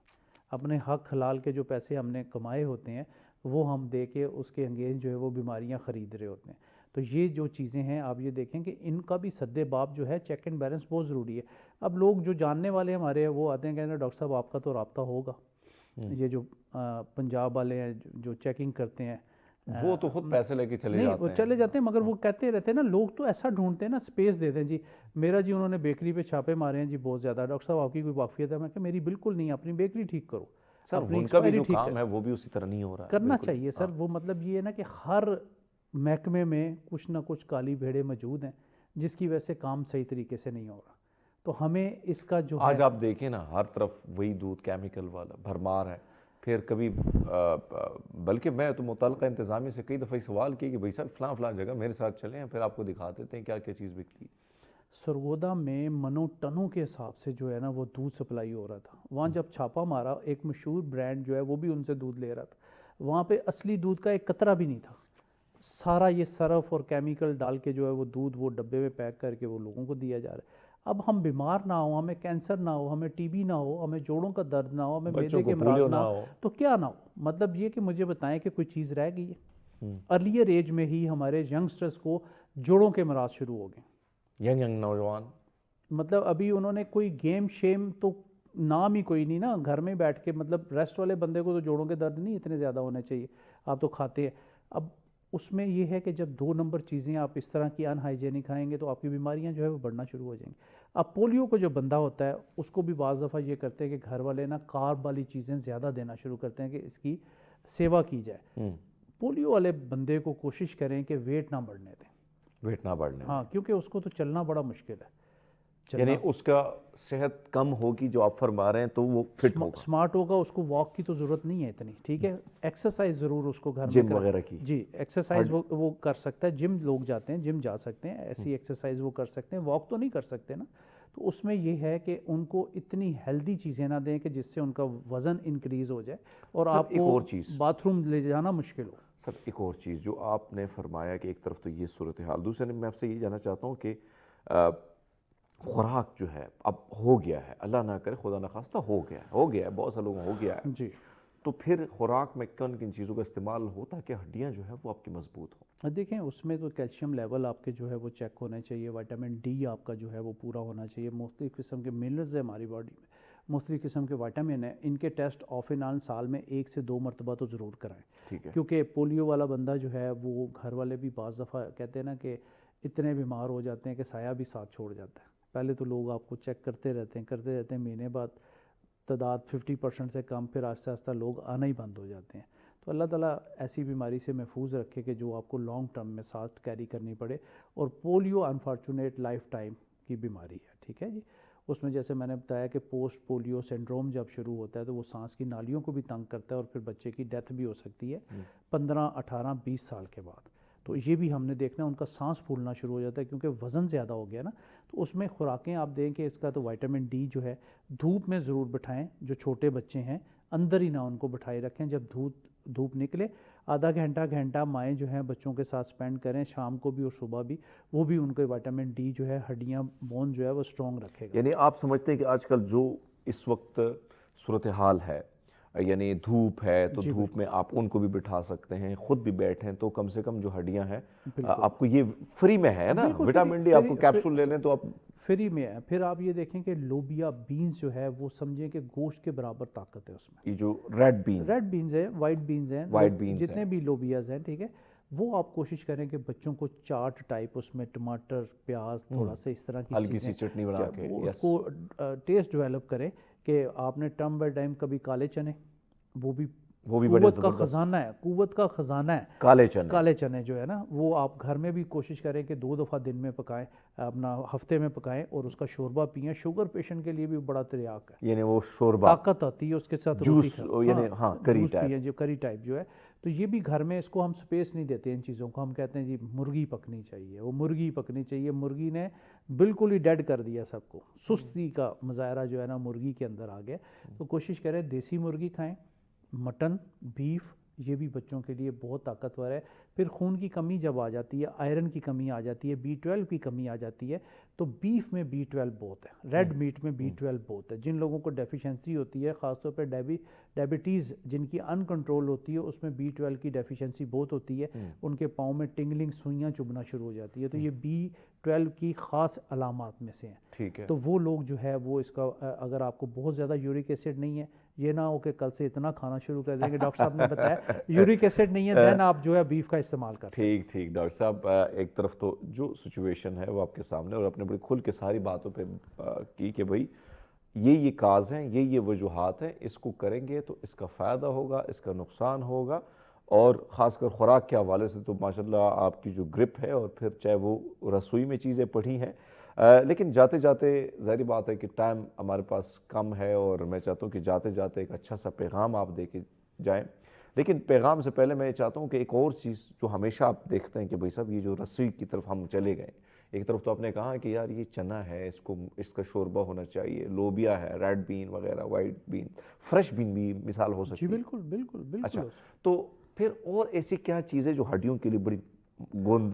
[SPEAKER 3] اپنے حق حلال کے جو پیسے ہم نے کمائے ہوتے ہیں وہ ہم دے کے اس کے انگیز جو ہے وہ بیماریاں خرید رہے ہوتے ہیں. تو یہ جو چیزیں ہیں آپ یہ دیکھیں کہ ان کا بھی سد باب جو ہے چیک اینڈ بیلنس بہت ضروری ہے. اب لوگ جو جاننے والے ہمارے ہیں وہ آتے ہیں کہتے ہیں ڈاکٹر صاحب آپ کا تو رابطہ ہوگا. یہ جو پنجاب والے ہیں جو چیکنگ کرتے ہیں
[SPEAKER 1] وہ تو خود پیسے لے کے چلے جاتے ہیں.
[SPEAKER 3] وہ چلے جاتے ہیں، مگر وہ کہتے رہتے ہیں نا، لوگ تو ایسا ڈھونڈتے ہیں نا، سپیس دے دیں جی میرا جی انہوں نے بیکری پہ چھاپے مارے ہیں جی بہت زیادہ، ڈاکٹر صاحب آپ کی کوئی واقفیت ہے؟ میں کہ میری بالکل نہیں، اپنی بیکری ٹھیک کرو.
[SPEAKER 1] سر ان کا بھی جو کام ہے وہ بھی اسی طرح نہیں ہو رہا ہے.
[SPEAKER 3] کرنا چاہیے سر. وہ مطلب یہ ہے نا کہ ہر محکمے میں کچھ نہ کچھ کالی بھیڑیں موجود ہیں جس کی وجہ سے کام صحیح طریقے سے نہیں ہو رہا. تو ہمیں اس کا جو
[SPEAKER 1] آج آپ دیکھیں نا ہر طرف وہی دودھ کیمیکل والا بھرمار ہے. پھر کبھی بلکہ میں تو متعلقہ انتظامیہ سے کئی دفعہ سوال کیا کہ بھائی صاحب فلاں فلاں جگہ میرے ساتھ چلیں پھر آپ کو دکھا دیتے ہیں کیا کیا چیز بکتی.
[SPEAKER 3] سرگودا میں منو ٹنوں کے حساب سے جو ہے نا وہ دودھ سپلائی ہو رہا تھا. وہاں جب چھاپا مارا ایک مشہور برانڈ جو ہے وہ بھی ان سے دودھ لے رہا تھا. وہاں پہ اصلی دودھ کا ایک قطرہ بھی نہیں تھا. سارا یہ سرف اور کیمیکل ڈال کے جو ہے وہ دودھ وہ ڈبے میں پیک کر کے وہ لوگوں کو دیا جا رہا ہے. اب ہم بیمار نہ ہوں, ہمیں کینسر نہ ہو, ہمیں ٹی بی نہ ہو, ہمیں جوڑوں کا درد نہ ہو, ہمیں معدے کے امراض نہ ہو, تو کیا نہ ہو. مطلب یہ کہ مجھے بتائیں کہ کوئی چیز رہ گئی ہے. ارلیئر ایج میں ہی ہمارے ینگسٹرز کو جوڑوں کے امراض شروع ہو گئے.
[SPEAKER 1] ینگ نوجوان
[SPEAKER 3] مطلب ابھی انہوں نے کوئی گیم شیم تو نام ہی کوئی نہیں نا, گھر میں بیٹھ کے مطلب ریسٹ والے بندے کو تو جوڑوں کے درد نہیں اتنے زیادہ ہونے چاہیے, آپ تو کھاتے ہیں. اب اس میں یہ ہے کہ جب 2 نمبر چیزیں آپ اس طرح کی ان ہائیجینک کھائیں گے تو آپ کی بیماریاں جو ہے وہ بڑھنا شروع ہو جائیں گی. اب پولیو کو جو بندہ ہوتا ہے اس کو بھی بعض دفعہ یہ کرتے ہیں کہ گھر والے نا کارب والی چیزیں زیادہ دینا شروع کرتے ہیں کہ اس کی سیوا کی جائے. پولیو والے بندے کو کوشش کریں کہ ویٹ نہ بڑھنے دیں,
[SPEAKER 1] ویٹ نہ بڑھنے.
[SPEAKER 3] ہاں, کیونکہ اس کو تو چلنا بڑا مشکل ہے.
[SPEAKER 1] یعنی اس کا صحت کم ہوگی جو آپ فرما رہے ہیں تو وہ فٹ ہوگا,
[SPEAKER 3] سمارٹ ہوگا, اس کو واک کی تو ضرورت نہیں ہے اتنی, ٹھیک ہے. ایکسرسائز ضرور اس کو گھر میں
[SPEAKER 1] جم وغیرہ کی.
[SPEAKER 3] جی ایکسرسائز وہ کر سکتا ہے. جم لوگ جاتے ہیں, جم جا سکتے ہیں, ایسی ایکسرسائز وہ کر سکتے ہیں. واک تو نہیں کر سکتے نا. تو اس میں یہ ہے کہ ان کو اتنی ہیلدی چیزیں نہ دیں کہ جس سے ان کا وزن انکریز ہو جائے اور آپ کو باتھ روم لے جانا مشکل ہو.
[SPEAKER 1] سر ایک اور چیز جو آپ نے فرمایا کہ ایک طرف تو یہ صورتحال, دوسرے میں آپ سے یہ جاننا چاہتا ہوں کہ خوراک جو ہے اب ہو گیا ہے, اللہ نہ کرے خدا نخواستہ ہو گیا ہے بہت سے لوگوں ہو گیا ہے
[SPEAKER 3] جی,
[SPEAKER 1] تو پھر خوراک میں کن کن چیزوں کا استعمال ہو تاکہ ہڈیاں جو ہے وہ آپ کی مضبوط ہوں.
[SPEAKER 3] دیکھیں اس میں تو کیلشیم لیول آپ کے جو ہے وہ چیک ہونے چاہیے, وائٹامن ڈی آپ کا جو ہے وہ پورا ہونا چاہیے, مختلف قسم کے منرلز ہیں ہماری باڈی میں, مختلف قسم کے وائٹامن ہیں. ان کے ٹیسٹ آف اینڈ آن سال میں 1 سے 2 مرتبہ تو ضرور کرائیں.
[SPEAKER 1] ٹھیک ہے,
[SPEAKER 3] کیونکہ پولیو والا بندہ جو ہے وہ گھر والے بھی بعض دفعہ کہتے ہیں نا کہ اتنے بیمار ہو جاتے ہیں کہ سایہ بھی ساتھ چھوڑ جاتا ہے. پہلے تو لوگ آپ کو چیک کرتے رہتے ہیں, مہینے بعد تعداد 50% سے کم, پھر آہستہ آہستہ لوگ آنا ہی بند ہو جاتے ہیں. تو اللہ تعالیٰ ایسی بیماری سے محفوظ رکھے کہ جو آپ کو لانگ ٹرم میں ساتھ کیری کرنی پڑے. اور پولیو انفارچونیٹ لائف ٹائم کی بیماری ہے, ٹھیک ہے جی. اس میں جیسے میں نے بتایا کہ پوسٹ پولیو سنڈروم جب شروع ہوتا ہے تو وہ سانس کی نالیوں کو بھی تنگ کرتا ہے اور پھر بچے کی ڈیتھ بھی ہو سکتی ہے 15, 18, 20 سال کے بعد. تو یہ بھی ہم نے دیکھنا, ان کا سانس پھولنا شروع ہو جاتا ہے کیونکہ وزن زیادہ ہو گیا نا. تو اس میں خوراکیں آپ دیں کہ اس کا تو وائٹامن ڈی جو ہے دھوپ میں ضرور بٹھائیں. جو چھوٹے بچے ہیں اندر ہی نہ ان کو بٹھائے رکھیں, جب دھوپ نکلے آدھا گھنٹہ مائیں جو ہیں بچوں کے ساتھ سپینڈ کریں, شام کو بھی اور صبح بھی, وہ بھی ان کے وائٹامن ڈی جو ہے ہڈیاں بون جو ہے وہ اسٹرانگ رکھے گا.
[SPEAKER 1] یعنی آپ سمجھتے ہیں کہ آج کل جو اس وقت صورتحال ہے, یعنی دھوپ ہے تو دھوپ میں آپ ان کو بھی بٹھا سکتے ہیں, خود بھی بیٹھیں تو کم سے کم جو ہڈیاں ہیں آپ کو یہ فری میں ہے نا, وٹامن ڈی آپ کو کیپسول لے لیں تو آپ
[SPEAKER 3] فری میں ہے. پھر آپ یہ دیکھیں کہ لوبیا بینز جو ہے وہ سمجھیں کہ گوشت کے برابر طاقت ہے اس میں.
[SPEAKER 1] یہ جو ریڈ بینز
[SPEAKER 3] ہیں, وائٹ بینز ہیں, جتنے بھی لوبیاز ہیں, ٹھیک ہے, وہ آپ کوشش کریں کہ بچوں کو چاٹ ٹائپ اس میں ٹماٹر, پیاز, تھوڑا سا اس طرح کی
[SPEAKER 1] ہلکی سی چٹنی بنا کے
[SPEAKER 3] اس کو ٹیسٹ ڈیولپ کریں. کہ آپ نے ٹائم بائی ٹائم کبھی کالے چنے, وہ بھی قوت کا خزانہ ہے, قوت کا خزانہ ہے. کالے چنے جو ہے نا وہ آپ گھر میں بھی کوشش کریں کہ 2 دفعہ دن میں پکائیں, اپنا ہفتے میں پکائیں اور اس کا شوربہ پئیں. شوگر پیشنٹ کے لیے بھی بڑا تریاق ہے,
[SPEAKER 1] یعنی وہ شوربہ
[SPEAKER 3] طاقت آتی ہے اس کے ساتھ,
[SPEAKER 1] جوس یعنی ہاں
[SPEAKER 3] کری ٹائپ جو ہے. تو یہ بھی گھر میں اس کو ہم سپیس نہیں دیتے ان چیزوں کو, ہم کہتے ہیں جی مرغی پکنی چاہیے, وہ مرغی پکنی چاہیے. مرغی نے بالکل ہی ڈیڈ کر دیا سب کو, سستی کا مظاہرہ جو ہے نا مرغی کے اندر آ گیا. تو کوشش کریں دیسی مرغی کھائیں, مٹن, بیف, یہ بھی بچوں کے لیے بہت طاقتور ہے. پھر خون کی کمی جب آ جاتی ہے, آئرن کی کمی آ جاتی ہے, B12 کی کمی آ جاتی ہے, تو بیف میں B12 بہت ہے, ریڈ میٹ میں B12 بہت ہے. جن لوگوں کو ڈیفیشنسی ہوتی ہے, خاص طور پہ ڈائبٹیز جن کی ان کنٹرول ہوتی ہے, اس میں B12 کی ڈیفیشنسی بہت ہوتی ہے. ان کے پاؤں میں ٹنگلنگ, سوئیاں چبھنا شروع ہو جاتی ہے. تو یہ B12 کی خاص علامات میں سے ہیں.
[SPEAKER 1] ٹھیک ہے,
[SPEAKER 3] تو وہ لوگ جو ہے وہ اس کا, اگر آپ کو بہت زیادہ یورک ایسڈ نہیں ہے, یہ نہ ہو کہ کل سے اتنا کھانا شروع کر دیں کہ ڈاکٹر صاحب نے بتایا یورک ایسڈ نہیں ہے, دین آپ جو ہے بیف کا استعمال کر سکتے ہیں.
[SPEAKER 1] ٹھیک ڈاکٹر صاحب, ایک طرف تو جو سچویشن ہے وہ آپ کے سامنے, اور اپنے بڑی کھل کے ساری باتوں پہ کی کہ بھائی یہ کاز ہیں, یہ وجوہات ہیں, اس کو کریں گے تو اس کا فائدہ ہوگا, اس کا نقصان ہوگا, اور خاص کر خوراک کے حوالے سے تو ماشاءاللہ آپ کی جو گرپ ہے، اور پھر چاہے وہ رسوئی میں چیزیں پڑھی ہیں، لیکن جاتے جاتے ظاہری بات ہے کہ ٹائم ہمارے پاس کم ہے، اور میں چاہتا ہوں کہ جاتے جاتے ایک اچھا سا پیغام آپ دے کے جائیں. لیکن پیغام سے پہلے میں یہ چاہتا ہوں کہ ایک اور چیز جو ہمیشہ آپ دیکھتے ہیں کہ بھائی صاحب یہ جو رسوئی کی طرف ہم چلے گئے، ایک طرف تو آپ نے کہا کہ یار یہ چنا ہے، اس کا شوربہ ہونا چاہیے، لوبیا ہے، ریڈ بین وغیرہ، وائٹ بین، فریش بین بھی مثال ہو
[SPEAKER 3] جی
[SPEAKER 1] سکتی ہے.
[SPEAKER 3] بالکل بالکل بالکل.
[SPEAKER 1] اچھا، تو پھر اور ایسی کیا چیزیں جو ہڈیوں کے لیے بڑی گوند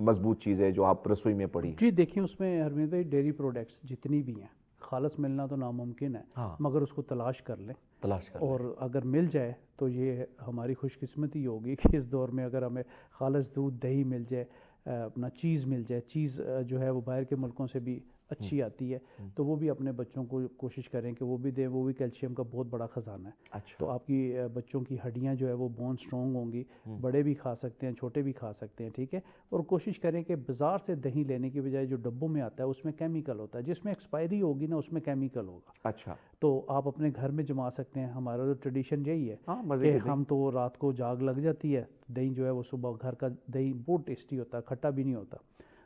[SPEAKER 1] مضبوط چیز ہے جو آپ رسوئی میں پڑی ہیں؟
[SPEAKER 3] جی دیکھیں اس میں حرمین بھائی ڈیری پروڈکٹس جتنی بھی ہیں خالص ملنا تو ناممکن ہے،
[SPEAKER 1] ہاں،
[SPEAKER 3] مگر اس کو تلاش کر لیں،
[SPEAKER 1] تلاش کر
[SPEAKER 3] اور اگر مل جائے تو یہ ہماری خوش قسمتی ہوگی کہ اس دور میں اگر ہمیں خالص دودھ دہی مل جائے، اپنا چیز مل جائے. چیز جو ہے وہ باہر کے ملکوں سے بھی اچھی آتی ہے، تو وہ بھی اپنے بچوں کو کوشش کریں کہ وہ بھی دیں، وہ بھی کیلشیم کا بہت بڑا خزانہ ہے.
[SPEAKER 1] اچھا،
[SPEAKER 3] تو آپ کی بچوں کی ہڈیاں جو ہے وہ بون سٹرونگ ہوں گی، بڑے بھی کھا سکتے ہیں، چھوٹے بھی کھا سکتے ہیں، ٹھیک ہے. اور کوشش کریں کہ بازار سے دہی لینے کی بجائے جو ڈبوں میں آتا ہے اس میں کیمیکل ہوتا ہے، جس میں ایکسپائری ہوگی نا اس میں کیمیکل ہوگا.
[SPEAKER 1] اچھا،
[SPEAKER 3] تو آپ اپنے گھر میں جما سکتے ہیں. ہمارا تو ٹریڈیشن یہی ہے
[SPEAKER 1] ہاں، مزے
[SPEAKER 3] کہ
[SPEAKER 1] کی
[SPEAKER 3] ہم تو رات کو جاگ لگ جاتی ہے، دہی جو ہے وہ صبح گھر کا دہی بہت ٹیسٹی ہوتا ہے، کھٹا بھی نہیں ہوتا.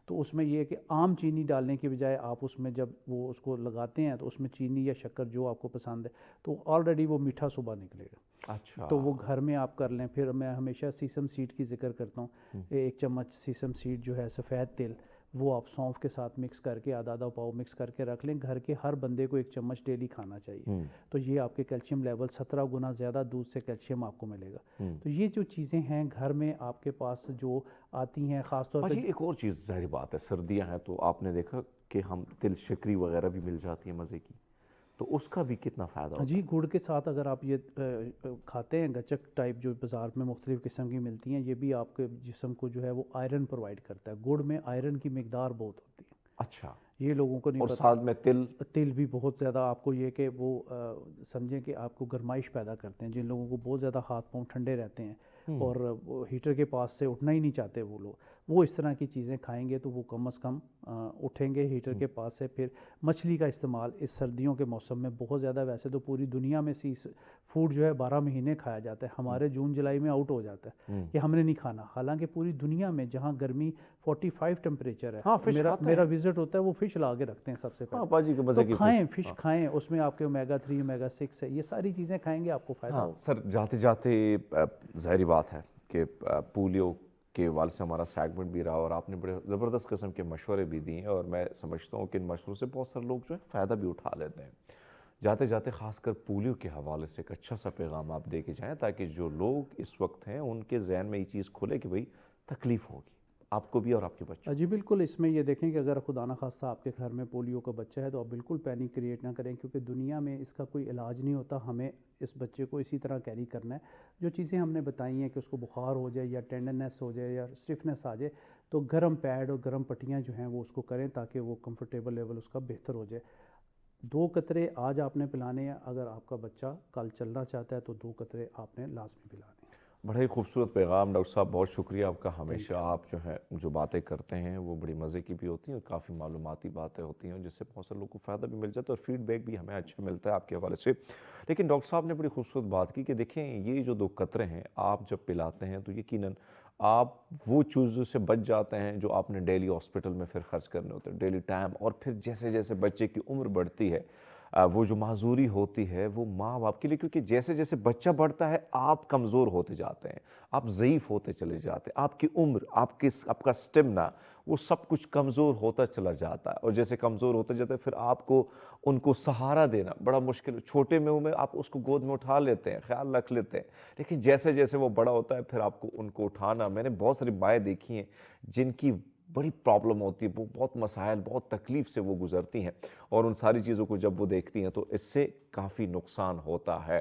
[SPEAKER 3] تو اس میں یہ ہے کہ عام چینی ڈالنے کی بجائے آپ اس میں جب وہ اس کو لگاتے ہیں تو اس میں چینی یا شکر جو آپ کو پسند ہے تو آلریڈی وہ میٹھا صبح نکلے گا.
[SPEAKER 1] اچھا،
[SPEAKER 3] تو وہ گھر میں آپ کر لیں. پھر میں ہمیشہ سیسم سیڈ کی ذکر کرتا ہوں. 1 چمچ سیسم سیڈ جو ہے سفید تل، وہ آپ سونف کے ساتھ مکس کر کے آدھا پاؤ مکس کر کے رکھ لیں. گھر کے ہر بندے کو 1 چمچ ڈیلی کھانا چاہیے. تو یہ آپ کے کیلشیم لیول 17 گنا زیادہ دودھ سے کیلشیم آپ کو ملے گا. تو یہ جو چیزیں ہیں گھر میں آپ کے پاس جو آتی ہیں، خاص طور پہ
[SPEAKER 1] جی ایک اور چیز ظاہری بات ہے، سردیاں ہیں تو آپ نے دیکھا کہ ہم تل شکری وغیرہ بھی مل جاتی ہے مزے کی، تو اس کا بھی کتنا فائدہ ہوتا ہے؟
[SPEAKER 3] جی گڑ کے ساتھ اگر آپ یہ کھاتے ہیں گچک ٹائپ جو بازار میں مختلف قسم کی ملتی ہیں، یہ بھی آپ کے جسم کو جو ہے وہ آئرن پرووائڈ کرتا ہے. گڑ میں آئرن کی مقدار بہت ہوتی ہے،
[SPEAKER 1] اچھا،
[SPEAKER 3] یہ لوگوں کو نہیں
[SPEAKER 1] اور
[SPEAKER 3] پتہ.
[SPEAKER 1] ساتھ میں تل
[SPEAKER 3] تل بھی بہت زیادہ آپ کو یہ کہ وہ سمجھیں کہ آپ کو گرمائش پیدا کرتے ہیں. جن لوگوں کو بہت زیادہ ہاتھ پاؤں ٹھنڈے رہتے ہیں اور وہ ہیٹر کے پاس سے اٹھنا ہی نہیں چاہتے وہ لوگ، وہ اس طرح کی چیزیں کھائیں گے تو وہ کم از کم اٹھیں گے ہیٹر کے پاس سے. پھر مچھلی کا استعمال اس سردیوں کے موسم میں بہت زیادہ، ویسے تو پوری دنیا میں سی فوڈ جو ہے 12 مہینے کھایا جاتا ہے، ہمارے جون جولائی میں آؤٹ ہو جاتا ہے کہ ہم نے نہیں کھانا. حالانکہ پوری دنیا میں جہاں گرمی 45 ٹمپریچر ہے، میرا وزٹ ہوتا ہے وہ فش لا کے رکھتے ہیں سب سے پہلے.
[SPEAKER 1] باجی کے مزے
[SPEAKER 3] تو
[SPEAKER 1] کی
[SPEAKER 3] کھائیں فش کھائیں، اس میں آپ کے اومیگا 3 اومیگا 6 ہے، یہ ساری چیزیں کھائیں گے آپ کو فائدہ ہوگا.
[SPEAKER 1] سر جاتے جاتے ظاہری بات ہے کہ پولیو کے حوالے سے ہمارا سیگمنٹ بھی رہا، اور آپ نے بڑے زبردست قسم کے مشورے بھی دیے ہیں، اور میں سمجھتا ہوں کہ ان مشوروں سے بہت سارے لوگ جو ہے فائدہ بھی اٹھا لیتے ہیں. جاتے جاتے خاص کر پولیو کے حوالے سے ایک اچھا سا پیغام آپ دے کے جائیں تاکہ جو لوگ اس وقت ہیں ان کے ذہن میں یہ چیز کھلے کہ بھئی تکلیف ہوگی آپ کو بھی اور آپ کے بچوں.
[SPEAKER 3] جی بالکل. اس میں یہ دیکھیں کہ اگر خدا نخواستہ آپ کے گھر میں پولیو کا بچہ ہے تو آپ بالکل پینک کریٹ نہ کریں، کیونکہ دنیا میں اس کا کوئی علاج نہیں ہوتا. ہمیں اس بچے کو اسی طرح کیری کرنا ہے. جو چیزیں ہم نے بتائی ہیں کہ اس کو بخار ہو جائے یا ٹینڈرنیس ہو جائے یا اسٹفنس آ جائے تو گرم پیڈ اور گرم پٹیاں جو ہیں وہ اس کو کریں تاکہ وہ کمفرٹیبل لیول اس کا بہتر ہو جائے. 2 قطرے آج آپ نے پلانے ہیں، اگر آپ کا بچہ کل چلنا چاہتا ہے تو 2 قطرے آپ نے لازمی پلانے ہیں.
[SPEAKER 1] بڑا ہی خوبصورت پیغام ڈاکٹر صاحب، بہت شکریہ آپ کا. ہمیشہ آپ جو ہے جو باتیں کرتے ہیں وہ بڑی مزے کی بھی ہوتی ہیں اور کافی معلوماتی باتیں ہوتی ہیں جس سے بہت سے لوگوں کو فائدہ بھی مل جاتا ہے اور فیڈ بیک بھی ہمیں اچھا ملتا ہے آپ کے حوالے سے. لیکن ڈاکٹر صاحب نے بڑی خوبصورت بات کی کہ دیکھیں یہ جو 2 قطرے ہیں آپ جب پلاتے ہیں تو یقیناً آپ وہ چیزوں سے بچ جاتے ہیں جو آپ نے ڈیلی ہاسپٹل میں پھر خرچ کرنے ہوتے ہیں، ڈیلی ٹائم. اور پھر جیسے جیسے بچے کی عمر بڑھتی ہے وہ جو معذوری ہوتی ہے وہ ماں باپ کے لیے، کیونکہ جیسے جیسے بچہ بڑھتا ہے آپ کمزور ہوتے جاتے ہیں، آپ ضعیف ہوتے چلے جاتے ہیں، آپ کی عمر، آپ کا اسٹیمنا وہ سب کچھ کمزور ہوتا چلا جاتا ہے. اور جیسے کمزور ہوتے جاتا ہے پھر آپ کو ان کو سہارا دینا بڑا مشکل. چھوٹے میں عمر آپ اس کو گود میں اٹھا لیتے ہیں، خیال رکھ لیتے ہیں، لیکن جیسے جیسے وہ بڑا ہوتا ہے پھر آپ کو ان کو اٹھانا. میں نے بہت ساری مائیں دیکھی ہیں جن کی بڑی پرابلم ہوتی ہے، وہ بہت مسائل، بہت تکلیف سے وہ گزرتی ہیں، اور ان ساری چیزوں کو جب وہ دیکھتی ہیں تو اس سے کافی نقصان ہوتا ہے.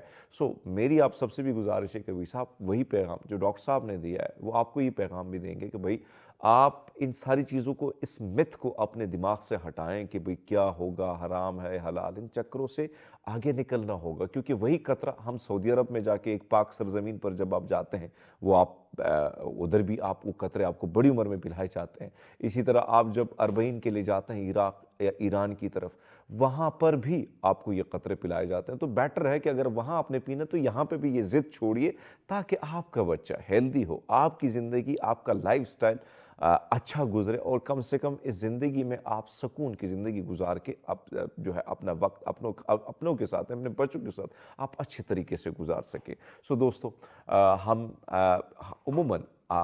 [SPEAKER 1] میری آپ سب سے بھی گزارش ہے کہ بھائی صاحب وہی پیغام جو ڈاکٹر صاحب نے دیا ہے وہ آپ کو یہ پیغام بھی دیں گے کہ بھائی آپ ان ساری چیزوں کو، اس مت کو اپنے دماغ سے ہٹائیں کہ بھئی کیا ہوگا، حرام ہے حلال، ان چکروں سے آگے نکلنا ہوگا. کیونکہ وہی قطرہ ہم سعودی عرب میں جا کے ایک پاک سرزمین پر جب آپ جاتے ہیں وہ آپ ادھر بھی آپ وہ قطرے آپ کو بڑی عمر میں پلائے جاتے ہیں. اسی طرح آپ جب 40 کے لیے جاتے ہیں عراق، یا ایران کی طرف، وہاں پر بھی آپ کو یہ قطرے پلائے جاتے ہیں. تو بیٹر ہے کہ اگر وہاں آپ نے پینا تو یہاں پہ بھی یہ ضد چھوڑیے تاکہ آپ کا بچہ ہیلدی ہو، آپ کی زندگی، آپ کا لائف سٹائل اچھا گزرے، اور کم سے کم اس زندگی میں آپ سکون کی زندگی گزار کے جو ہے اپنا وقت اپنوں کے ساتھ، اپنے بچوں کے ساتھ آپ اچھے طریقے سے گزار سکیں. سو دوستو، ہم عموماً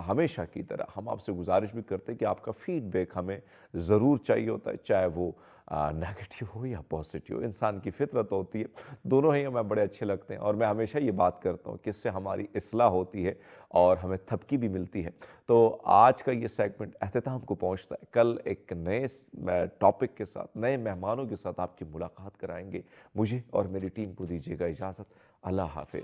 [SPEAKER 1] ہمیشہ کی طرح ہم آپ سے گزارش بھی کرتے ہیں کہ آپ کا فیڈ بیک ہمیں ضرور چاہیے ہوتا ہے، چاہے وہ نیگیٹو ہو یا پازیٹیو. انسان کی فطرت ہوتی ہے، دونوں ہی ہمیں بڑے اچھے لگتے ہیں، اور میں ہمیشہ یہ بات کرتا ہوں کہ اس سے ہماری اصلاح ہوتی ہے اور ہمیں تھپکی بھی ملتی ہے. تو آج کا یہ سیگمنٹ اختتام کو پہنچتا ہے. کل ایک نئے ٹاپک کے ساتھ، نئے مہمانوں کے ساتھ آپ کی ملاقات کرائیں گے. مجھے اور میری ٹیم کو دیجیے گا اجازت. اللہ حافظ.